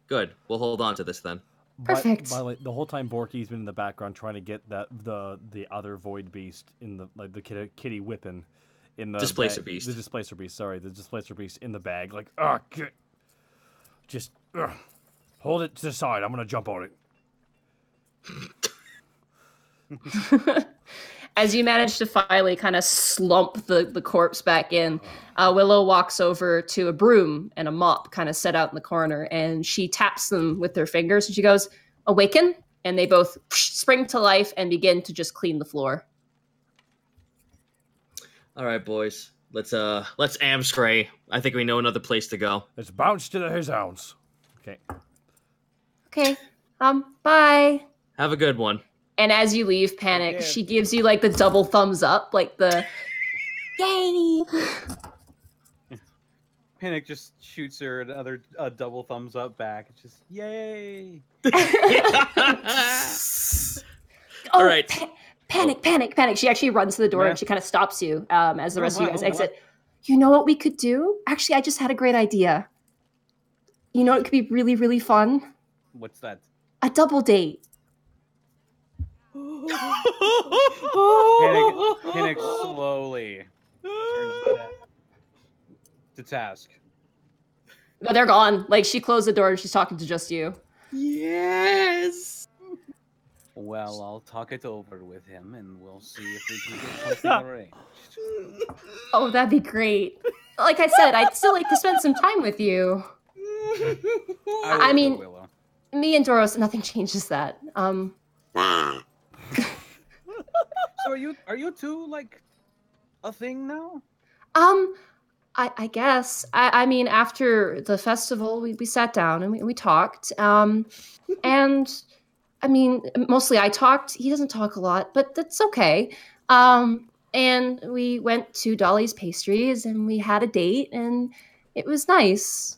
Good. We'll hold on to this then. Perfect. By the way, the whole time Borky's been in the background trying to get the other void beast in the kitty whipping in the Displacer bag, beast. The displacer beast. Sorry, the displacer beast in the bag. Like, just hold it to the side. I'm gonna jump on it. As you manage to finally kind of slump the corpse back in, Willow walks over to a broom and a mop kind of set out in the corner, and she taps them with her fingers, and she goes, "Awaken," and they both spring to life and begin to just clean the floor. All right, boys. Let's Amscray. I think we know another place to go. Let's bounce to his hounds. Okay, bye. Have a good one. And as you leave, Panic, she gives you like the double thumbs up, like the yay. Panic just shoots her another double thumbs up back. It's just yay. All right. Panic. She actually runs to the door and she kind of stops you as the rest of you guys exit. You know what we could do? Actually, I just had a great idea. You know what could be really, really fun? What's that? A double date. Panic slowly turns to task. No, they're gone. Like, she closed the door and she's talking to just you. Yes. Well, I'll talk it over with him and we'll see if we can get something arranged. Oh, that'd be great. Like I said, I'd still like to spend some time with you. I mean, me and Doros, nothing changes that. So are you two like a thing now? I guess. I mean, after the festival, we sat down and we talked. And I mean, mostly I talked. He doesn't talk a lot, but that's okay. And we went to Dolly's Pastries and we had a date and it was nice.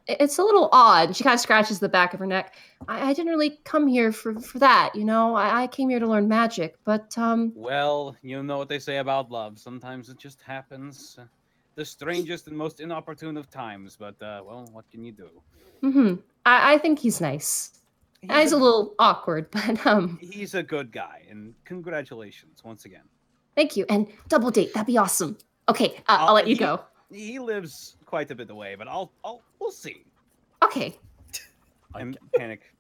It's a little odd. She kind of scratches the back of her neck. I didn't really come here for that, you know. I came here to learn magic, but Well, you know what they say about love. Sometimes it just happens. The strangest and most inopportune of times, but well, what can you do? I think he's nice. He's a little awkward, but he's a good guy, and congratulations once again. Thank you, and double date, that'd be awesome. Okay, I'll let you go. He lives quite a bit away, but we'll see. Okay. And Panic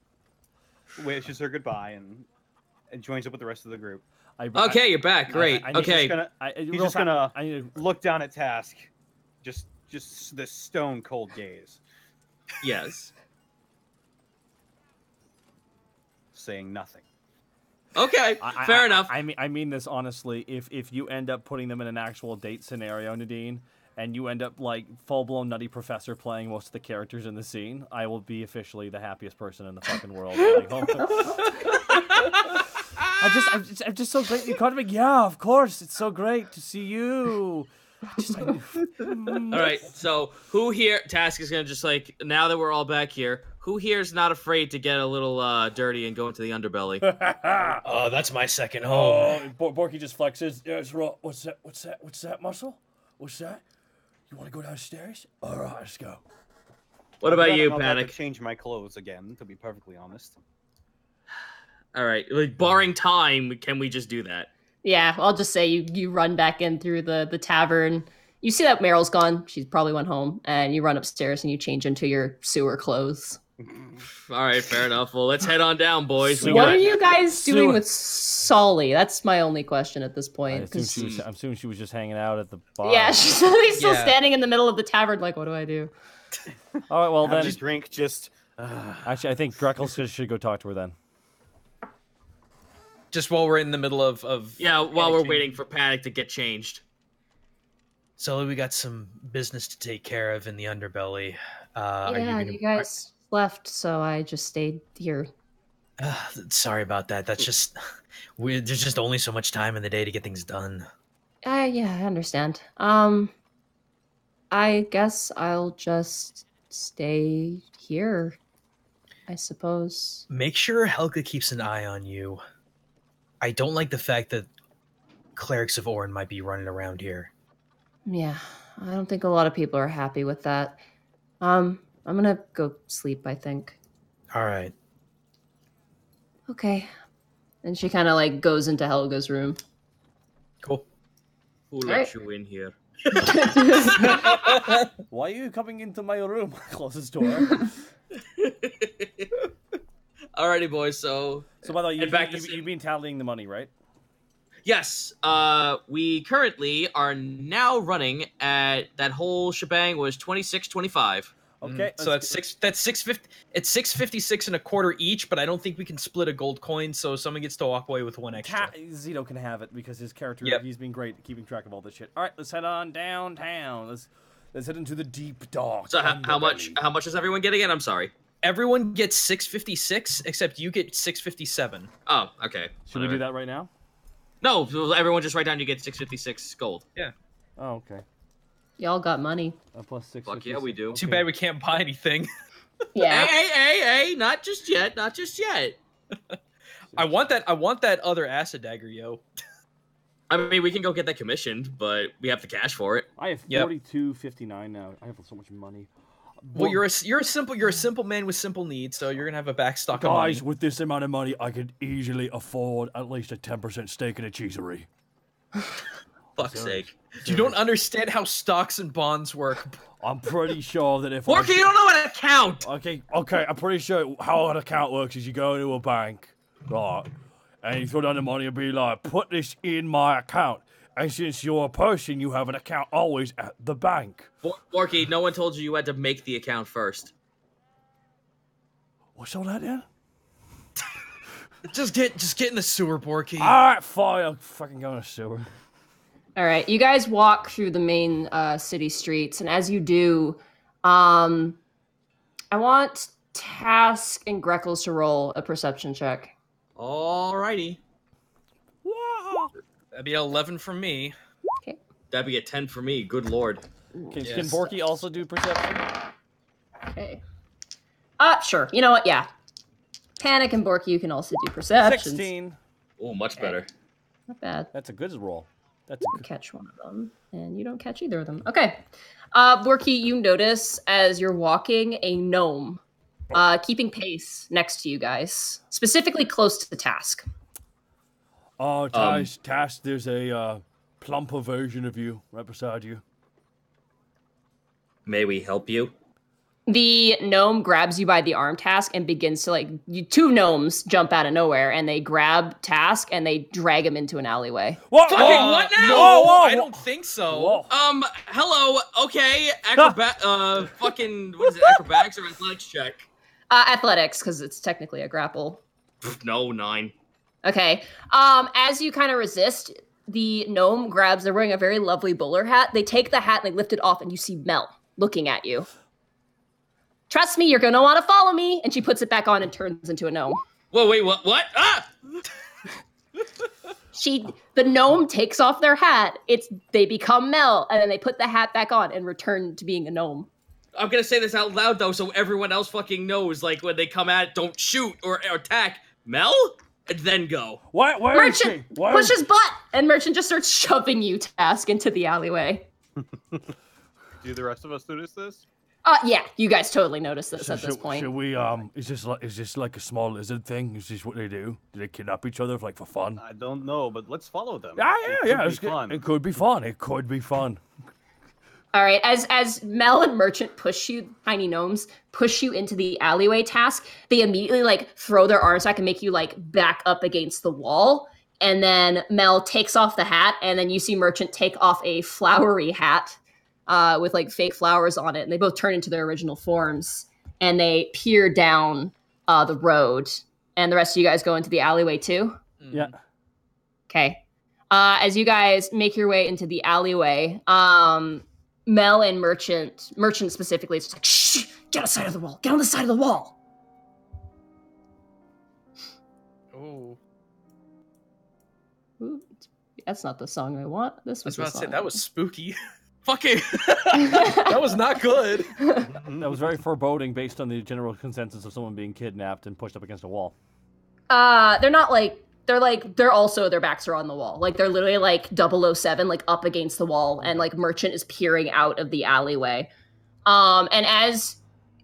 wishes her goodbye and joins up with the rest of the group. Okay, you're back. Great. Okay. He's just gonna look down at Task, just this stone cold gaze. Yes. Saying nothing. Okay, fair enough. I mean this honestly. If you end up putting them in an actual date scenario, Nadine, and you end up like full-blown Nutty Professor playing most of the characters in the scene, I will be officially the happiest person in the fucking world. Like, I'm just so great. You called me. Yeah, of course. It's so great to see you. All right. So who here? Task is gonna just like now that we're all back here. Who here is not afraid to get a little dirty and go into the underbelly? Oh, that's my second home. Borky just flexes. Yes, what's that muscle? What's that? You want to go downstairs? All right, let's go. What about you, I'm about Panic? to change my clothes again, to be perfectly honest. All right, like barring time, can we just do that? Yeah, I'll just say you run back in through the tavern. You see that Meryl's gone. She's probably went home. And you run upstairs and you change into your sewer clothes. All right, fair enough. Well, let's head on down, boys. What are you guys doing with Solly? That's my only question at this point. I'm assuming she was just hanging out at the bar. Yeah, she's still standing in the middle of the tavern like, what do I do? All right, well then. Just drink, just... Actually, I think Greckles should go talk to her then. Just while we're in the middle of yeah, while we're waiting for Panic to get changed. So we got some business to take care of in the underbelly. You guys left, so I just stayed here. Sorry about that. That's just there's just only so much time in the day to get things done. I Yeah, I understand. I guess I'll just stay here, I suppose. Make sure Helga keeps an eye on you. I don't like the fact that clerics of Orin might be running around here. Yeah, I don't think a lot of people are happy with that. I'm gonna go sleep, I think. All right. Okay. And she kind of like goes into Helga's room. Cool. Who All let right. you in here? Why are you coming into my room? Closest door. Alrighty, boys. So By the way, head back to you've been tallying the money, right? yes, we currently are now running at that whole shebang was 26.25. Okay. So that's 650. It's 656 and a quarter each, but I don't think we can split a gold coin, so someone gets to walk away with one extra. Zito can have it because his character, Yep. he's been great at keeping track of all this shit. All right, let's head on downtown. Let's head into the deep dark. So how much is everyone getting in? I'm sorry. Everyone gets 656, except you get 657. Oh, okay. Should we do that right now? No, everyone just write down you get 656 gold. Yeah. Oh, okay. Y'all got money. Plus 6. Fuck yeah, we do. Too bad we can't buy anything. Yeah. Hey, not just yet. I want that other acid dagger, yo. I mean, we can go get that commissioned, but we have the cash for it. I have Yep. 42.59 now. I have so much money. Well, you're a simple man with simple needs, so you're gonna have a backstock of money. Guys, with this amount of money, I could easily afford at least a 10% stake in a cheesery. Fuck's sake. You don't understand how stocks and bonds work. I'm pretty sure that if Porky, you don't know how to count! Okay, I'm pretty sure how an account works is you go into a bank, right, and you throw down the money and be like, put this in my account. And since you're a person, you have an account always at the bank. Porky, no one told you had to make the account first. What's all that then? Just get in the sewer, Borky. Alright, fine, I'll fucking go in a sewer. All right, you guys walk through the main city streets, and as you do, I want Task and Greckles to roll a perception check. Alrighty. That'd be 11 from me. Okay. That'd be a 10 for me, good lord. Can Yes. Borky also do perception? Okay. Sure. You know what? Yeah. Panic and Borky, you can also do perceptions. 16. Oh, much better. Not bad. That's a good roll. That's You catch one of them, and you don't catch either of them. Okay. Borky, you notice as you're walking a gnome keeping pace next to you guys, specifically close to the Task. Oh, Task, there's a plumper version of you right beside you. May we help you? The gnome grabs you by the arm, Task, and begins to two gnomes jump out of nowhere, and they grab Task and they drag him into an alleyway. What? Fucking what now? No, Whoa, I don't think so. Whoa. Hello, okay, fucking, what is it, acrobatics or athletics check? Athletics, because it's technically a grapple. No, 9. Okay. As you kind of resist, the gnome grabs, they're wearing a very lovely bowler hat. They take the hat and they lift it off, and you see Mel looking at you. Trust me, you're going to want to follow me. And she puts it back on and turns into a gnome. Whoa, wait, what? Ah! The gnome takes off their hat. They become Mel, and then they put the hat back on and return to being a gnome. I'm gonna say this out loud, though, so everyone else fucking knows, like, when they come at, don't shoot or attack Mel, and then go. Where is she? Merchant, push his butt! And Merchant just starts shoving you, Task, into the alleyway. Do the rest of us notice this? Yeah, you guys totally notice this at this point. Should we, is this like a small lizard thing? Is this what they do? Do they kidnap each other for fun? I don't know, but let's follow them. Yeah. It could be fun. It could be fun. It could be fun. All right, as Mel and Merchant push you, tiny gnomes, push you into the alleyway, Task, they immediately, throw their arms back and make you, back up against the wall. And then Mel takes off the hat, and then you see Merchant take off a flowery hat with, fake flowers on it. And they both turn into their original forms. And they peer down the road. And the rest of you guys go into the alleyway, too? Yeah. Okay. As you guys make your way into the alleyway, Mel and Merchant specifically, it's just shh, get on the side of the wall. Get on the side of the wall. Oh. Ooh, That's not the song I want. This I was was about to the say song. that was spooky. Fucking, that was not good. That was very foreboding based on the general consensus of someone being kidnapped and pushed up against a wall. They're not like they're also their backs are on the wall. Like they're literally like 007 like up against the wall, and like Merchant is peering out of the alleyway. And as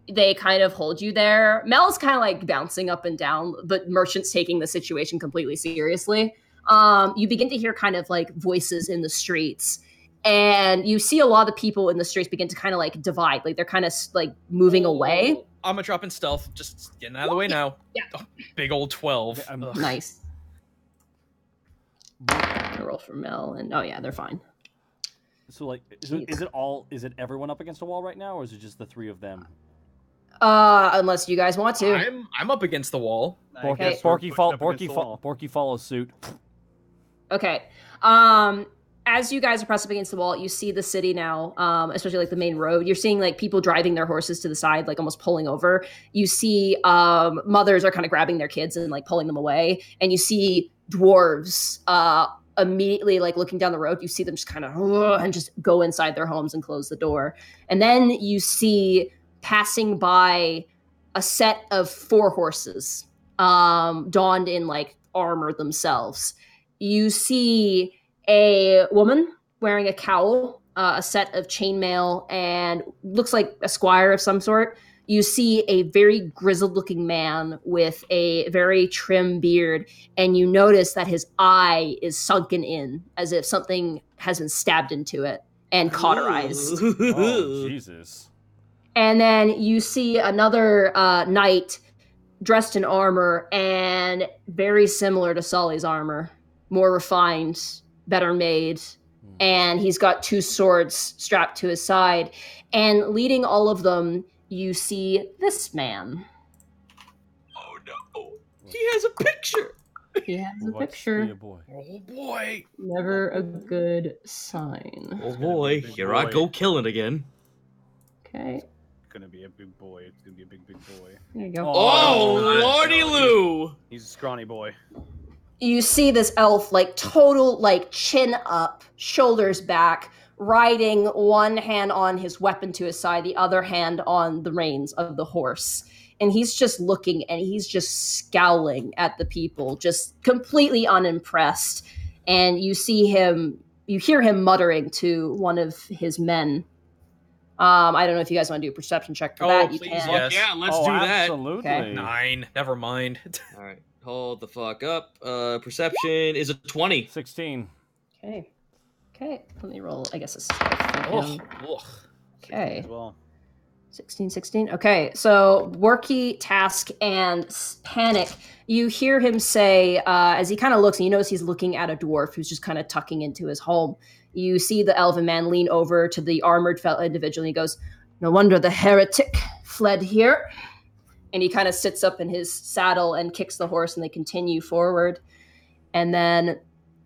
they kind of hold you there, Mel's kind of like bouncing up and down, but Merchant's taking the situation completely seriously. You begin to hear kind of like voices in the streets, and you see a lot of the people in the streets begin to kind of like divide, like they're kind of like moving away. I'm gonna drop in stealth, just getting out of the way now. Yeah. Oh, big old 12. Okay, Nice. I roll for Mel, and oh yeah, they're fine. So like, is it everyone up against a wall right now, or is it just the three of them? Unless you guys want to. I'm up against the wall. Okay. Borky follows suit. Okay. As you guys are pressed up against the wall, you see the city now, especially like the main road. You're seeing like people driving their horses to the side, like almost pulling over. You see mothers are kind of grabbing their kids and like pulling them away. And you see dwarves immediately like looking down the road. You see them just kind of and just go inside their homes and close the door. And then you see passing by a set of 4 horses donned in like armor themselves. You see a woman wearing a cowl, a set of chainmail, and looks like a squire of some sort. You see a very grizzled-looking man with a very trim beard, and you notice that his eye is sunken in, as if something has been stabbed into it and cauterized. Oh, Jesus. And then you see another knight dressed in armor, and very similar to Sully's armor, more refined, better made, and he's got 2 swords strapped to his side. And leading all of them, you see this man. Oh no! He has a picture. He has a Let's picture. be a boy. Oh boy. Never a good sign. Oh boy! Here I go killing again. Okay, Gonna be a big boy. It's gonna be a big boy. there you go. Oh, Lordy Lou! He's a scrawny boy. You see this elf, like total, like chin up, shoulders back, riding one hand on his weapon to his side, the other hand on the reins of the horse. And he's just looking, and he's just scowling at the people, just completely unimpressed. And you hear him muttering to one of his men. I don't know if you guys want to do a perception check for that. You please, can. yes. Yeah, let's do that. Absolutely. Okay. 9. Never mind. All right, hold the fuck up. Perception is a 20. 16. Okay. Let me roll, I guess, a stealth for him. Ugh. Okay. As well. 16. Okay, so Worky, Task, and Panic, you hear him say, as he kind of looks, and you notice he's looking at a dwarf who's just kind of tucking into his home. You see the elven man lean over to the armored individual, and he goes, "No wonder the heretic fled here." And he kind of sits up in his saddle and kicks the horse, and they continue forward. And then,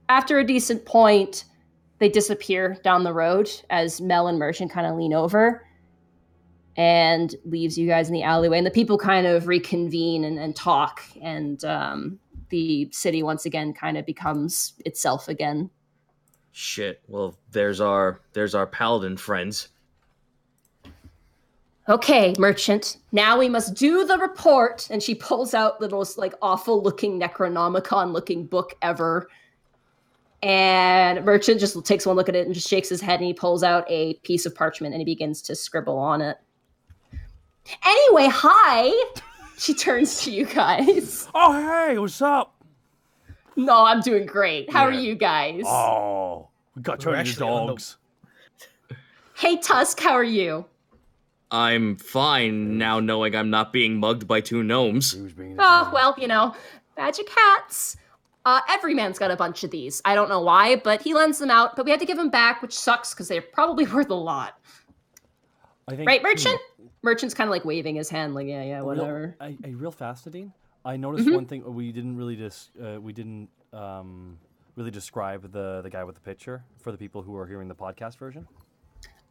after a decent point, they disappear down the road as Mel and Merchant kind of lean over, and leaves you guys in the alleyway. And the people kind of reconvene and talk, and the city once again kind of becomes itself again. Shit. Well, there's our paladin friends. Okay, Merchant, now we must do the report. And she pulls out the most like awful looking Necronomicon looking book ever. And Merchant just takes one look at it and just shakes his head, and he pulls out a piece of parchment and he begins to scribble on it. Anyway, hi! She turns to you guys. Oh, hey, what's up? No, I'm doing great. How are Yeah. you guys? Oh, we got We're your actually on the- dogs. Hey, Tusk, how are you? I'm fine now, knowing I'm not being mugged by 2 gnomes. He was being Oh, well, you know, magic hats. Every man's got a bunch of these. I don't know why, but he lends them out. But we had to give them back, which sucks because they're probably worth a lot. I think, Right, Merchant? Merchant's kind of like waving his hand, like, yeah, whatever. Real fast, Nadine. I noticed one thing we didn't really really describe the guy with the picture for the people who are hearing the podcast version.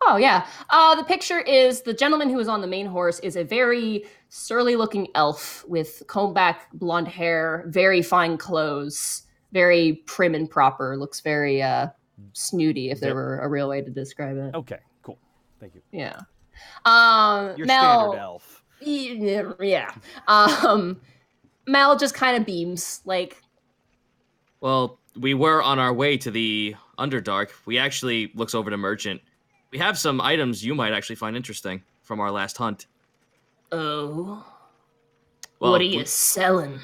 Oh, yeah. The picture is the gentleman who is on the main horse is a very surly-looking elf with comb-back blonde hair, very fine clothes. very prim and proper. Looks very snooty, if there were a real way to describe it. Okay, cool. Thank you. Yeah. Your Mel, standard elf. Yeah. Mel just kind of beams, like, Well, we were on our way to the Underdark. We actually looks over to Merchant. We have some items you might actually find interesting from our last hunt. oh, Well, what are you selling?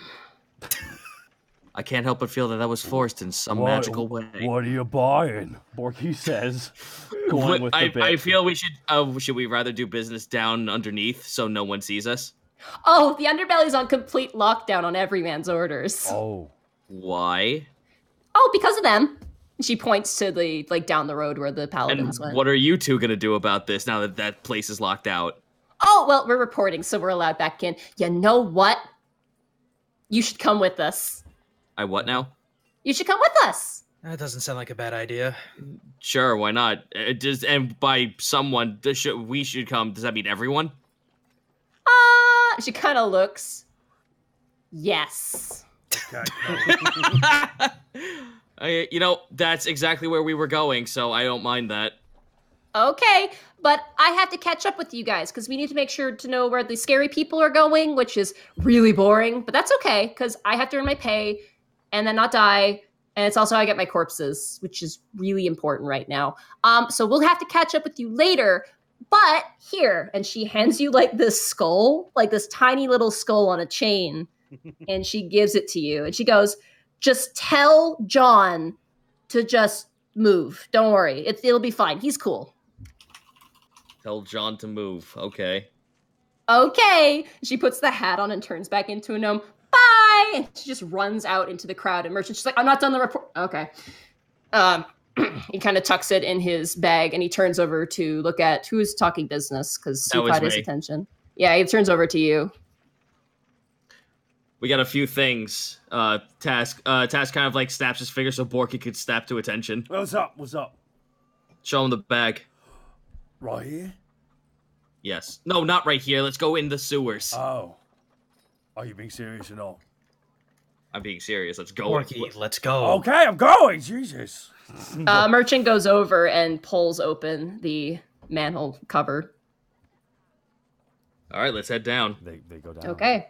I can't help but feel that was forced in some magical way. What are you buying? Borky says, going with the bit. I feel we should we rather do business down underneath so no one sees us? Oh, the underbelly's on complete lockdown on every man's orders. Oh. Why? Oh, because of them. She points to the, like, down the road where the paladins went. What are you two gonna do about this now that that place is locked out? Oh, well, we're reporting, so we're allowed back in. You know what? You should come with us. I what now? You should come with us. That doesn't sound like a bad idea. Sure, why not? And by someone, we should come. Does that mean everyone? She kind of looks. Yes. You know, that's exactly where we were going, so I don't mind that. Okay, but I have to catch up with you guys because we need to make sure to know where the scary people are going, which is really boring, but that's okay because I have to earn my pay and then not die. And it's also how I get my corpses, which is really important right now. So we'll have to catch up with you later. But here, and she hands you like this skull, like this tiny little skull on a chain, and she gives it to you. And she goes, just tell John to just move. Don't worry. It'll be fine. He's cool. Tell John to move. Okay. Okay. She puts the hat on and turns back into a gnome. Bye! And she just runs out into the crowd. And Merchant's just like, I'm not done the report. Okay. He kind of tucks it in his bag and he turns over to look at who's talking business because he caught his attention. Yeah, he turns over to you. We got a few things. Task kind of like snaps his finger so Borky could snap to attention. What's up? What's up? Show him the bag. Right here? Yes. No, not right here. Let's go in the sewers. Oh. Are you being serious or not? I'm being serious. Let's go. Borky, let's go. Okay, I'm going. Jesus. Merchant goes over and pulls open the manhole cover. All right, let's head down. They go down. Okay.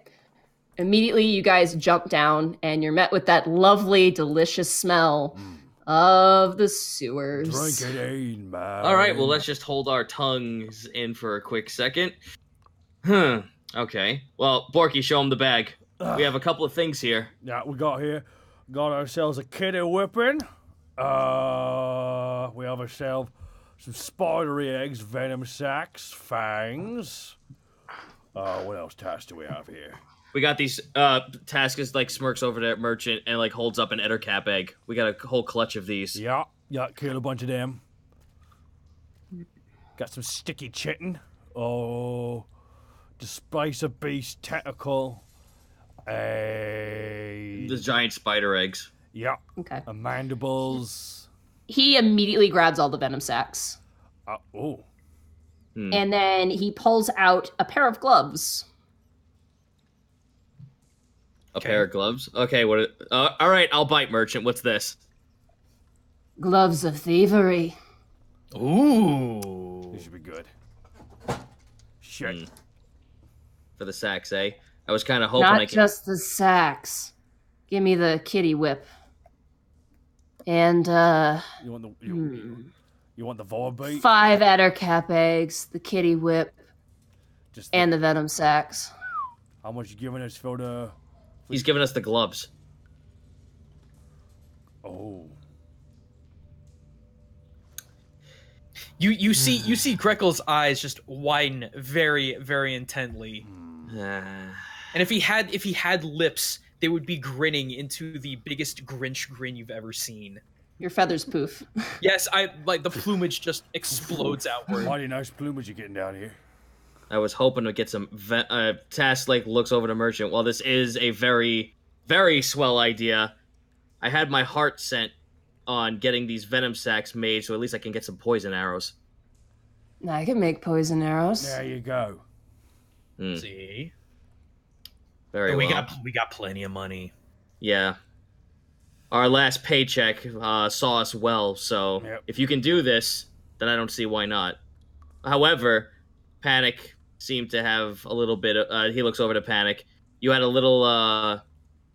Immediately, you guys jump down, and you're met with that lovely, delicious smell of the sewers. Drink it in, man. All right, well, let's just hold our tongues in for a quick second. Okay. Well, Borky, show him the bag. We have a couple of things here. Yeah, we got ourselves a kitty whipping. We have ourselves some spidery eggs, venom sacs, fangs. What else tasks do we have here? We got these, Task is like smirks over to Merchant and like holds up an Ettercap egg. We got a whole clutch of these. Yeah, kill a bunch of them. Got some sticky chitin. Oh, the spice of beast tentacle. The giant spider eggs. Yeah. Okay. Mandibles. He immediately grabs all the venom sacs. And then he pulls out a pair of gloves. A pair of gloves? Okay, what? All right, I'll bite, Merchant. What's this? Gloves of thievery. Ooh. This should be good. Shit. For the sacks, eh? I was kind of hoping Not just the sacks. Give me the kitty whip. And, You want the Vorbeat? 5 Ettercap eggs, the kitty whip, and the venom sacs. How much you giving us for the... He's giving us the gloves. Oh. You see Grekel's eyes just widen very, very intently. And if he had lips, they would be grinning into the biggest Grinch grin you've ever seen. Your feathers poof. Yes, I like the plumage just explodes outward. Mighty nice plumage you're getting down here. I was hoping to get some... Task, like, looks over to Merchant. Well, this is a very, very swell idea. I had my heart set on getting these venom sacs made, so at least I can get some poison arrows. I can make poison arrows. There you go. See? Very we well. got plenty of money. Yeah. Our last paycheck saw us well, so Yep. if you can do this, then I don't see why not. However, Panic seemed to have a little bit of... he looks over to Panic. You had a little...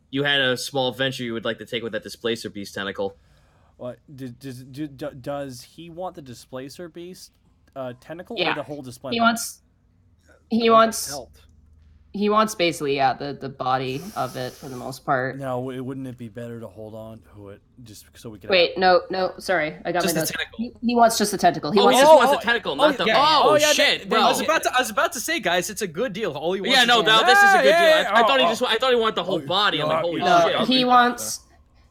you had a small venture you would like to take with that Displacer Beast tentacle. What does he want the Displacer Beast tentacle Yeah. or the whole display? He wants basically the body of it for the most part. No, wouldn't it be better to hold on to it just so we can? Wait, no, sorry, I got Just my the notes. tentacle. He wants just the tentacle. He He wants just wants the tentacle, not the... yeah. Oh, Yeah, shit, I was bro. about to say, guys, it's a good deal. All he wants Yeah, is no, the- this is a good deal. yeah. I thought he wanted the whole body. I'm like, holy No, shit.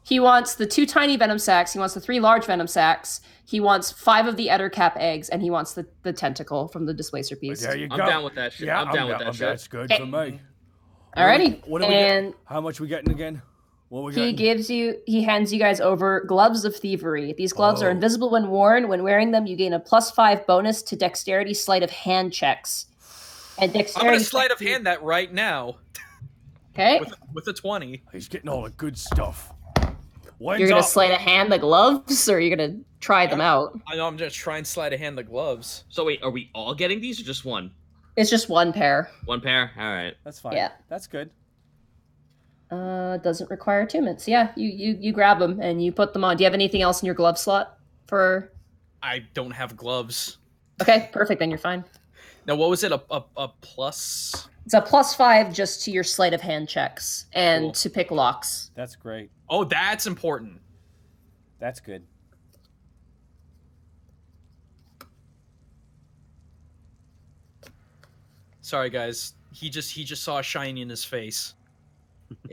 he wants the 2 tiny venom sacs. He wants the 3 large venom sacs. He wants 5 of the Ettercap eggs, and he wants the tentacle from the Displacer Beast. There you go. I'm down with that shit. Yeah, I'm down with that shit. That's good for me. Alrighty, What do we and get? How much we getting again? What we he getting? he hands you guys over gloves of thievery. These gloves are Oh. invisible when worn. When wearing them, you gain a +5 bonus to dexterity sleight of hand checks. And I'm dexterity. gonna sleight of hand that right now Okay, with a 20. He's getting all the good stuff. When's you're gonna up? sleight of hand the gloves, or you're gonna try them out. I know I'm gonna try and sleight of hand the gloves. So wait, are we all getting these or just one? It's just one pair. One pair? All right. That's fine. Yeah. That's good. Doesn't require attunements. Yeah, you grab them and you put them on. Do you have anything else in your glove slot for? I don't have gloves. Okay, perfect. Then you're fine. Now, what was it? A plus? It's a +5 just to your sleight of hand checks and Cool. to pick locks. That's great. Oh, that's important. That's good. Sorry, guys. He just saw a shiny in his face.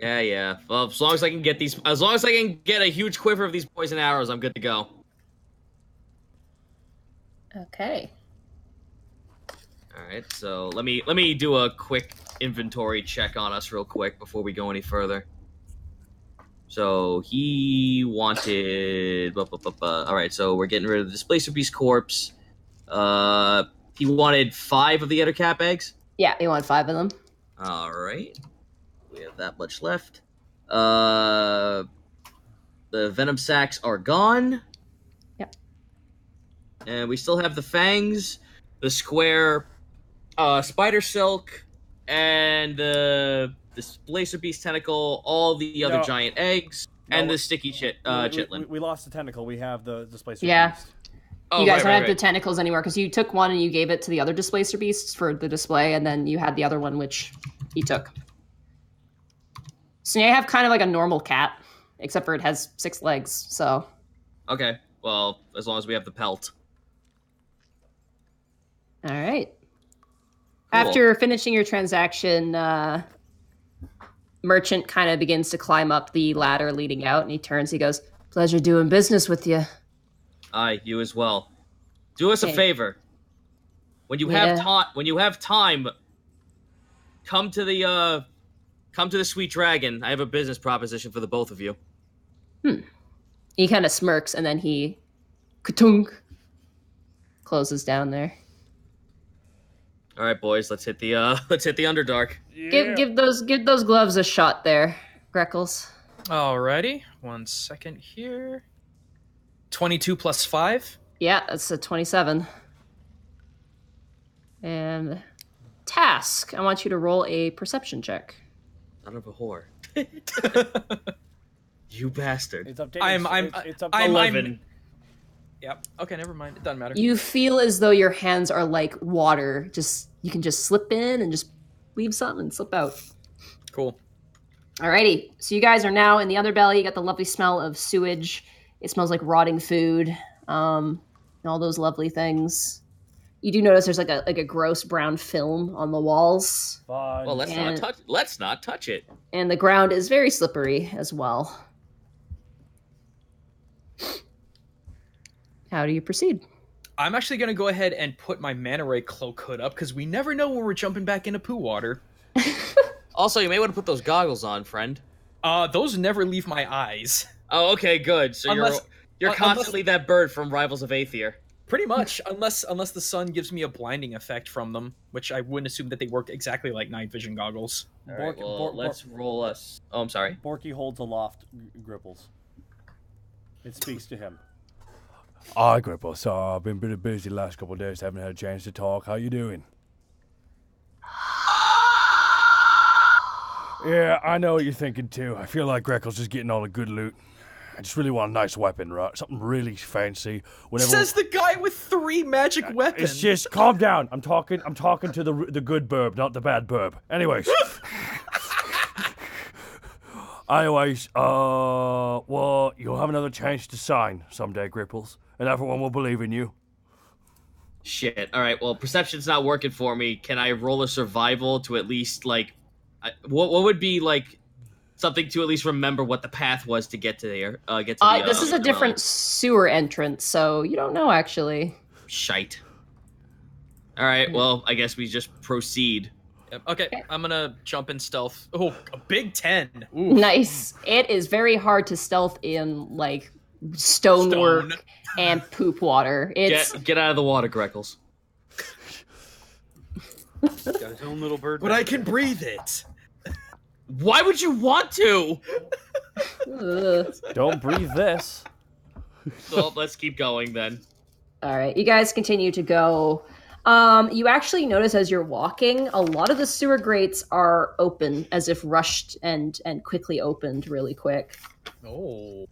Yeah. Well, as long as I can get these, as long as I can get a huge quiver of these poison arrows, I'm good to go. Okay. All right. So let me do a quick inventory check on us real quick before we go any further. So he wanted. All right. So we're getting rid of the Displacer Beast corpse. He wanted 5 of the Ettercap eggs. Yeah, you want 5 of them. All right. We have that much left. The venom sacs are gone. Yep. And we still have the fangs, the square spider silk, and the Displacer Beast tentacle, all the other No. giant eggs, and the sticky chitlin. We lost the tentacle. We have the Displacer Yeah. Beast. Oh, You guys right, don't have right, the right. tentacles anymore because you took one and you gave it to the other Displacer Beasts for the display, and then you had the other one which he took. So now you have kind of like a normal cat, except for it has 6 legs. So Okay. Well, as long as we have the pelt. all right. Cool. After finishing your transaction, Merchant kind of begins to climb up the ladder leading out, and he turns. He goes, "Pleasure doing business with you." Aye, you as well. Do us a Okay. favor. When you have time, come to the Sweet Dragon. I have a business proposition for the both of you. He kind of smirks, and then he, ka-tunk, closes down there. All right, boys, let's hit the Underdark. Give those gloves a shot there, Greckles. Alrighty. 1 second here. 22 plus 5. Yeah, that's a 27. And task. I want you to roll a perception check. Son of a whore. You bastard. It's up to it's up to I'm- 11. Yep. Okay, never mind. It doesn't matter. You feel as though your hands are like water. You can just slip in and just leave something and slip out. Cool. Alrighty, so you guys are now in the underbelly. You got the lovely smell of sewage. It smells like rotting food, and all those lovely things. You do notice there's like a gross brown film on the walls, Fine. Well, And- let's not touch it. and the ground is very slippery as well. How do you proceed? I'm actually going to go ahead and put my Manta Ray cloak hood up because we never know when we're jumping back into poo water. Also, you may want to put those goggles on, friend. Those never leave my eyes. Oh, okay, good. So Unless- you're unless- constantly that bird from Rivals of Aether. Pretty much, unless the sun gives me a blinding effect from them, which I wouldn't assume that they work exactly like night vision goggles. All right, well, let's roll us. Oh, I'm sorry. Borky holds aloft Gripples. It speaks to him. Hi, Gripple. So I've been pretty busy the last couple of days. Haven't had a chance to talk. How you doing? Yeah, I know what you're thinking too. I feel like Greckle's just getting all the good loot. I just really want a nice weapon, right? Something really fancy. Says the guy with 3 magic weapons. It's just calm down. I'm talking to the good burb, not the bad burb. Anyways. Well, you'll have another chance to sign someday, Gripples, and everyone will believe in you. Shit. All right. Well, perception's not working for me. Can I roll a survival to at least like, what would be like something to at least remember what the path was to get to there? This is a different sewer entrance, so you don't know actually. Shite. All right. Well, I guess we just proceed. Yep. Okay, I'm gonna jump in stealth. Oh, a big 10. Ooh. Nice. It is very hard to stealth in like stonework and poop water. It's Get out of the water, Greckles. Got his own little bird. But I can breathe it. Why would you want to? Don't breathe this. Well, let's keep going then. All right, you guys continue to go. You actually notice as you're walking, a lot of the sewer grates are open, as if rushed and quickly opened really quick. Oh.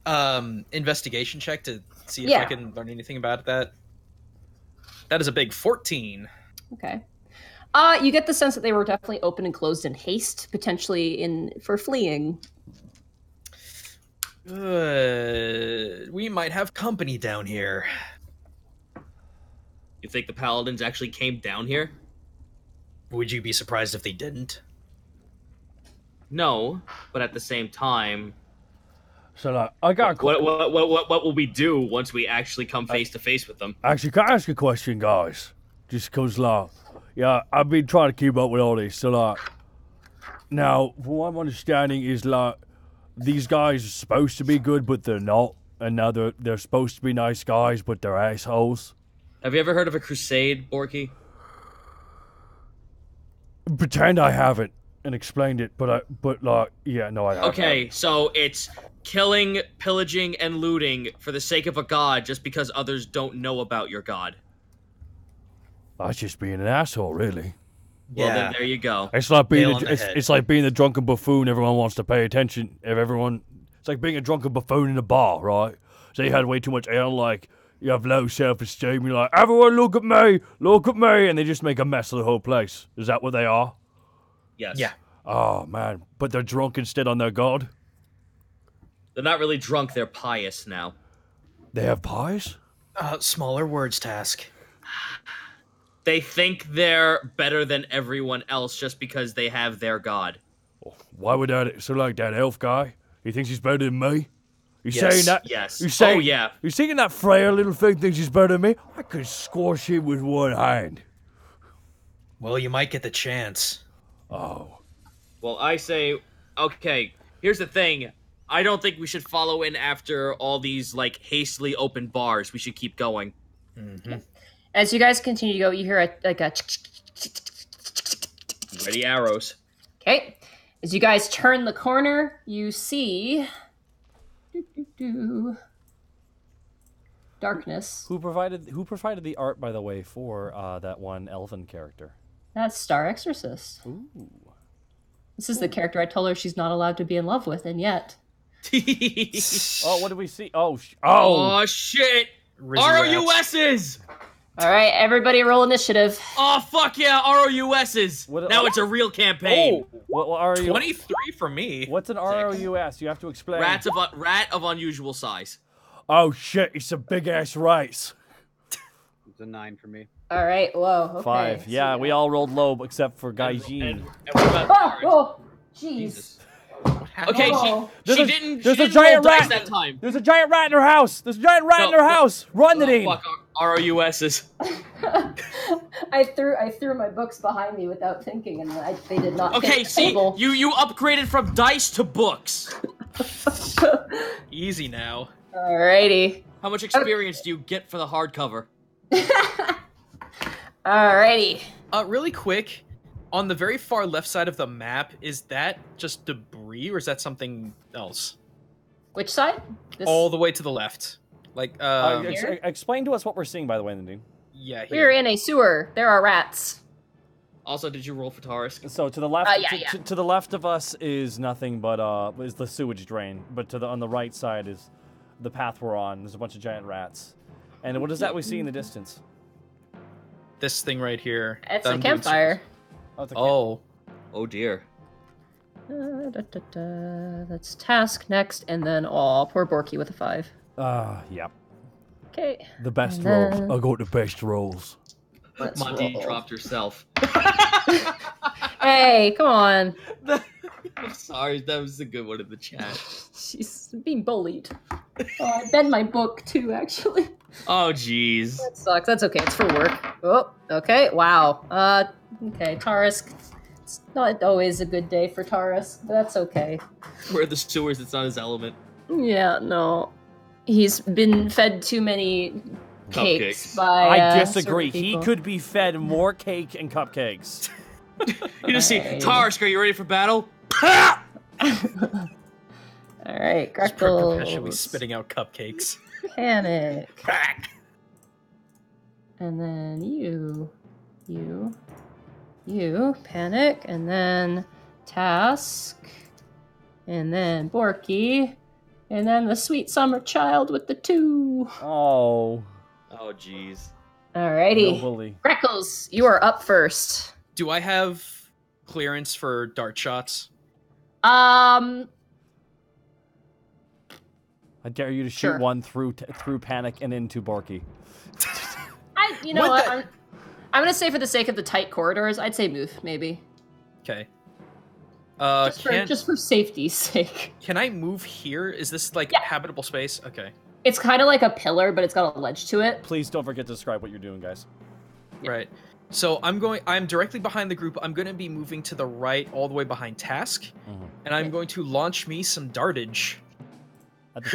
Mm-hmm. Investigation check to see if I can learn anything about that. That is a big 14. Okay. You get the sense that they were definitely open and closed in haste, potentially for fleeing. We might have company down here. You think the paladins actually came down here? Would you be surprised if they didn't? No, but at the same time, So like, I got what will we do once we actually come face to face with them? Actually, can I ask a question, guys? Just cause like, yeah, I've been trying to keep up with all this. So like, now, from what I'm understanding is like, these guys are supposed to be good, but they're not, and now they're supposed to be nice guys, but they're assholes. Have you ever heard of a crusade, Borky? Pretend I haven't and explained it, but I haven't. Okay, so it's killing, pillaging, and looting for the sake of a god just because others don't know about your god. That's just being an asshole, really. Well, then there you go. It's like being Nail on the head. it's like being the drunken buffoon. Everyone wants to pay attention. It's like being a drunken buffoon in a bar, right? So you had way too much ale, like you have low self-esteem. You're like, everyone look at me, and they just make a mess of the whole place. Is that what they are? Yes. Yeah. Oh man, but they're drunk instead on their god. They're not really drunk, they're pious now. They have pies. Smaller words, Task. They think they're better than everyone else just because they have their god. Why would that? So like that elf guy, he thinks he's better than me. You Yes. saying that? Yes. You saying? Oh, yeah. You saying that frail little thing thinks he's better than me? I could squash him with one hand. Well, you might get the chance. Oh. Well, I say, okay, here's the thing. I don't think we should follow in after all these, like, hastily opened bars. We should keep going. Mm-hmm. As you guys continue to go, you hear a Ready arrows. Okay. As you guys turn the corner, you see darkness. Who provided the art, by the way, for that one elven character? That's Star Exorcist. Ooh. This is the character I told her she's not allowed to be in love with, and yet. Oh, what do we see? Oh, Oh, shit! Rizzy ROUSs! All right, everybody roll initiative. Oh, fuck yeah, ROUSs! What- Now it's a real campaign. what are you? 23 for me. What's an ROUS? You have to explain. Rat of unusual size. Oh shit! It's a big ass rice. It's a 9 for me. All right, whoa. Okay. 5. Yeah, we all rolled low except for Gaijin. And what about Oh, jeez. Jesus. Okay, Oh. she didn't there's a roll giant dice rat. that time. There's a giant rat in her house. There's a giant rat in No, her no. house. Run, Nadine. Fuck ROUSs. I threw my books behind me without thinking, and they did not. Okay, hit the see, table. you upgraded from dice to books. Easy now. Alrighty. How much experience do you get for the hardcover? Alrighty. Really quick, on the very far left side of the map, is that just debris or is that something else? Which side? This... All the way to the left. Like, explain to us what we're seeing, by the way, Nadine. Yeah, here. We're in a sewer. There are rats. Also, did you roll for Tarisk? So to the left, yeah. To the left of us is nothing but is the sewage drain. But on the right side is the path we're on. There's a bunch of giant rats. And what is that we see in the distance? This thing right here. It's a campfire. Oh. Oh dear. That's task next, and then poor Borky with a 5. Yep. Okay. The best rolls. I'll go with the best rolls. Monty dropped herself. Hey, come on. I'm sorry, that was a good one in the chat. She's being bullied. I bent my book too, actually. Oh, jeez. That sucks. That's okay. It's for work. Oh, okay. Wow. Okay. Tarisk. It's not always a good day for Tarisk, but that's okay. Where the sewers, it's not his element. Yeah, no. He's been fed too many cakes by I disagree. certain He people. could be fed more cake and cupcakes. You just see, Tarisk, are you ready for battle? All right, Perpetually Greckles. spitting out cupcakes. Panic. And then you, Panic, and then Task, and then Borky, and then the sweet summer child with the 2. Oh. Oh, jeez. Alrighty. No bully. Greckles, you are up first. Do I have clearance for dart shots? I dare you to shoot Sure. one through Panic and into Borky. You know what? I'm gonna say for the sake of the tight corridors, I'd say move, maybe. Okay. Just for safety's sake. Can I move here? Is this like Yeah. habitable space? Okay. It's kind of like a pillar, but it's got a ledge to it. Please don't forget to describe what you're doing, guys. Right. So I'm directly behind the group. I'm going to be moving to the right all the way behind Task. And I'm going to launch me some dartage. At the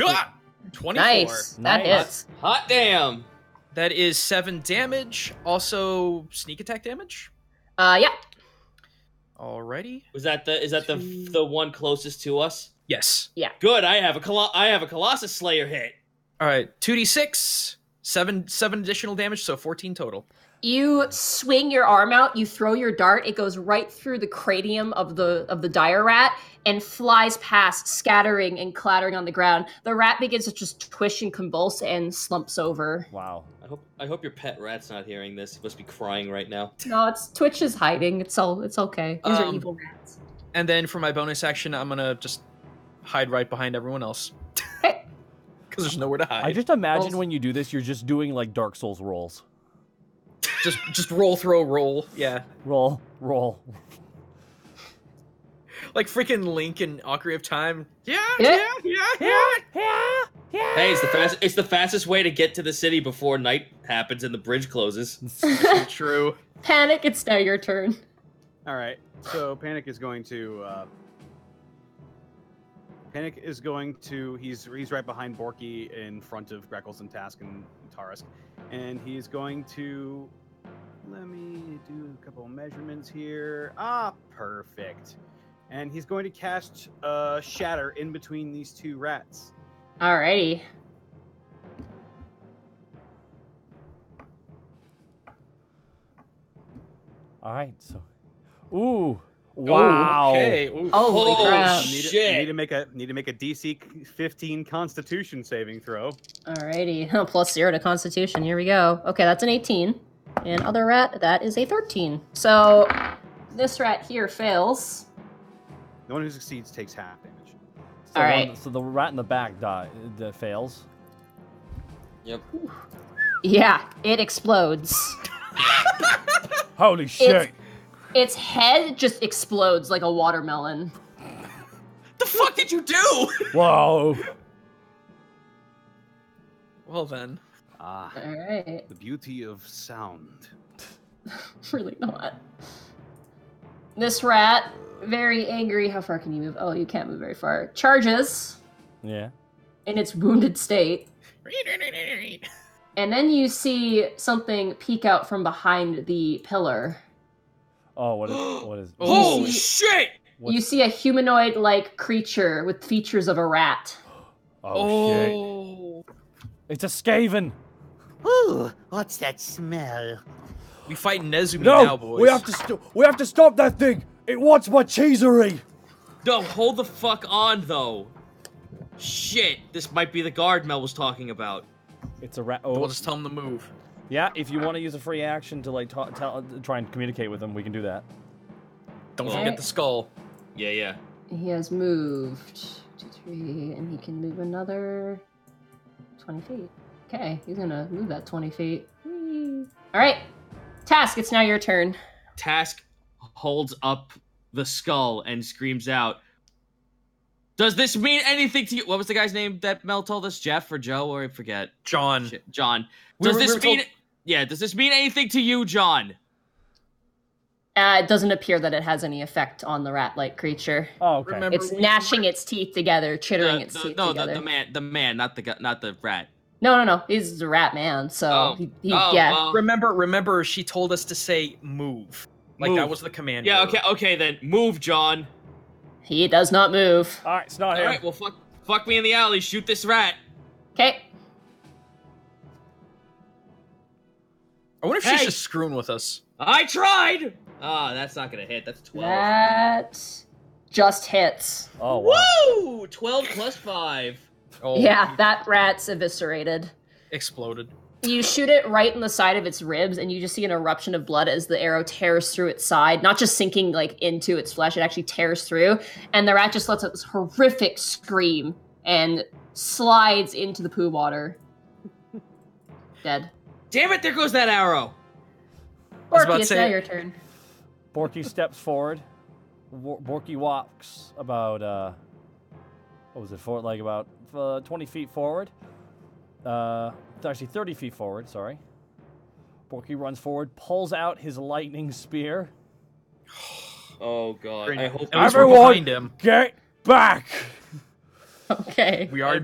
24. Nice. That Nice. hits. Hot damn! That is 7 damage. Also sneak attack damage. Yeah. Alrighty. Is that the one closest to us? Yes. Good. I have a Colossus Slayer hit. All right. 2d6. 7 additional damage, so 14 total. You swing your arm out, you throw your dart, it goes right through the cranium of the dire rat and flies past, scattering and clattering on the ground. The rat begins to just twitch and convulse and slumps over. Wow. I hope your pet rat's not hearing this. He must be crying right now. No, Twitch is hiding. It's okay. These are evil rats. And then for my bonus action, I'm going to just hide right behind everyone else. Hey. Because there's nowhere to hide. I just imagine when you do this, you're just doing like Dark Souls rolls. Just roll, throw, roll. Yeah. Roll. Like freaking Link in Ocarina of Time. Yeah. Yeah. Hey, it's the fastest way to get to the city before night happens and the bridge closes. True. Panic, it's now your turn. All right. So Panic is going to. He's right behind Borky in front of Greckles and Task and Tarisk, and he's going to. Let me do a couple of measurements here. Perfect. And he's going to cast Shatter in between these 2 rats. Alrighty. All right. So. Ooh. Wow. Okay. Ooh. Holy crap. Shit. Need to make a DC 15 Constitution saving throw. Alrighty. +0 to Constitution. Here we go. Okay, that's an 18. And other rat, that is a 13. So this rat here fails. The one who succeeds takes half damage. So All right. So the rat in the back fails. Yep. Yeah, it explodes. Holy shit! Its head just explodes like a watermelon. The fuck did you do? Whoa. Well then. Alright. The beauty of sound. Really not. This rat, very angry. How far can you move? Oh, you can't move very far. Charges. Yeah. In its wounded state. And then you see something peek out from behind the pillar. Oh, what is? Holy shit! You see a humanoid-like creature with features of a rat. Oh, shit. It's a Skaven. Ooh, what's that smell? We fight Nezumi No, now, boys. we have to stop that thing. It wants my cheesery. No, hold the fuck on, though. Shit, this might be the guard Mel was talking about. It's a rat. We'll just tell him to move. Yeah, if you want to use a free action to like try and communicate with them, we can do that. Don't forget the skull. Yeah. He has moved 2, 3, and he can move another 20 feet. Okay, he's gonna move that 20 feet. Whee. All right, Task, it's now your turn. Task holds up the skull and screams out, "Does this mean anything to you?" What was the guy's name that Mel told us? Jeff or Joe, or I forget. John. Shit, John. Does this mean... Yeah, does this mean anything to you, John? It doesn't appear that it has any effect on the rat-like creature. Oh, okay. Remember, It's gnashing its teeth together, chittering its teeth together. The man, not the rat. No. He's a rat man, so yeah. Remember, she told us to say move. Like, Move. that was the command. Yeah, word. okay, then move, John. He does not move. All right, it's not him. All right, well, fuck me in the alley. Shoot this rat. Okay. I wonder if she's just screwing with us. I tried. Ah, that's not gonna hit. That's 12. That just hits. Oh, wow. Woo! 12 plus 5. Oh, Yeah, that rat's eviscerated. exploded. You shoot it right in the side of its ribs, and you just see an eruption of blood as the arrow tears through its side, not just sinking like into its flesh, it actually tears through, and the rat just lets out this horrific scream and slides into the poo water. Dead. Damn it! There goes that arrow. Borky, it's now your turn. Borky steps forward. Borky walks about, what was it, like about 20 feet forward. Actually 30 feet forward, sorry. Borky runs forward, pulls out his lightning spear. Oh god. I hope Everyone, behind him. Get back! Okay. We are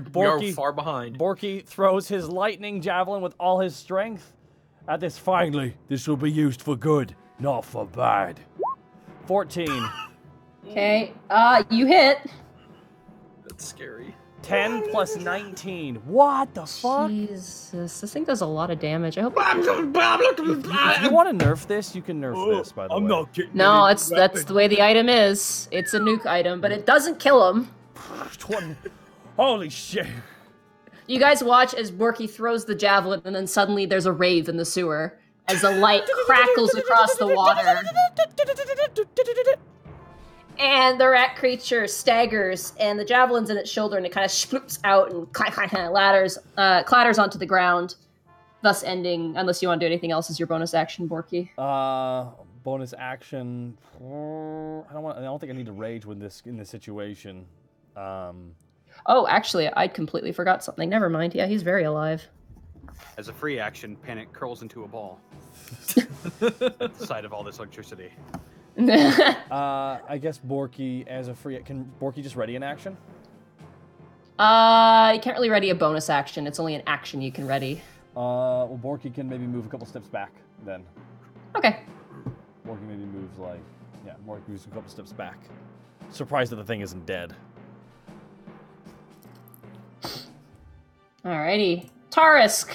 far behind. Borky throws his lightning javelin with all his strength at this. Finally, this will be used for good, not for bad. 14. Okay. You hit. That's scary. 10 plus 19. What the fuck? Jesus, this thing does a lot of damage. I hope. If you want to nerf this, you can nerf this, by the way. I'm not getting No, any that's weapons. the way the item is. It's a nuke item, but it doesn't kill him. 20. Holy shit. You guys watch as Borky throws the javelin, and then suddenly there's a rave in the sewer as the light crackles across the water. And the rat creature staggers, and the javelin's in its shoulder, and it kind of sploops out and clatters onto the ground, thus ending, unless you want to do anything else as your bonus action, Borky. Bonus action. I don't think I need to rage in this situation. Oh, actually, I completely forgot something. Never mind. Yeah, he's very alive. As a free action, Panic curls into a ball at the side of all this electricity. I guess Borky as a free. Can Borky just ready an action? You can't really ready a bonus action. It's only an action you can ready. Well, Borky can maybe move a couple steps back then. Okay. Borky maybe moves Borky moves a couple steps back. Surprised that the thing isn't dead. Alrighty. Tarisk.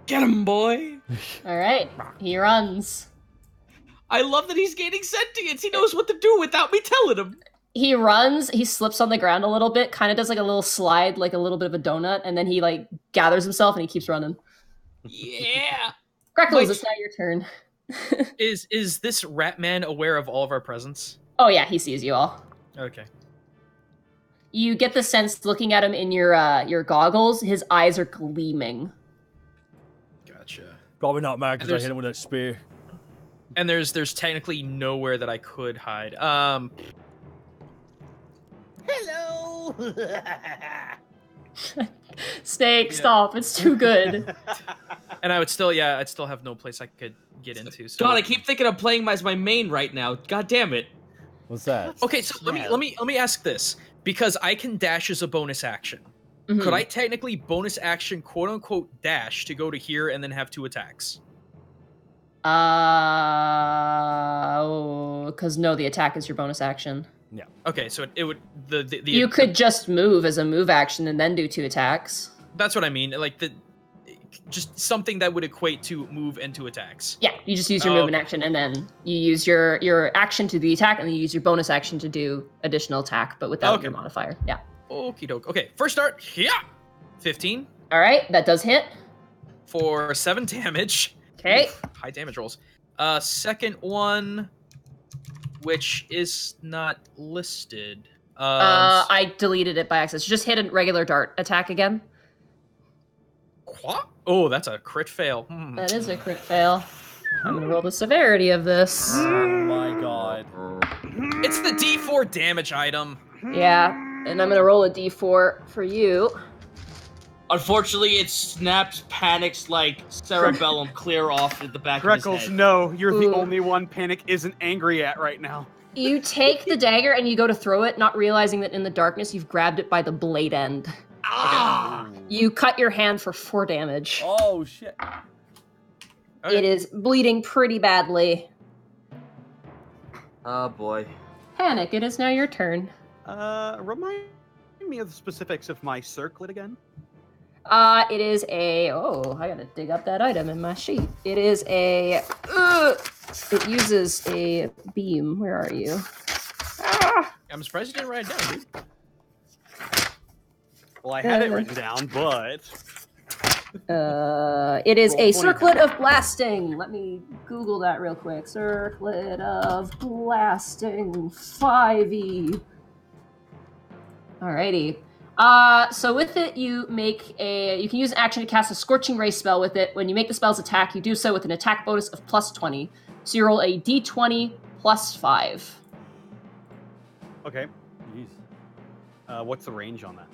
Get him, boy. All right. He runs. I love that he's gaining sentience. He knows what to do without me telling him. He runs, he slips on the ground a little bit, kind of does like a little slide, like a little bit of a donut, and then he like gathers himself and he keeps running. Yeah. Greckles, it's now your turn. Is this rat man aware of all of our presence? Oh yeah, he sees you all. Okay. You get the sense looking at him in your goggles, his eyes are gleaming. Gotcha. Probably not mad because I hit him with that spear. And there's technically nowhere that I could hide. Hello. Snake, stop! It's too good. And I'd still have no place I could get into. So. God, I keep thinking of playing as my main right now. God damn it. What's that? Okay, so let me ask this, because I can dash as a bonus action. Mm-hmm. Could I technically bonus action, quote unquote, dash to go to here and then have 2 attacks? Because no, the attack is your bonus action. Yeah. Okay, so it would the You could just move as a move action and then do 2 attacks. That's what I mean. Like just something that would equate to move and 2 attacks. Yeah, you just use your move and action, and then you use your action to do the attack, and then you use your bonus action to do additional attack, but without your modifier. Yeah. Okie doke. Okay, first start. Yeah. 15. All right, that does hit. For 7 damage. Okay. High damage rolls. Second one, which is not listed. I deleted it by accident. So just hit a regular dart attack again. What? Oh, that's a crit fail. That is a crit fail. I'm gonna roll the severity of this. Oh my god. It's the D4 damage item. Yeah, and I'm gonna roll a D4 for you. Unfortunately, it snaps Panic's, like, cerebellum clear off at the back of his Greckles, head. no, you're the only one Panic isn't angry at right now. You take the dagger and you go to throw it, not realizing that in the darkness you've grabbed it by the blade end. Ah! You cut your hand for 4 damage. Oh, shit. It is bleeding pretty badly. Oh, boy. Panic, it is now your turn. Remind me of the specifics of my circlet again. It is a... Oh, I gotta dig up that item in my sheet. It is a... it uses a beam. Where are you? I'm surprised you didn't write it down, dude. Well, I had it written down, but... It is a circlet of blasting. Let me Google that real quick. Circlet of blasting 5e. Alrighty. So with it, you can use an action to cast a Scorching Ray spell with it. When you make the spell's attack, you do so with an attack bonus of plus 20. So you roll a d20 plus 5. Okay. Jeez. What's the range on that?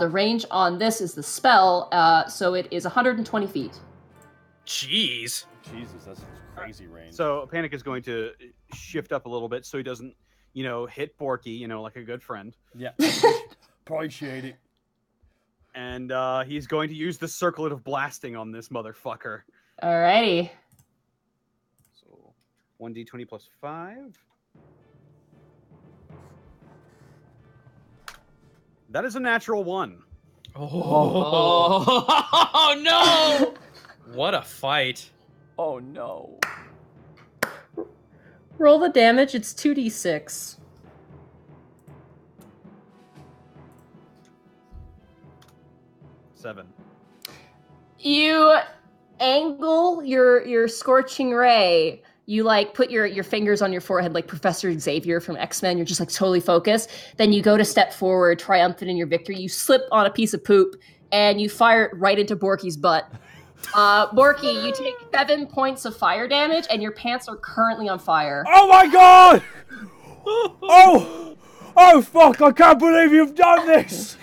The range on this is the spell, so it is 120 feet. Jeez. Jesus, that's crazy range. So Panic is going to shift up a little bit so he doesn't, hit Borky, like a good friend. Yeah. Appreciate it. And he's going to use the circlet of blasting on this motherfucker. Alrighty. So 1d20 plus 5. That is a natural 1. Oh no! What a fight. Oh no. Roll the damage, it's 2d6. 7. You angle your Scorching Ray. You put your fingers on your forehead like Professor Xavier from X-Men. You're just totally focused. Then you go to step forward, triumphant in your victory. You slip on a piece of poop and you fire it right into Borky's butt. Borky, you take 7 points of fire damage and your pants are currently on fire. Oh my god! Oh fuck, I can't believe you've done this!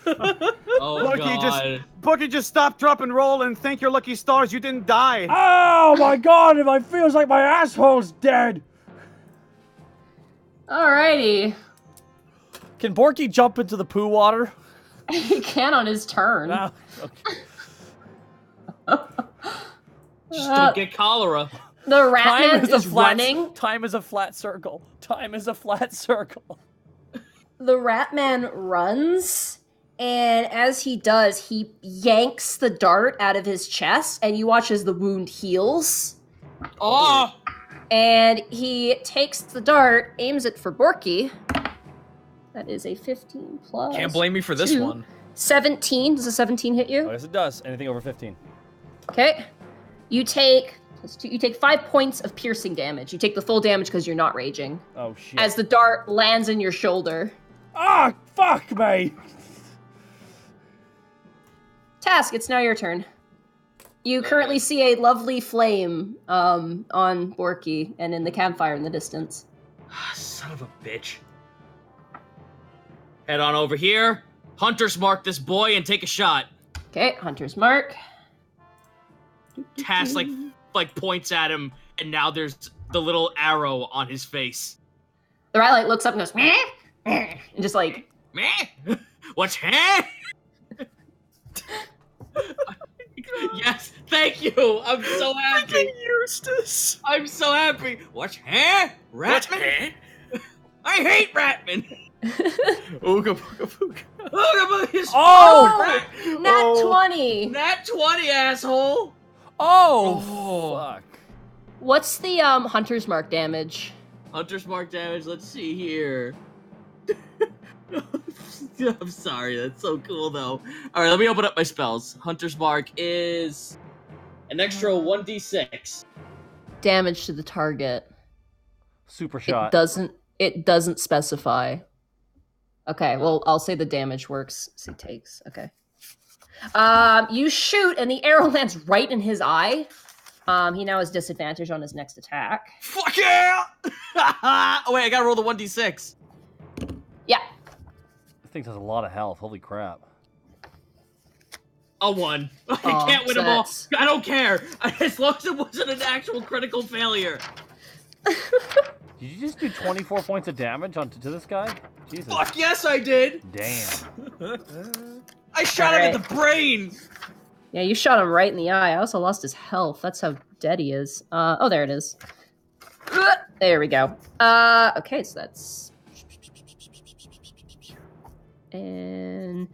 Oh god. Borky, just stop, drop, and roll and thank your lucky stars you didn't die. Oh my god, it feels like my asshole's dead! Alrighty. Can Borky jump into the poo water? He can on his turn. Ah, okay. Just don't get cholera. The rat man is running. Time is a flat circle. Time is a flat circle. The rat man runs, and as he does, he yanks the dart out of his chest, and you watch as the wound heals. Oh! And he takes the dart, aims it for Borky. That is a 15 plus. Can't blame me for this 2. one. 17. Does a 17 hit you? Oh, yes, it does. Anything over 15. Okay. You take 5 points of piercing damage. You take the full damage because you're not raging. Oh, shit. As the dart lands in your shoulder. Ah, fuck me! Task, it's now your turn. You currently see a lovely flame on Borky and in the campfire in the distance. Son of a bitch. Head on over here. Hunter's mark this boy and take a shot. Okay, Hunter's mark. Tass like points at him, and now there's the little arrow on his face. The rat looks up and goes, meh, meh, and just meh. What's huh? Yes, thank you. I'm so happy. Eustace. I'm so happy. What's huh? Ratman? I hate Ratman. Ooga booga booga. Ooga booga. Oh! Nat 20. Nat 20, asshole. Oh, fuck. What's the Hunter's Mark damage? Hunter's Mark damage, let's see here. I'm sorry, that's so cool though. Alright, let me open up my spells. Hunter's Mark is an extra 1d6. Damage to the target. Super shot. It doesn't specify. Okay, well, I'll say the damage works. So he takes. Okay. You shoot, and the arrow lands right in his eye. He now has disadvantage on his next attack. Fuck yeah! Oh wait, I gotta roll the 1d6. Yeah. This thing has a lot of health. Holy crap. A 1. I can't win them all. I don't care. As long as it wasn't an actual critical failure. Did you just do 24 points of damage to this guy? Jesus. Fuck yes, I did. Damn. I shot him in the brain. Yeah, you shot him right in the eye. I also lost his health. That's how dead he is. Oh, there it is. There we go. Okay, so that's... And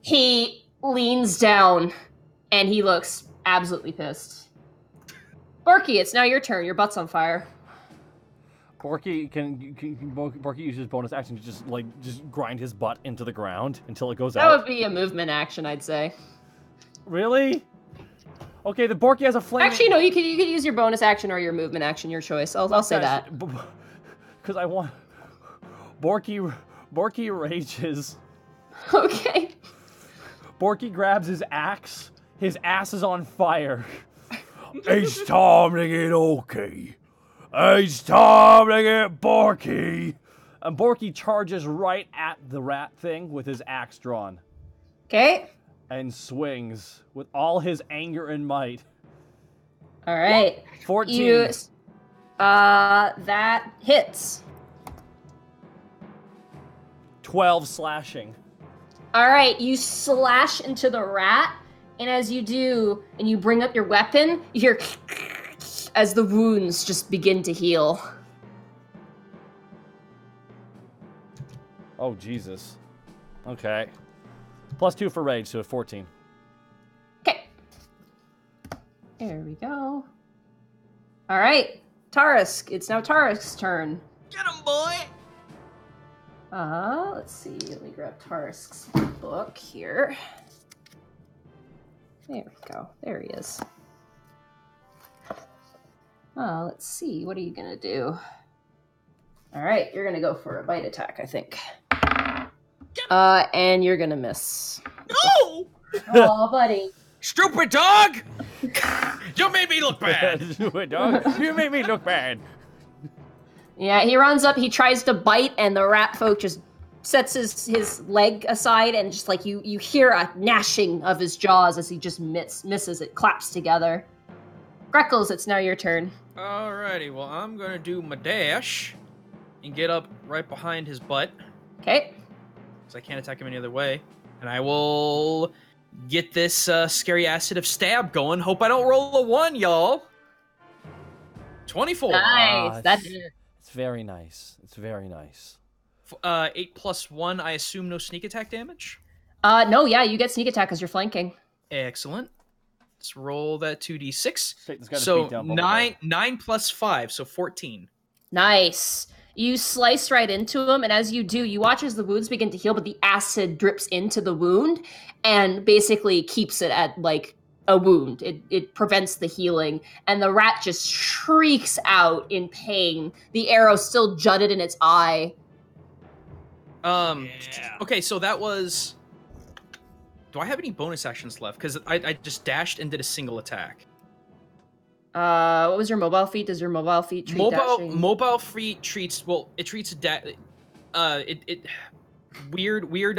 he leans down, and he looks absolutely pissed. Borky, it's now your turn. Your butt's on fire. Borky Borky use his bonus action to just grind his butt into the ground until it goes out? That would be a movement action, I'd say. Really? Okay, the Borky has a flame. Actually, no. You could use your bonus action or your movement action, your choice. I'll say that. Because I want Borky rages. Okay. Borky grabs his axe. His ass is on fire. It's time to get okay. It's time to get Borky. And Borky charges right at the rat thing with his axe drawn. Okay. And swings with all his anger and might. All right. 14. That hits. 12 slashing. All right, you slash into the rat, and as you do, and you bring up your weapon, you hear as the wounds just begin to heal. Oh, Jesus. Okay. +2 for rage, so 14. Okay. There we go. All right, Tarisk. It's now Tarisk's turn. Get him, boy! Let's see. Let me grab Tarisk's book here. There we go. There he is. Let's see. What are you gonna do? All right, you're gonna go for a bite attack, I think. And you're gonna miss. No! Oh, buddy. Stupid dog! You made me look bad! Stupid dog. You made me look bad. Yeah, he runs up, he tries to bite, and the rat folk just sets his leg aside, and just like you hear a gnashing of his jaws as he just misses. It claps together. Greckles, it's now your turn. Alrighty, well, I'm gonna do my dash and get up right behind his butt. Okay. Because I can't attack him any other way. And I will get this scary acid of stab going. Hope I don't roll a 1, y'all. 24. Nice. That's It's very nice. It's very nice. 8 plus 1, I assume no sneak attack damage? no, yeah, you get sneak attack because you're flanking. Excellent. Let's roll that 2d6. Take this guy to So beat down 9 plus 5, so 14. Nice. You slice right into him, and as you do, you watch as the wounds begin to heal, but the acid drips into the wound and basically keeps it at, like, a wound. It prevents the healing, and the rat just shrieks out in pain. The arrow still jutted in its eye. Okay, so that was... Do I have any bonus actions left? Because I just dashed and did a single attack. What was your mobile feat? Does your mobile feat treat dashing? Mobile feat treats... Well, it treats... Weird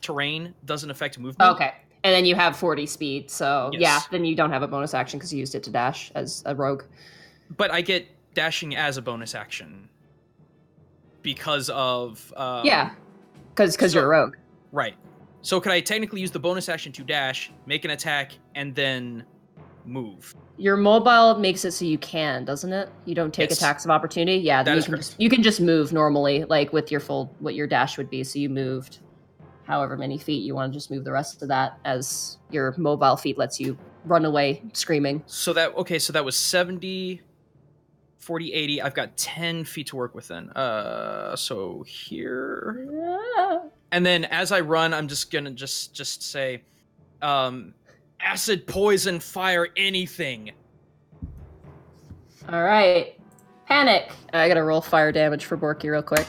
terrain doesn't affect movement. Okay. And then you have 40 speed, so Yes. yeah, then you don't have a bonus action because you used it to dash as a rogue. But I get dashing as a bonus action. Because of... yeah, because you're a rogue. Right. So could I technically use the bonus action to dash, make an attack, and then move. Your mobile makes it so you can, doesn't it? You don't take Yes. attacks of opportunity. Yeah, That then is correct. you can just move normally, like with your full what your dash would be. So you moved however many feet. You want to just move the rest of that as your mobile feet lets you run away screaming. So that was 70, 40, 80. I've got 10 feet to work with then. So here. Yeah. And then as I run, I'm just gonna just say, acid, poison, fire, anything. All right, Panic. I gotta roll fire damage for Borky real quick.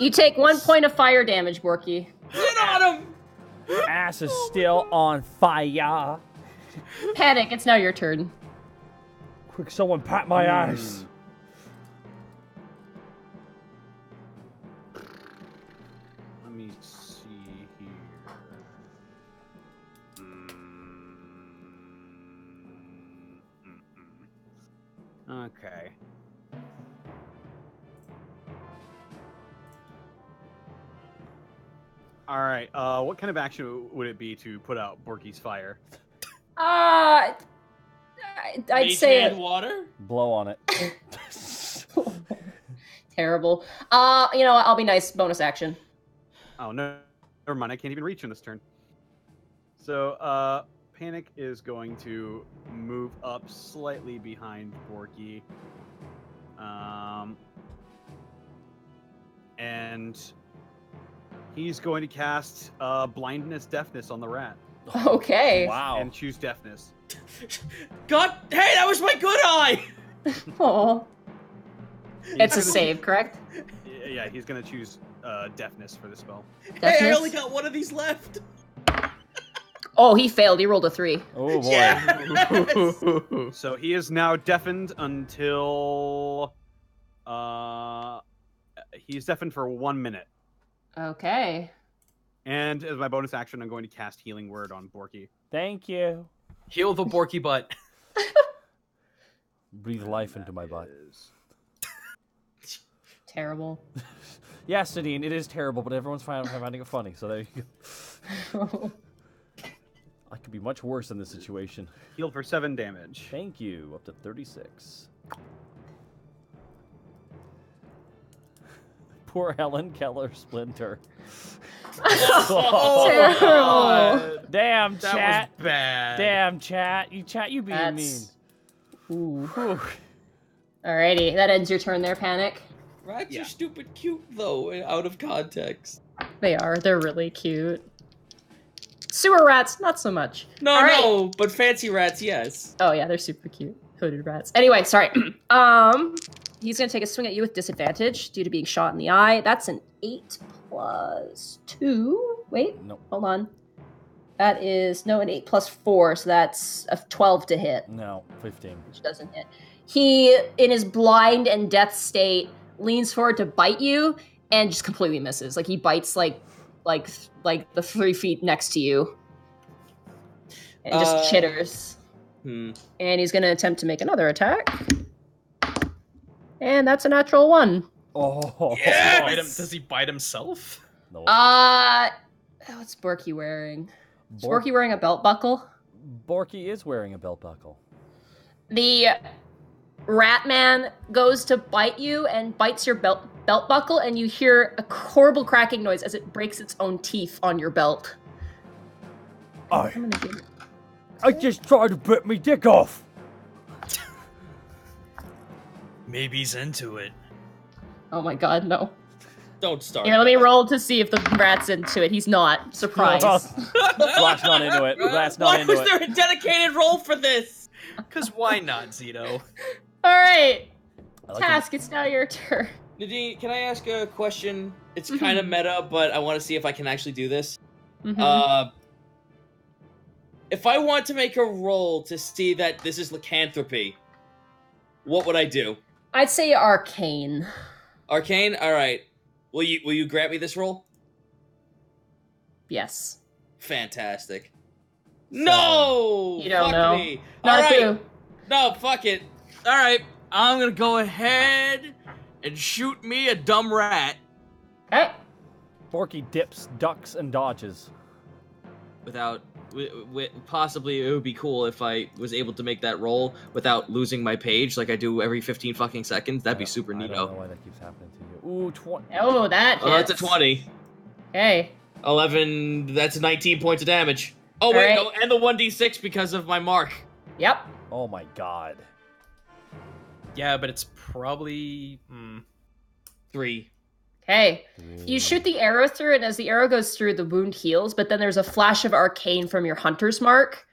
You take 1 point of fire damage, Borky. Get on him! Ass is still on fire. Panic. It's now your turn. Quick, someone pat my ass. Let me see here. Okay. All right. What kind of action would it be to put out Borky's fire? I'd say Mage hand water? Blow on it. terrible. You know what? I'll be nice. Bonus action. Oh no, never mind. I can't even reach in this turn. So, Panic is going to move up slightly behind Borky. And he's going to cast blindness, deafness on the rat, Okay. Wow. and choose deafness. God, hey, that was my good eye! Aw. It's a save, correct? Yeah, he's going to choose deafness for the spell. Hey, I Deafness? only got one of these left. Oh, he failed. He rolled a 3. Oh boy. Yes! So he is now deafened until he's deafened for 1 minute. Okay. And as my bonus action, I'm going to cast Healing Word on Borky. Thank you. Heal the Borky butt. Breathe life into my butt. Terrible. Yes, Nadine, it is terrible, but everyone's finding it funny, so there you go. I could be much worse in this situation. Healed for 7 damage. Thank you. Up to 36. Poor Helen Keller Splinter. Terrible. Damn, That chat. was bad. Damn, chat. You being That's- Ooh. mean. Whew. Alrighty, that ends your turn there, Panic. Rats Yeah. are stupid cute, though, out of context. They are. They're really cute. Sewer rats, not so much. No, All right. no, but fancy rats, yes. Oh yeah, they're super cute. Hooded rats. Anyway, sorry. He's gonna take a swing at you with disadvantage due to being shot in the eye. That's an 8 plus 2. Wait, Nope. hold on. That is an 8 plus 4, so that's a 12 to hit, No, 15. which doesn't hit. He, in his blind and death state, leans forward to bite you and just completely misses. Like he bites like the 3 feet next to you, and just chitters. Hmm. And he's gonna attempt to make another attack. And that's a natural 1. Oh. Does he bite himself? No. What's Borky wearing? Is Bork- Borky wearing a belt buckle? Borky is wearing a belt buckle. The rat man goes to bite you and bites your belt buckle, and you hear a horrible cracking noise as it breaks its own teeth on your belt. I'm gonna give it. I just tried to bit me dick off. Maybe he's into it. Oh my god, no. Don't start. Here, let me roll to see if the rat's into it. He's not. Surprise. Rat's not into it. Rat's not Why into was it. there a dedicated role for this? Because why not, Zito? Alright. I like Task, it's now your turn. Nadine, can I ask a question? It's kind of meta, but I want to see if I can actually do this. Mhm. If I want to make a roll to see that this is lycanthropy, what would I do? I'd say arcane. Arcane? Alright. Will you grant me this roll? Yes. Fantastic. No! You don't Fuck know. me. Not Alright. you. No, fuck it. Alright, I'm gonna go ahead and shoot me a dumb rat. Okay. Borky dips, ducks, and dodges. Without possibly it would be cool if I was able to make that roll without losing my page like I do every 15 fucking seconds. That'd be super I neato. don't know why that keeps happening to you. Ooh, 20. Oh, that Oh, that's a hits. 20. Okay. 11, that's 19 points of damage. Oh, wait, Alright. no, and the 1d6 because of my mark. Yep. Oh my god. Yeah, but it's probably 3. Okay. You shoot the arrow through, and as the arrow goes through, the wound heals, but then there's a flash of arcane from your hunter's mark,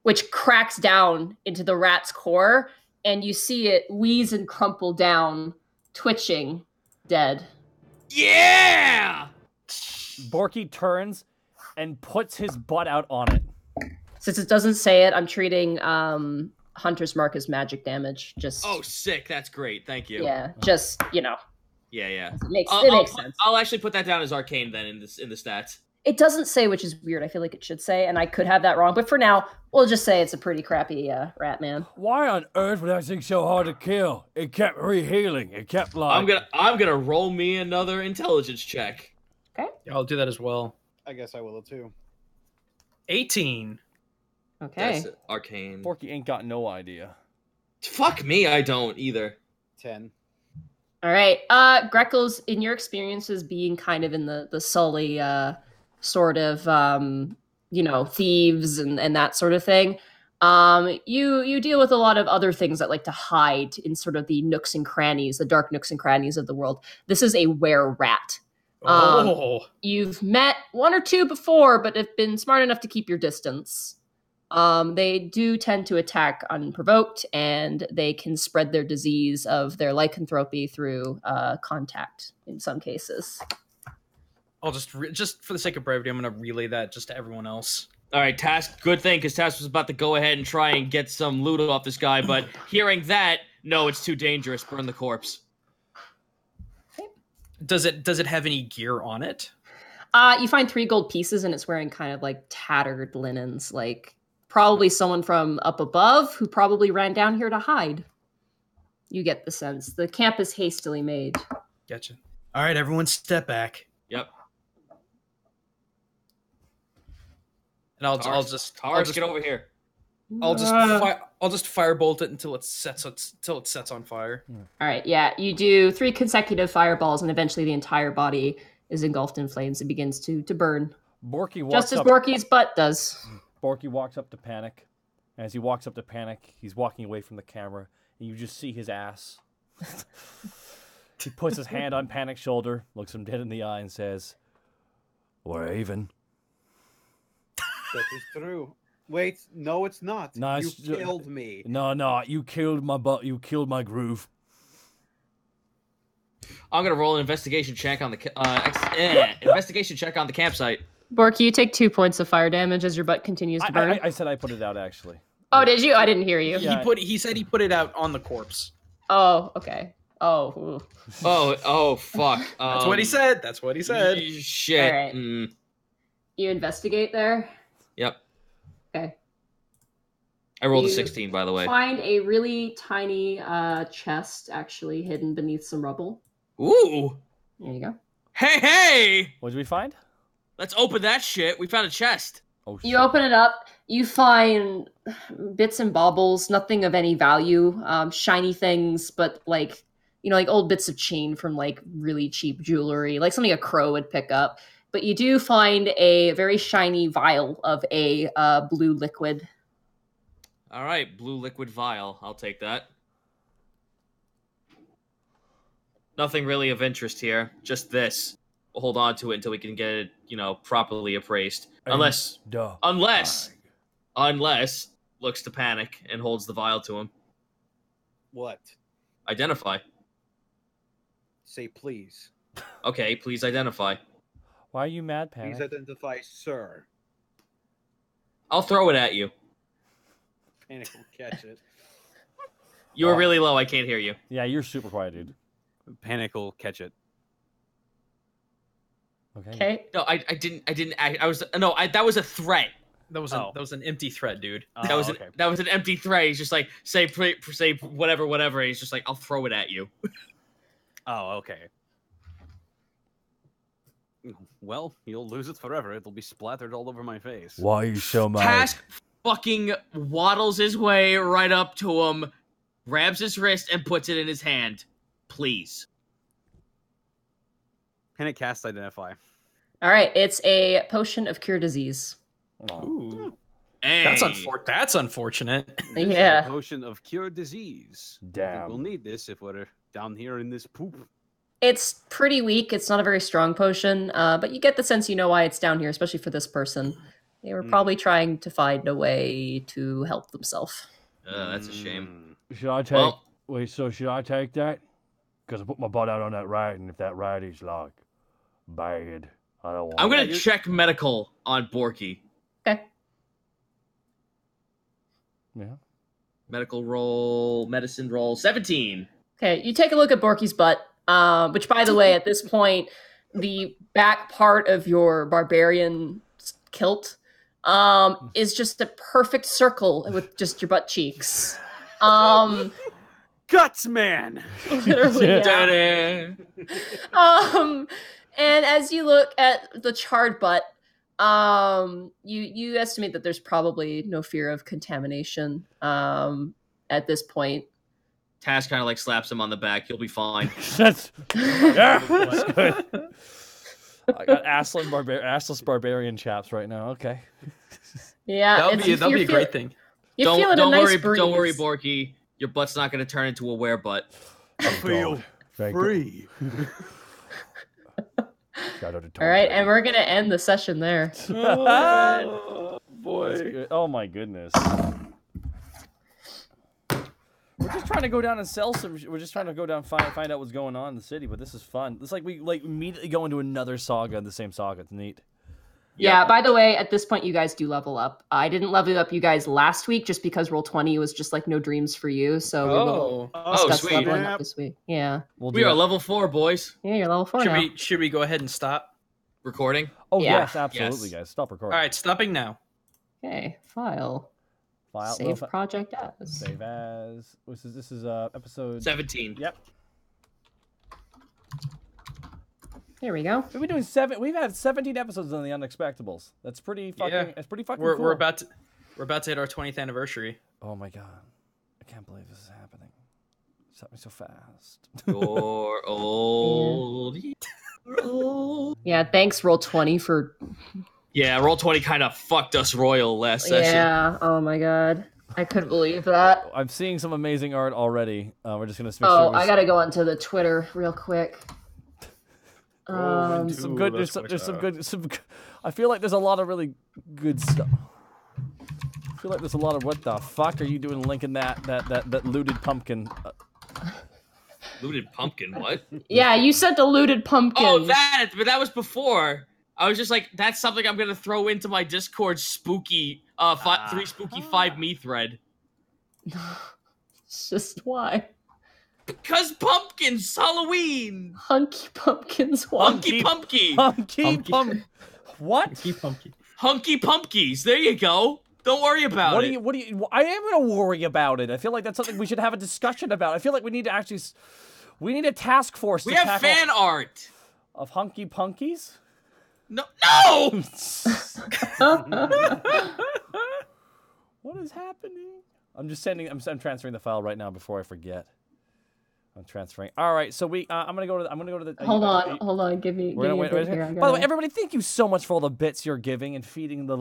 which cracks down into the rat's core, and you see it wheeze and crumple down, twitching, dead. Yeah! Borky turns and puts his butt out on it. Since it doesn't say it, I'm treating hunter's mark as magic damage. Just Oh, sick. That's great. Thank you. yeah, just Yeah. it makes sense. I'll actually put that down as arcane then in the stats. It doesn't say, which is weird. I feel like it should say, and I could have that wrong. But for now, we'll just say it's a pretty crappy rat man. Why on earth would that thing so hard to kill? It kept re-healing. It kept like... I'm gonna roll me another intelligence check. Okay. I'll do that as well. I guess I will too. 18. Okay. That's arcane. Borky ain't got no idea. Fuck me, I don't either. 10. All right. Greckles, in your experiences being kind of in the Sully sort of thieves and that sort of thing, you deal with a lot of other things that like to hide in sort of the nooks and crannies, the dark nooks and crannies of the world. This is a were-rat. You've met one or two before, but have been smart enough to keep your distance. They do tend to attack unprovoked, and they can spread their disease of their lycanthropy through contact in some cases. I'll just for the sake of brevity, I'm going to relay that just to everyone else. All right, Task, good thing, because Task was about to go ahead and try and get some loot off this guy, but hearing that, no, it's too dangerous. Burn the corpse. Does it have any gear on it? You find 3 gold pieces, and it's wearing kind of like tattered linens, like probably someone from up above who probably ran down here to hide. You get the sense. The camp is hastily made. Gotcha. All right, everyone step back. Yep. And I'll just get over here. I'll just firebolt it until it sets on fire. All right, yeah, you do 3 consecutive fireballs, and eventually the entire body is engulfed in flames and begins to burn. Borky walks just as up. Borky's butt does. Borky walks up to Panic. And as he walks up to Panic, he's walking away from the camera, and you just see his ass. He puts his hand on Panic's shoulder, looks him dead in the eye, and says, "We're even." That is true. Wait, no, it's not. No, you it's killed me. No, you killed my butt. You killed my groove. I'm gonna roll an investigation check on the investigation check on the campsite. Borky, you take 2 points of fire damage as your butt continues to burn. I said I put it out, actually. Oh, did you? I didn't hear you. Yeah. He said he put it out on the corpse. Oh, okay. Oh. Ooh. Oh, fuck. That's what he said. That's what he said. Shit. All right. You investigate there? Yep. Okay. I rolled a 16, by the way. Find a really tiny chest actually hidden beneath some rubble. Ooh. There you go. Hey! What did we find? Let's open that shit. We found a chest. Oh, shit. You open it up. You find bits and baubles, nothing of any value, shiny things, but like old bits of chain from like really cheap jewelry, like something a crow would pick up. But you do find a very shiny vial of a blue liquid. All right, blue liquid vial. I'll take that. Nothing really of interest here. Just this. We'll hold on to it until we can get it, properly appraised. Unless looks to Panic and holds the vial to him. What? Identify. Say please. Okay, please identify. Why are you mad, Panic? Please identify, sir. I'll throw it at you. Panic will catch it. You were really low. I can't hear you. Yeah, you're super quiet, dude. Panic will catch it. Okay. No, I didn't. That was a threat. That was an empty threat, dude. That was an empty threat. He's just like say whatever. He's just like, I'll throw it at you. Oh, okay. Well, you'll lose it forever. It'll be splattered all over my face. Why are you so mad? Task fucking waddles his way right up to him, grabs his wrist, and puts it in his hand. Please. Panic cast identify. All right, it's a potion of cure disease. Ooh. Hey. That's unfortunate. This is Yeah. a potion of cure disease. I think Damn. we'll need this if we're down here in this poop. It's pretty weak. It's not a very strong potion, but you get the sense you know why it's down here, especially for this person. They were probably trying to find a way to help themselves. That's a shame. Should I take? Well- Wait, so should I take that? Because I put my butt out on that ride, and if that ride is like bad, I don't want. I'm gonna you- check medical on Borky. Okay. Yeah. Medical roll, medicine roll, 17. Okay, you take a look at Borky's butt, which, by the way, at this point, the back part of your barbarian kilt is just a perfect circle with just your butt cheeks. Guts, man! Literally, yeah. Ta-da! And as you look at the charred butt, you estimate that there's probably no fear of contamination at this point. Task kind of like slaps him on the back. You'll be fine. That's good. I got assless barbarian chaps right now. Okay. Yeah, That'll be a great thing. You're feeling a nice breeze. Don't worry, Borky. Your butt's not going to turn into a werebutt. I feel Thank free. Shout out to Tom All right, Brady. and we're gonna end the session there. Oh, boy. Oh, my goodness. We're just trying to go down and sell some. We're just trying to go down find out what's going on in the city. But this is fun. It's like we immediately go into another saga in the same saga. It's neat. Yeah, by the way, at this point, you guys do level up. I didn't level up you guys last week just because Roll20 was just like no dreams for you. So we will discuss sweet. leveling up this week. Yeah. We are level 4, boys. Yeah, you're level 4 now. Should we go ahead and stop? Recording? Oh, Yeah. yes, absolutely, Yes. guys. Stop recording. All right, stopping now. Okay, file. File. Save project as. Save as. This is episode 17. Yep. There we go. We've been doing 7. We've had 17 episodes on the Unexpectables. That's pretty fucking. Yeah. It's pretty fucking. We're cool. about to hit our 20th anniversary. Oh my god! I can't believe this is happening. It's happening so fast. You're old. You're old. Yeah, thanks Roll20 for. Yeah, Roll20 kind of fucked us royal last session. Yeah. Oh my god, I couldn't believe that. I'm seeing some amazing art already. We're just gonna. Make Oh, sure I gotta go onto the Twitter real quick. some good. There's some good. I feel like there's a lot of really good stuff. I feel like there's a lot of what the fuck are you doing linking that looted pumpkin? Looted pumpkin, what? Yeah, you sent a looted pumpkin. Oh, but that was before. I was just like, that's something I'm gonna throw into my Discord spooky, 3 spooky 5 me thread. It's just why. Because pumpkins, Halloween! Hunky pumpkins. Hunky pumpky! What? Keep pumpkin. Hunky pumpkies, there you go. Don't worry about it. What do you? I am gonna worry about it. I feel like that's something we should have a discussion about. I feel like we need to actually. We need a task force. We to have tackle fan art! of hunky punkies. No! What is happening? I'm just sending. I'm transferring the file right now before I forget. I'm transferring. All right, so I'm gonna go to. I'm gonna go to the. Hold on. Give me a bit here. By the way, everybody, thank you so much for all the bits you're giving and feeding the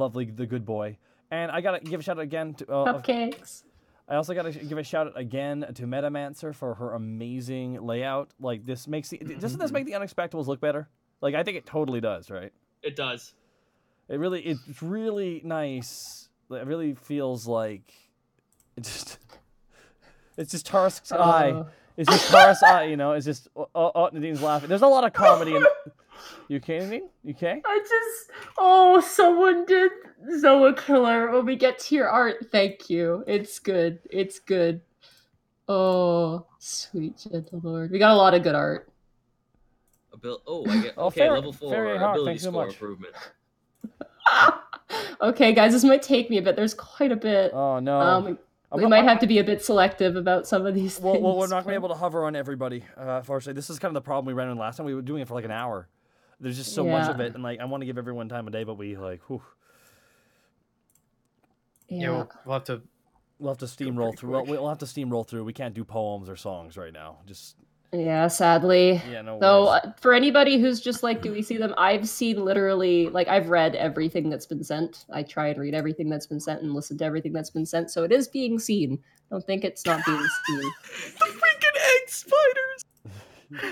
good boy. And I gotta give a shout out again to cupcakes. I also gotta give a shout out again to Metamancer for her amazing layout. Like this makes doesn't this make the Unexpectables look better? Like I think it totally does, right? It does. It's really nice. It really feels like it's just Tarsk's eye. It's just Tarsk's eye, you know. It's just Nadine's laughing. There's a lot of comedy in. You okay, Nadine? You okay? Someone did Zoa Killer. When we get to your art, thank you. It's good. Oh, sweet gentle Lord. We got a lot of good art. Level 4 Fairy Hawk, ability thanks so score much. improvement. Okay, guys, this might take me a bit. There's quite a bit. Oh no. We might have to be a bit selective about some of these things. Well, we're not going to be able to hover on everybody. Unfortunately, this is kind of the problem we ran into last time. We were doing it for like an hour. There's just so much of it, and like I want to give everyone time of day, but we like, whew. Yeah, we'll have to. We'll have to steamroll through. We'll have to steamroll through. We can't do poems or songs right now. Just yeah, sadly. Yeah, no So worries. for anybody who's just like, do we see them? I've seen literally, like, I've read everything that's been sent. I try and read everything that's been sent and listen to everything that's been sent. So it is being seen. Don't think it's not being seen. The freaking egg spiders.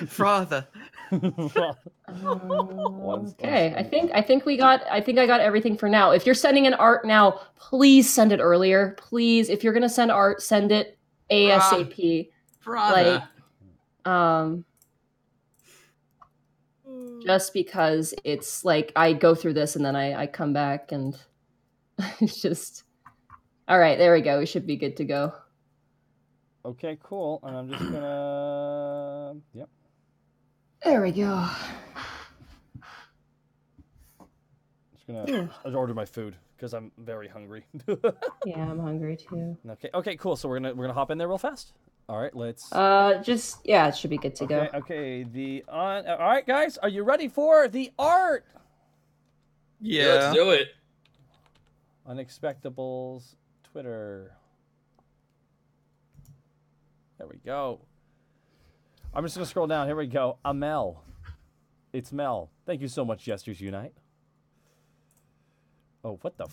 Father. Okay, I think I got everything for now. If you're sending an art now, please send it earlier. Please, if you're gonna send art, send it ASAP. Brother. Like, just because it's like I go through this and then I come back and it's just all right. There we go. We should be good to go. Okay, cool. And I'm just gonna. Yep. There we go. Just gonna order my food because I'm very hungry. Yeah, I'm hungry too. Okay, cool. So we're gonna hop in there real fast. All right, let's. It should be good to go. Okay. All right, guys, are you ready for the art? Yeah. Let's do it. Unexpectables Twitter. There we go. I'm just gonna scroll down. Here we go. Amel. It's Mel. Thank you so much, Jesters Unite. Oh, what the?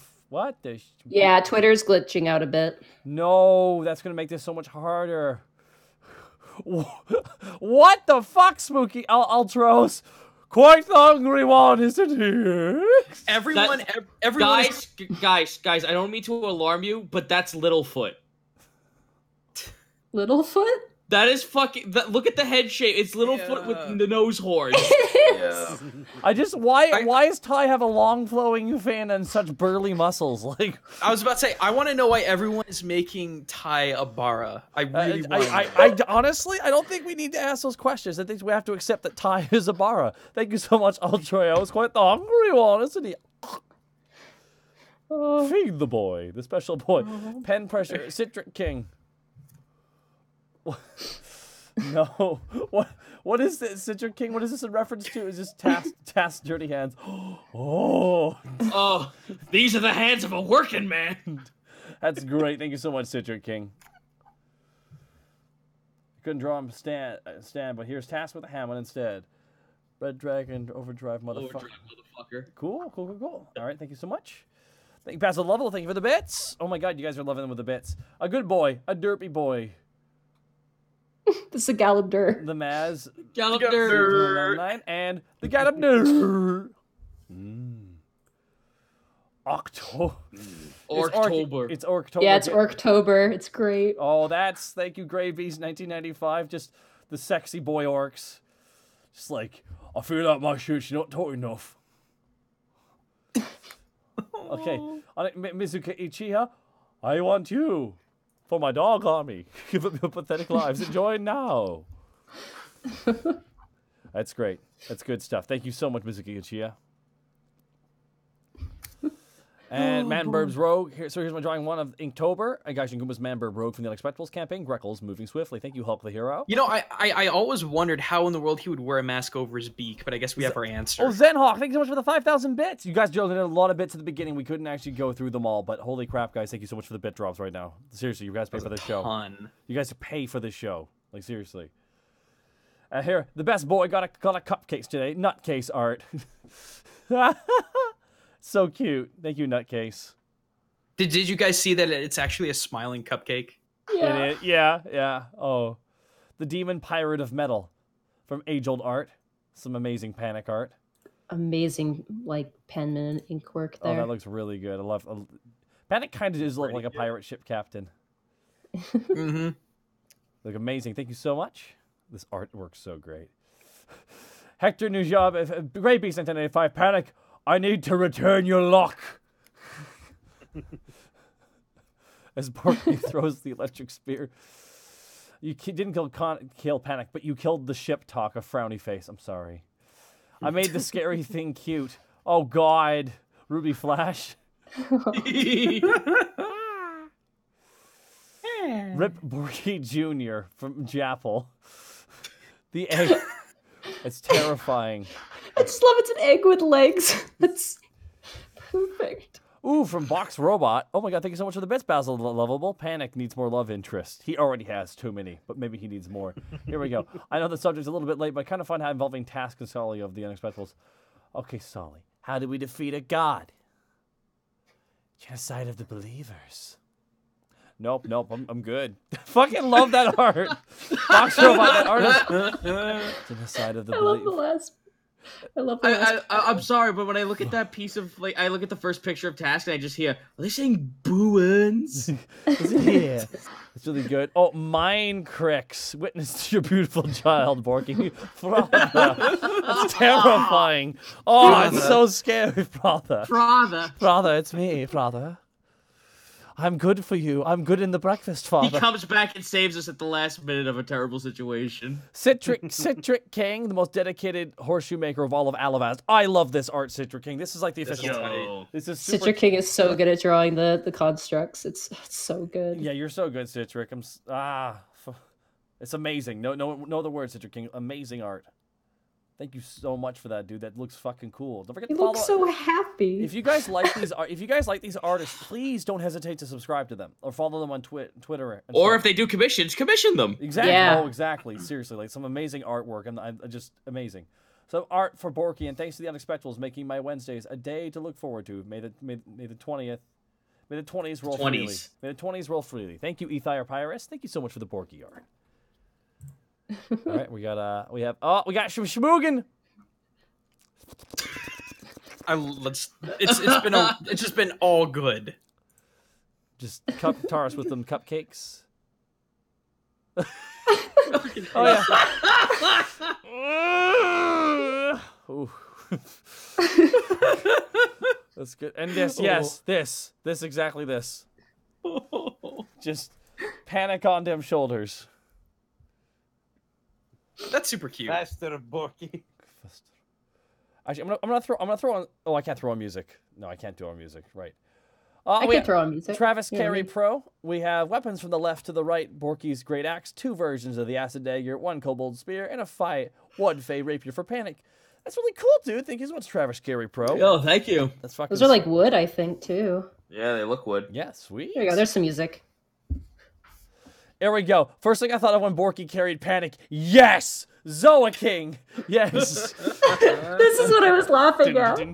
Yeah, Twitter's glitching out a bit. No, that's gonna make this so much harder. What the fuck, Spooky Ultros? Quite the hungry one, isn't he? Everyone. Guys, I don't mean to alarm you, but that's Littlefoot. Littlefoot? That is fucking. Look at the head shape. It's Littlefoot with the nose horns. Yeah. Why does Ty have a long flowing fin and such burly muscles? Like, I was about to say, I want to know why everyone is making Ty a Bara. I really want to know. I honestly, I don't think we need to ask those questions. I think we have to accept that Ty is a Bara. Thank you so much, Ultra. I was quite the hungry one, isn't he? Feed the boy, the special boy. Pen pressure, Citric King. No. What is this, Citric King? What is this in reference to? Is this Task Dirty Hands? Oh, these are the hands of a working man. That's great. Thank you so much, Citric King. Couldn't draw him stand, but here's Task with a Hammond instead. Red Dragon, Overdrive, motherfucker. Cool. All right, thank you so much. Thank you, Pass the Level. Thank you for the bits. Oh my god, you guys are loving them with the bits. A good boy, a derpy boy. This is a Galabdur. The Maz. Galabdur. And the Galabdur. October. It's October. Yeah, it's Orktober. It's great. Oh, thank you, Grey Beast 1995. Just the sexy boy orcs. Just like, I feel like my shirt's not taut enough. Okay. Mizuka Ichiha, I want you. For my dog army. Give up your pathetic lives. Enjoy now. That's great. That's good stuff. Thank you so much, Mizuki Uchiha. And Manburb's Rogue. So here's my drawing one of Inktober. Gaishin Guma's Manburb Rogue from the Unexpectables campaign. Greckles moving swiftly. Thank you, Hulk the Hero. You know, I always wondered how in the world he would wear a mask over his beak, but I guess we have our answer. Oh, Zenhawk, thank you so much for the 5,000 bits. You guys did a lot of bits at the beginning. We couldn't actually go through them all, but holy crap, guys, thank you so much for the bit drops right now. Seriously, you guys pay for this show. You guys pay for this show. Like, seriously. Here, the best boy got a cupcakes today. Nutcase art. So cute. Thank you, Nutcase. Did you guys see that it's actually a smiling cupcake? Yeah. Yeah. Oh. The Demon Pirate of Metal from Age-Old Art. Some amazing Panic art. Amazing, like, pen and ink work there. Oh, that looks really good. I love Panic kind of does look like a pirate ship captain. Mm-hmm. Look amazing. Thank you so much. This art works so great. Hector Nujab, Grey Beast 1985, Panic, I need to return your lock. As Porky throws the electric spear. You didn't kill Panic, but you killed the ship talk, a frowny face. I'm sorry. I made the scary thing cute. Oh, God. Ruby Flash. Rip Borky Jr. from Japple. The egg. It's terrifying. I just love it's an egg with legs. That's perfect. Ooh, from Box Robot. Oh my god, thank you so much for the bits, Basil Lovable. Panic needs more love interest. He already has too many, but maybe he needs more. Here we go. I know the subject's a little bit late, but kind of fun involving Task and Sully of the Unexpectables. Okay, Sully, how do we defeat a god? Genocide of the believers. Nope, I'm good. Fucking love that art. Box Robot, that artist. Genocide of the believers. I love the last. I'm sorry, but when I look at that piece of I look at the first picture of Task and I just hear, are they saying booins? Yeah, it's really good. Oh, Mine Cricks, witness to your beautiful child, Borky. Frother. That's terrifying. Oh, it's so scary, Frother. Frother, it's me, Frother. I'm good for you. I'm good in the breakfast, Father. He comes back and saves us at the last minute of a terrible situation. Citric King, the most dedicated horseshoe maker of all of Alavast. I love this art, Citric King. This is like the official. This is super... Citric King is so good at drawing the constructs. It's so good. Yeah, you're so good, Citric. It's amazing. No other words, Citric King. Amazing art. Thank you so much for that, dude. That looks fucking cool. Don't forget to follow. He looks so happy. If you guys like these artists, please don't hesitate to subscribe to them or follow them on Twitter. Or if they do commissions, commission them. Exactly. Yeah. Oh, exactly. Seriously, like some amazing artwork and just amazing. So art for Borky, and thanks to the Unexpectables making my Wednesdays a day to look forward to. May the 20th. May the 20s roll freely. May the 20s roll freely. Thank you, Ethire Pyrus. Thank you so much for the Borky art. All right, we got Shmoogan. It's just been all good. Just tar us with them cupcakes. Oh yeah. Ooh. That's good. And this exactly this. Just panic on them shoulders. That's super cute. Faster, Borky. Actually, I'm gonna throw on. Oh, I can't throw on music. No, I can't do on music. Right. I can throw on music. Travis Carey Pro. We have weapons from the left to the right. Borky's Great Axe, 2 versions of the Acid Dagger, 1 Kobold Spear, and a fight 1 Fey Rapier for Panic. That's really cool, dude. Thank you so much, Travis Carey Pro. Oh, thank you. That's fucking. Those are like wood, I think, too. Yeah, they look wood. Yeah, sweet. There you go. There's some music. There we go. First thing I thought of when Borky carried Panic. Yes! Zoa King! Yes! This is what I was laughing at. Zoa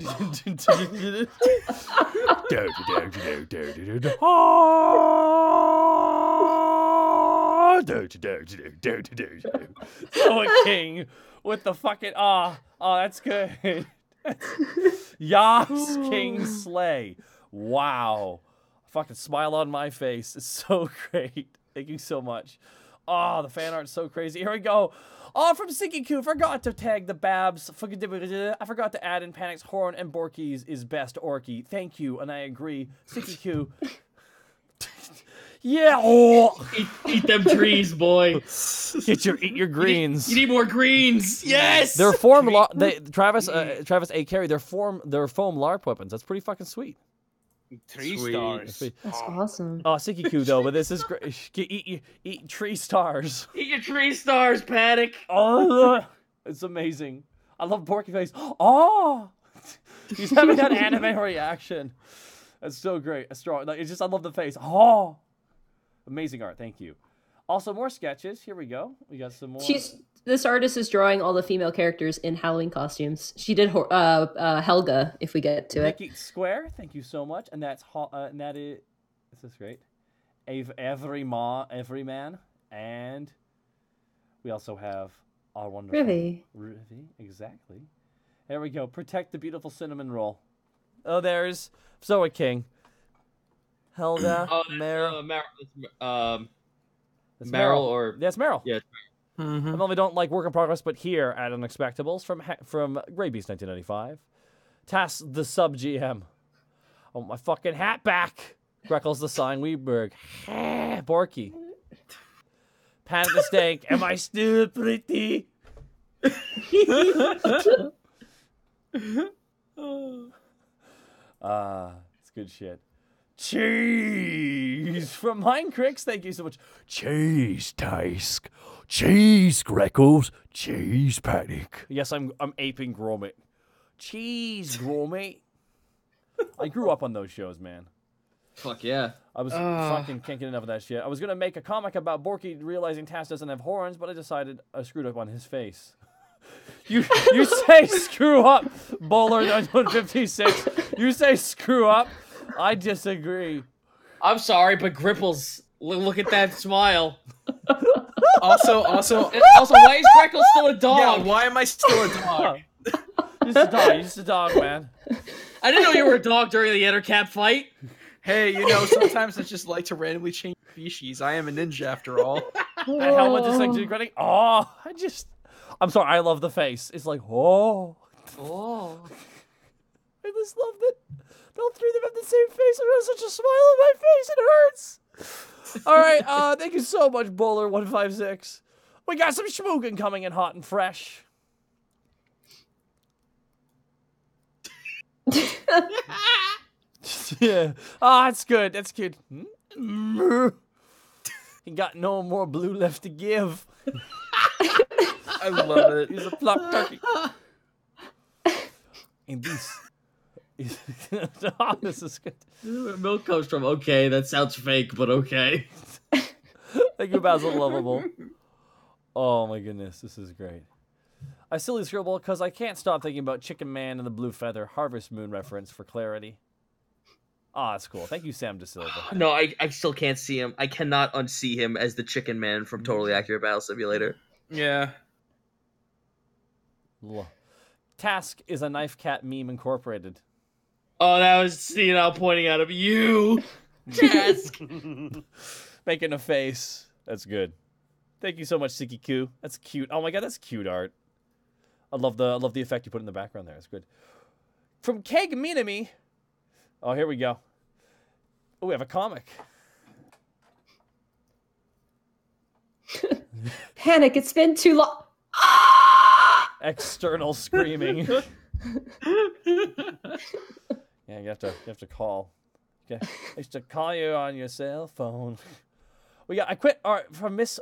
King with the fucking... Oh, that's good. Yas King Slay. Wow. Fucking smile on my face. It's so great. Thank you so much. Oh, the fan art's so crazy. Here we go. Oh, from Sikiku. Forgot to tag the Babs. I forgot to add in Panic's horn and Borky's is best Orky. Thank you, and I agree. Sikiku. Yeah. Oh. Eat them trees, boy. Eat your greens. You need more greens. Yes. Their foam Travis A. Carey. Their foam LARP weapons. That's pretty fucking sweet. 3 stars. That's awesome. Oh, Sikiku though, but this is great. Eat 3 stars. Eat your 3 stars, Panic. Oh, it's amazing. I love Porky Face. Oh, he's having that anime reaction. That's so great. It's strong. Like, it's just I love the face. Oh, amazing art. Thank you. Also, more sketches. Here we go. We got some more. This artist is drawing all the female characters in Halloween costumes. She did Helga, if we get to it. Nikki Square, thank you so much. And that's this is great. Everyman, and we also have our wonderful Rivy, exactly. There we go. Protect the beautiful cinnamon roll. Oh, there's Zoa King. Helga, Meryl. Meryl or that's Meryl. Yeah. Mm-hmm. I normally don't like work in progress, but here at Unexpectables from Grey Beast 1995, Task the sub GM. Oh, my fucking hat back. Greckles the sign Weeberg. Borky. Panic mistake. Am I still pretty? It's good shit. Cheese from Minecrix. Thank you so much. Cheese Task. Cheese Greckles. Cheese Panic. Yes, I'm aping Gromit. cheese, Gromit. I grew up on those shows, man. Fuck yeah. I was fucking can't get enough of that shit. I was gonna make a comic about Borky realizing Tass doesn't have horns, but I decided I screwed up on his face. You say screw up, Bowler 956. You say screw up. I disagree. I'm sorry, but Gripples, look at that smile. Also, why is Greckle still a dog? yeah, why am I still a dog? You're just a dog, man. I didn't know you were a dog during the Ettercap fight. Hey, sometimes I just like to randomly change species. I am a ninja after all. That helmet is like regretting. Oh, I'm sorry. I love the face. It's like, oh. I just loved it. All three of them have the same face. I got such a smile on my face. It hurts. All right. Thank you so much, Bowler156. We got some schmoogin coming in hot and fresh. Yeah. That's good. That's good. He got no more blue left to give. I love it. He's a plump turkey. And this is good. Milk comes from okay. That sounds fake, but okay. Thank you, Basil Lovable. Oh my goodness, this is great. I silly scribble because I can't stop thinking about Chicken Man and the Blue Feather Harvest Moon reference for clarity. That's cool. Thank you, Sam DeSilva. No, I still can't see him. I cannot unsee him as the Chicken Man from Totally Accurate Battle Simulator. Yeah. Task is a Knife Cat meme incorporated. Oh, that was Cena pointing out of you. Task. Making a face. That's good. Thank you so much, Siki-Ku. That's cute. Oh my god, that's cute art. I love the effect you put in the background there. It's good. From Keg Minami. Oh, here we go. Oh, we have a comic. Panic, it's been too long. External screaming. Yeah, you have to call. Okay. I used to call you on your cell phone. I quit art from Miss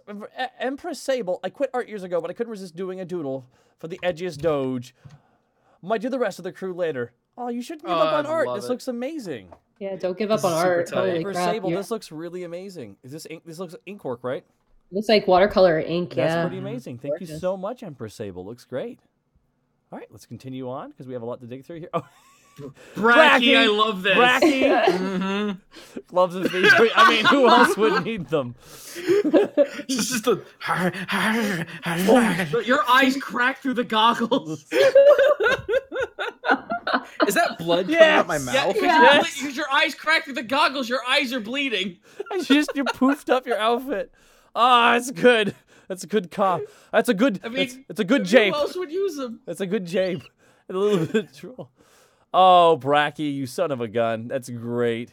Empress Sable. I quit art years ago, but I couldn't resist doing a doodle for the edgiest doge. Might do the rest of the crew later. Oh, you shouldn't give up on art. This looks amazing. Yeah, don't give up on art. Holy Empress crap. Sable, this looks really amazing. Is this ink? This looks ink work, right? Looks like watercolor ink. That's yeah. pretty amazing. Thank you so much, Empress Sable. Looks great. All right, let's continue on because we have a lot to dig through here. Oh. Bracky, I love this. Bracky. Mm-hmm. Gloves and feet. I mean, who else would need them? This is the. Your eyes crack through the goggles. Is that blood coming out my mouth? Because your eyes crack through the goggles. Your eyes are bleeding. You poofed up your outfit. It's good. That's a good cop. That's a good. It's a good jape. Who else would use them? That's a good jape. And a little bit of troll. Oh, Bracky, you son of a gun. That's great.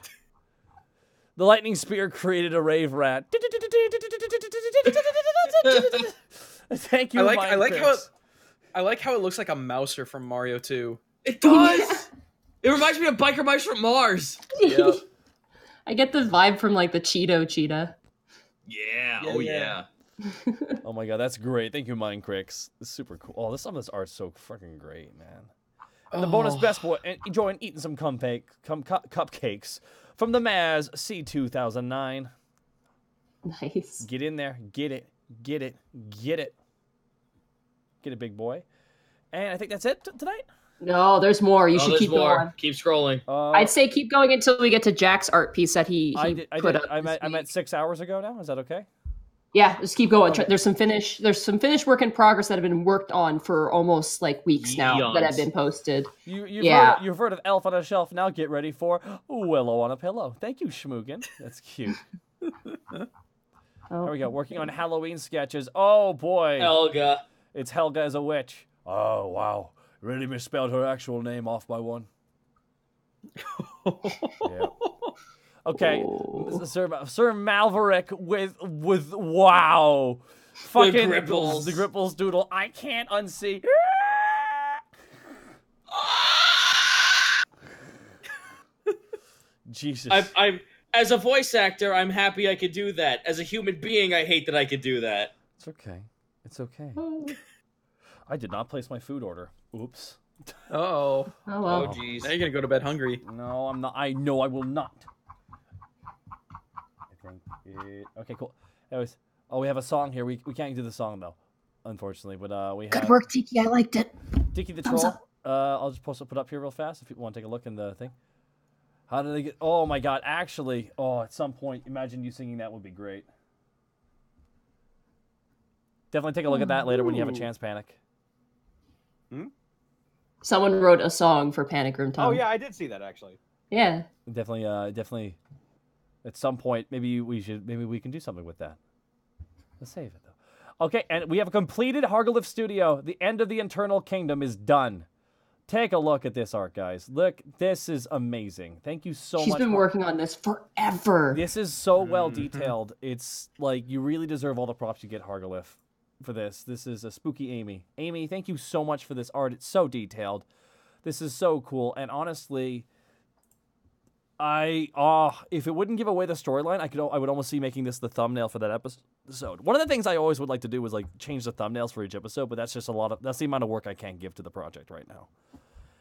The lightning spear created a rave rat. Thank you, I like how it looks like a mouser from Mario 2. It does. It reminds me of Biker Mice from Mars. Yep. I get the vibe from like the Cheeto cheetah. Yeah. Oh yeah. Oh my god, that's great. Thank you, Minecrix. This is super cool. Oh, some of this art's so freaking great, man. And the bonus best boy, enjoying eating some cupcakes from the Maz C2009. Nice. Get in there. Get it. Get it. Get it. Get it, big boy. And I think that's it tonight. No, there's more. You should keep going. Keep scrolling. I'd say keep going until we get to Jack's art piece that he put up. I'm at 6 hours ago now. Is that okay? Yeah, just keep going. Okay. There's some finished work in progress that have been worked on for almost like weeks now that have been posted. You've heard of Elf on a Shelf. Now get ready for Willow on a Pillow. Thank you, Schmoogan. That's cute. Here we go. Working on Halloween sketches. Oh boy. Helga. It's Helga as a witch. Oh wow. Really misspelled her actual name off by one. Yeah. Okay, Sir Malverick with wow, fucking the Gripples doodle. I can't unsee. Jesus. I'm as a voice actor, I'm happy I could do that. As a human being, I hate that I could do that. It's okay. It's okay. I did not place my food order. Oops. Oh. Oh well. Oh jeez. Now you're gonna go to bed hungry. No, I'm not. I know I will not. I think okay, cool. Anyways, we have a song here. We can't do the song though, unfortunately. But we have Good work, Tiki. I liked it. Dicky the Thumbs Troll. up. I'll just put up here real fast if people want to take a look in the thing. How did they get? Oh my God! Actually, at some point, imagine you singing that would be great. Definitely take a look at that later when you have a chance, Panic. Someone wrote a song for Panic Room Tom. Oh yeah, I did see that actually. Yeah. Definitely. At some point, maybe we can do something with that. Let's save it though. Okay, and we have a completed Hargalift Studio. The end of the Internal Kingdom is done. Take a look at this art, guys. Look, this is amazing. Thank you so much. She's been working on this forever. This is so well detailed. It's like you really deserve all the props you get, Hargalift, for this. This is a spooky Amy. Amy, thank you so much for this art. It's so detailed. This is so cool. And honestly, if it wouldn't give away the storyline, I would almost see making this the thumbnail for that episode. One of the things I always would like to do is like change the thumbnails for each episode, but that's just that's the amount of work I can't give to the project right now.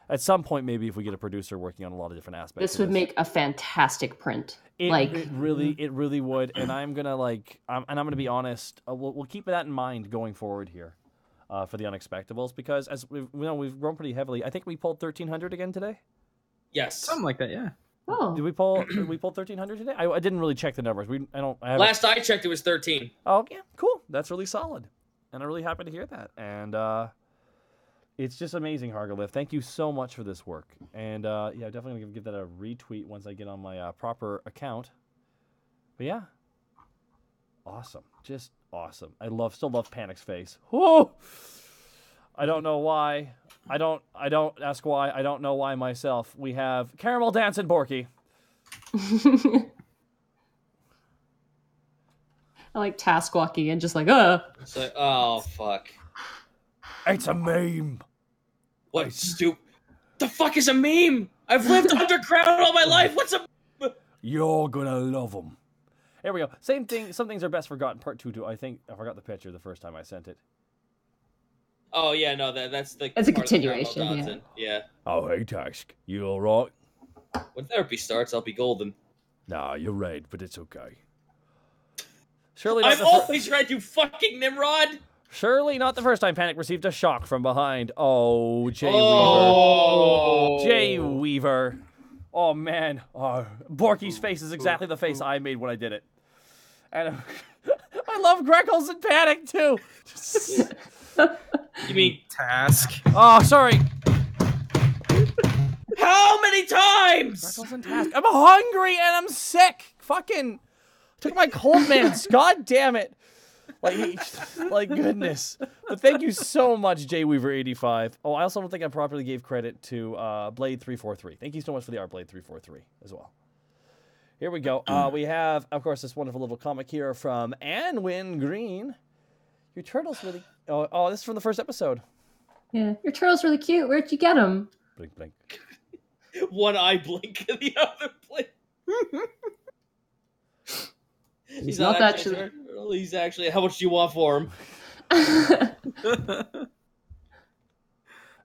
At some point, maybe if we get a producer working on a lot of different aspects, This would make a fantastic print. It really would. And I'm gonna I'm gonna be honest. We'll keep that in mind going forward here, for the Unexpectables, because as we've grown pretty heavily. I think we pulled 1,300 again today. Yes. Something like that, yeah. Oh. Did we pull 1,300 today? I didn't really check the numbers. Last I checked, it was 13. Oh yeah, cool. That's really solid, and I'm really happy to hear that. And it's just amazing, Hargalift. Thank you so much for this work. And definitely gonna give that a retweet once I get on my proper account. But yeah, awesome, just awesome. I still love Panic's face. Whoa! I don't know why. I don't ask why. I don't know why myself. We have Caramel Dancing Borky. I like task walking and just like, It's like, oh fuck. It's a meme. What stupid? The fuck is a meme? I've lived underground all my life. What's a? You're gonna love them. Here we go. Same thing. Some things are best forgotten. Part 2 too. I think I forgot the picture the first time I sent it. Oh yeah, no, that's the. It's a part of the continuation, Caramel Dancing. Yeah. Oh hey Task, you all right? When therapy starts, I'll be golden. Nah, you're right, but it's okay. Surely not I've the always read you, fucking Nimrod. Surely not the first time Panic received a shock from behind. Oh, Jay Oh. Weaver. Jay Weaver. Oh, man. Oh, Borky's face is exactly the face I made when I did it. And I love Greckles and Panic, too. You mean Task. Oh, sorry. how many times? Greckles and Task. I'm hungry and I'm sick. Fucking took my cold meds. God damn it. Like goodness. But thank you so much, JWeaver85. Oh, I also don't think I properly gave credit to Blade343. Thank you so much for the art, Blade343, as well. Here we go. We have, of course, this wonderful little comic here from Anwin Green. Your turtle's really... Oh, this is from the first episode. yeah, your turtle's really cute. Where'd you get him? Blink, blink. One eye blink and the other blink. He's not that actually. He's actually. How much do you want for him?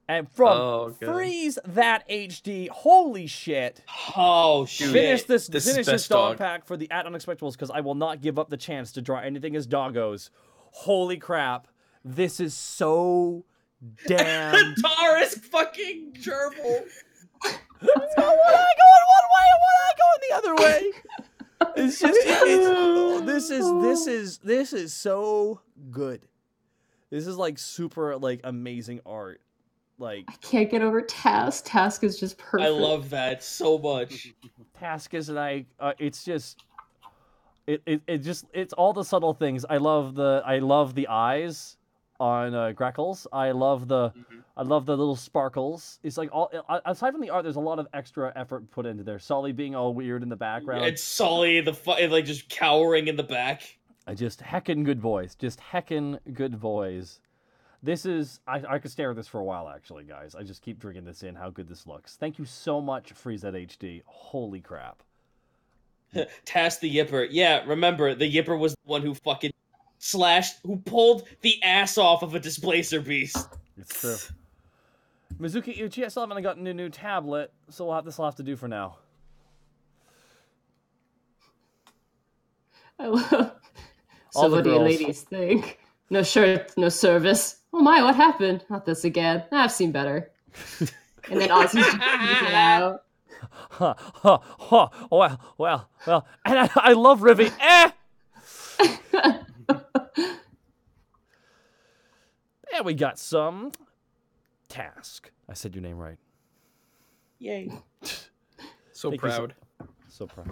And from Freeze That HD, holy shit. Oh, shit. Finish this best dog dog pack for the Unexpectables because I will not give up the chance to draw anything as doggos. Holy crap. This is so damn... Taurus fucking gerbil. One eye going one way and one eye going the other way. It's just this is so good. This is like super like amazing art. Like I can't get over Task. Task is just perfect. I love that so much. Task is it's just it's all the subtle things. I love the eyes on Greckles. I love the little sparkles. It's like all aside from the art, there's a lot of extra effort put into there. Sully being all weird in the background. And Sully like just cowering in the back. Just heckin' good boys. Just heckin' good boys. This is I could stare at this for a while actually, guys. I just keep drinking this in. How good this looks. Thank you so much, Freeze That HD. Holy crap. Task the Yipper. Yeah, remember the Yipper was the one who fucking who pulled the ass off of a displacer beast. It's true. Mizuki Uchi, I still haven't gotten a new tablet, so this will have to do for now. I love. All So the what do you girls. ladies think? No shirt, no service. Oh my, what happened? Not this again. I've seen better. And then Ozzy's just freaking out. Well. And I love Rivy. And we got some task. I said your name right. Yay. So Thank you proud. So proud.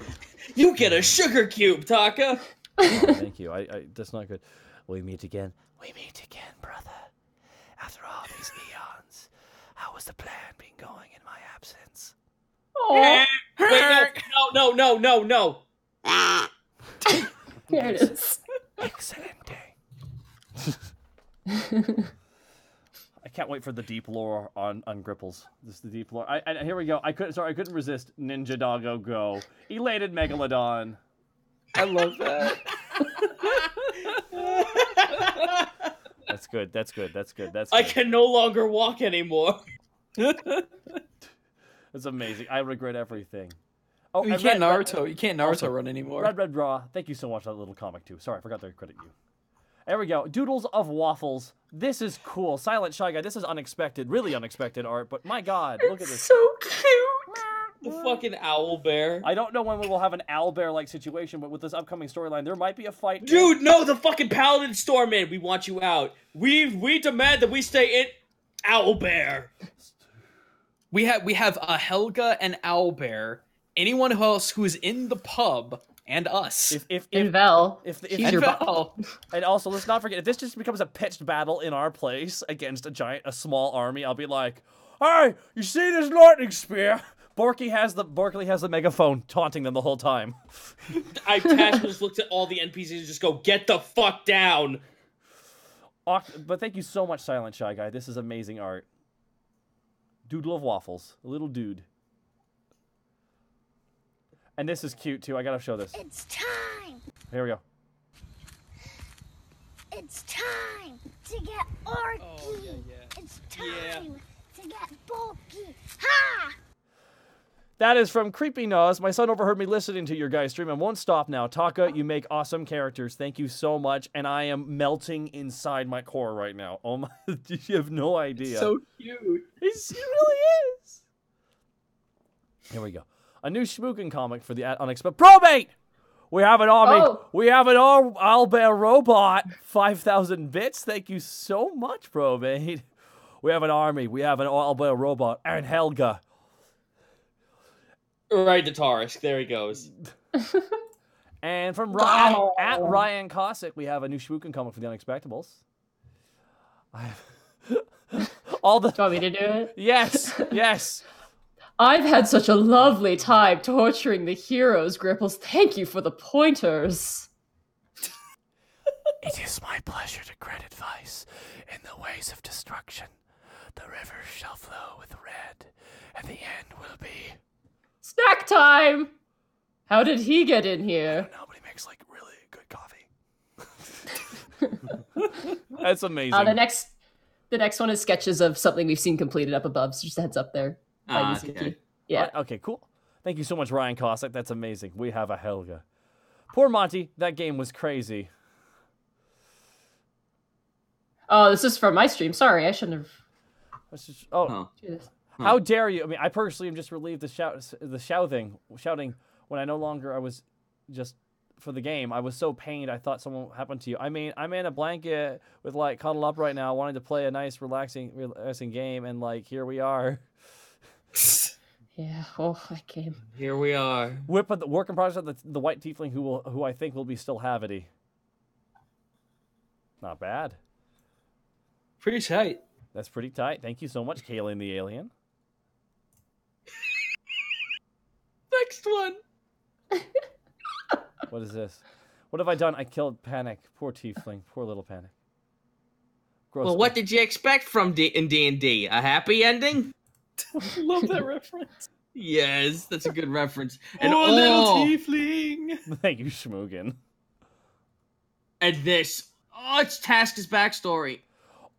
You get a sugar cube, Taka. Thank you. I that's not good. We meet again. We meet again, brother. After all these eons, how has the plan been going in my absence? Oh, Wait, no. there it is. Excellent day. I can't wait for the deep lore on Gripples. This is the deep lore. Here we go. I couldn't resist. Ninja Doggo Go. Elated Megalodon. I love that. That's good. I can no longer walk anymore. That's amazing. I regret everything. Oh, You and can't Red- Naruto. You can't Naruto also, run anymore. Red Raw. Thank you so much for that little comic too. Sorry, I forgot to credit you. There we go. Doodles of Waffles. This is cool. Silent Shy Guy. This is unexpected. Really unexpected art. But my God, look at this. So cute. The fucking owl bear. I don't know when we will have an owlbear-like situation, but with this upcoming storyline, there might be a fight. Dude, no, the fucking Paladin Stormman. We want you out. We demand that we stay in Owlbear. We have a Helga and Owlbear. Anyone else who is in the pub and us. And Vel. If She's your Vel. And also, let's not forget, if this just becomes a pitched battle in our place against a small army, I'll be like, "Hey, you see this lightning spear?" Borky has the megaphone taunting them the whole time. Tash just looks at all the NPCs and just go, "Get the fuck down." But thank you so much, Silent Shy Guy. This is amazing art. Doodle of Waffles. A little dude. And this is cute, too. I gotta show this. It's time! Here we go. It's time to get Orky! Oh, yeah. It's time to get bulky! Ha! That is from Creepy Nos. My son overheard me listening to your guys' stream and won't stop now. Taka, you make awesome characters. Thank you so much. And I am melting inside my core right now. Oh my, you have no idea. It's so cute. It really is. Here we go. A new Schmookin comic for the unexpected. Probate! We have an army. Oh. We have an owlbear robot. 5,000 bits. Thank you so much, Probate. We have an army. We have an owlbear robot. And Helga. Right to Tarisk. There he goes. And from Ryan, at Ryan Cossack, we have a new Schmookin comic for the Unexpectables. All the. Do you want me to do it? Yes. I've had such a lovely time torturing the heroes, Gripples. Thank you for the pointers. It is my pleasure to grant advice in the ways of destruction. The rivers shall flow with red, and the end will be... Snack time! How did he get in here? Nobody makes, really good coffee. That's amazing. The next one is sketches of something we've seen completed up above, so just a heads up there. Okay. Yeah. Okay, cool. Thank you so much, Ryan Cossack. That's amazing. We have a Helga. Poor Monty. That game was crazy. Oh, this is from my stream. Sorry, I shouldn't have. How dare you? I mean, I personally am just relieved shouting when I was just for the game. I was so pained. I thought something happened to you. I mean, I'm in a blanket with cuddled up right now, wanting to play a nice, relaxing game, and here we are. Yeah, that game. Here we are. Whip of the work in progress of the white tiefling who I think will be still Havity. Not bad. Pretty tight. That's pretty tight. Thank you so much, Kaylin the Alien. Next one. What is this? What have I done? I killed Panic. Poor tiefling. Poor little Panic. Gross. Well, what did you expect from in D&D? A happy ending? Love that reference. Yes, that's a good reference. And little tiefling. Thank you, Schmoogan. And this. Oh, it's Task's backstory.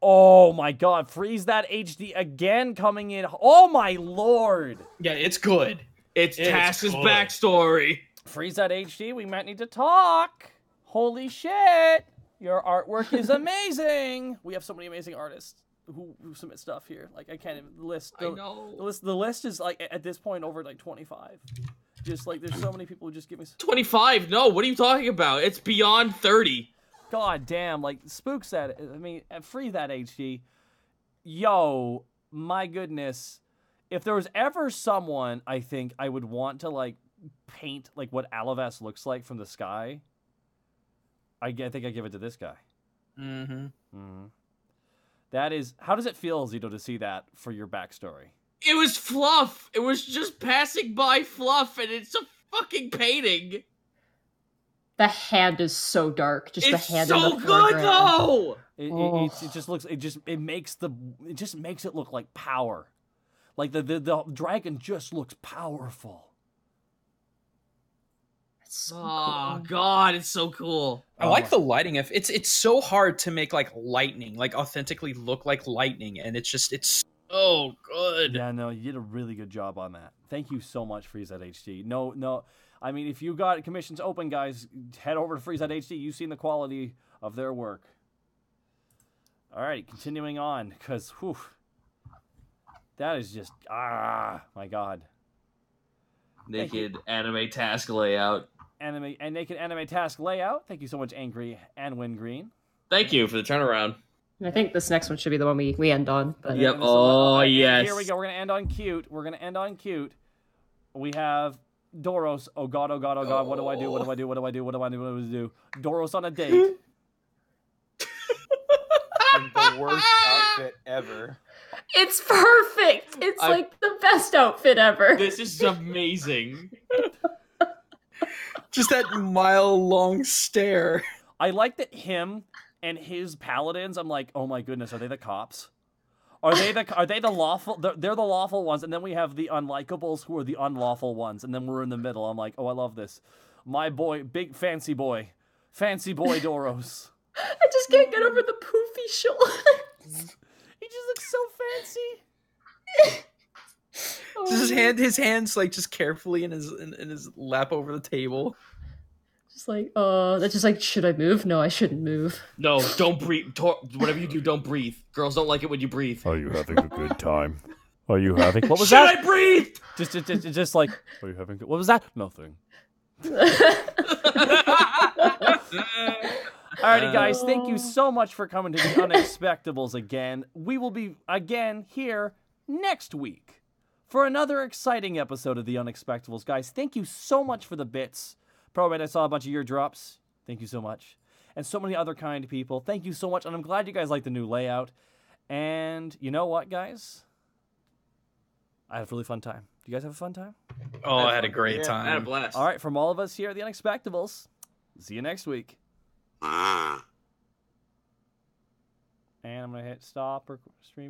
Oh my god, freeze that HD again coming in. Oh my lord. Yeah, it's good. It's Task's backstory. Freeze that HD, we might need to talk. Holy shit. Your artwork is amazing. We have so many amazing artists who submit stuff here. Like, I can't even list. I know. The list is, like, at this point over, like, 25. Just, like, there's so many people who just give me... 25? No, what are you talking about? It's beyond 30. God damn, like, Spook said, I mean, free that HD. Yo, my goodness. If there was ever someone, I think, I would want to, like, paint, like, what Alavas looks like from the sky, I think I give it to this guy. Mm-hmm. Mm-hmm. That is... How does it feel, Zito, to see that for your backstory? It was fluff. It was just passing by fluff, and it's a fucking painting. The hand is so dark. Just It's the hand so in the good, foreground. though! It just looks... It makes it look like power. Like, the dragon just looks powerful. So Oh, cool. God, it's so cool. I like the lighting. It's so hard to make like lightning, like authentically look like lightning, and it's so good. Yeah, no, you did a really good job on that. Thank you so much, Freeze that HD. No, I mean, if you got commissions open, guys, head over to Freeze that HD. You've seen the quality of their work. All right, continuing on, because, whew, that is just, my God. Naked anime task layout. Naked anime task layout. Thank you so much, Angry and Wingreen. Thank you for the turnaround. I think this next one should be the one we end on. But Yep. Oh, yes. Here we go. We're going to end on cute. We have Doros. Oh, God, oh, God, oh, God. What do I do? What do I do? What do I do? What do I do? What do I do? Doros on a date. In the worst outfit ever. it's perfect. It's like the best outfit ever. This is amazing. Just that mile-long stare. I like that him and his paladins. I'm like, oh my goodness, are they the cops? Are they the lawful? They're the lawful ones, and then we have the unlikables who are the unlawful ones, and then we're in the middle. I'm like, oh, I love this. My boy, big fancy boy Doros. I just can't get over the poofy shoulders. He just looks so fancy. His hands like just carefully in his lap over the table. Just like, that's just like, should I move? No, I shouldn't move. No, don't breathe. Whatever you do, don't breathe. Girls don't like it when you breathe. Are you having a good time? Are you having... What was Should that? I breathe? Just like, are you having... What was that? Nothing. Alrighty, guys, thank you so much for coming to the Unexpectables again. We will be again here next week for another exciting episode of the Unexpectables. Guys, thank you so much for the bits. Probably I saw a bunch of your drops. Thank you so much. And so many other kind people. Thank you so much, and I'm glad you guys like the new layout. And you know what, guys? I had a really fun time. Do you guys have a fun time? Oh, I had a great time. I had a blast. All right, from all of us here at the Unexpectables, see you next week. And I'm going to hit stop or stream.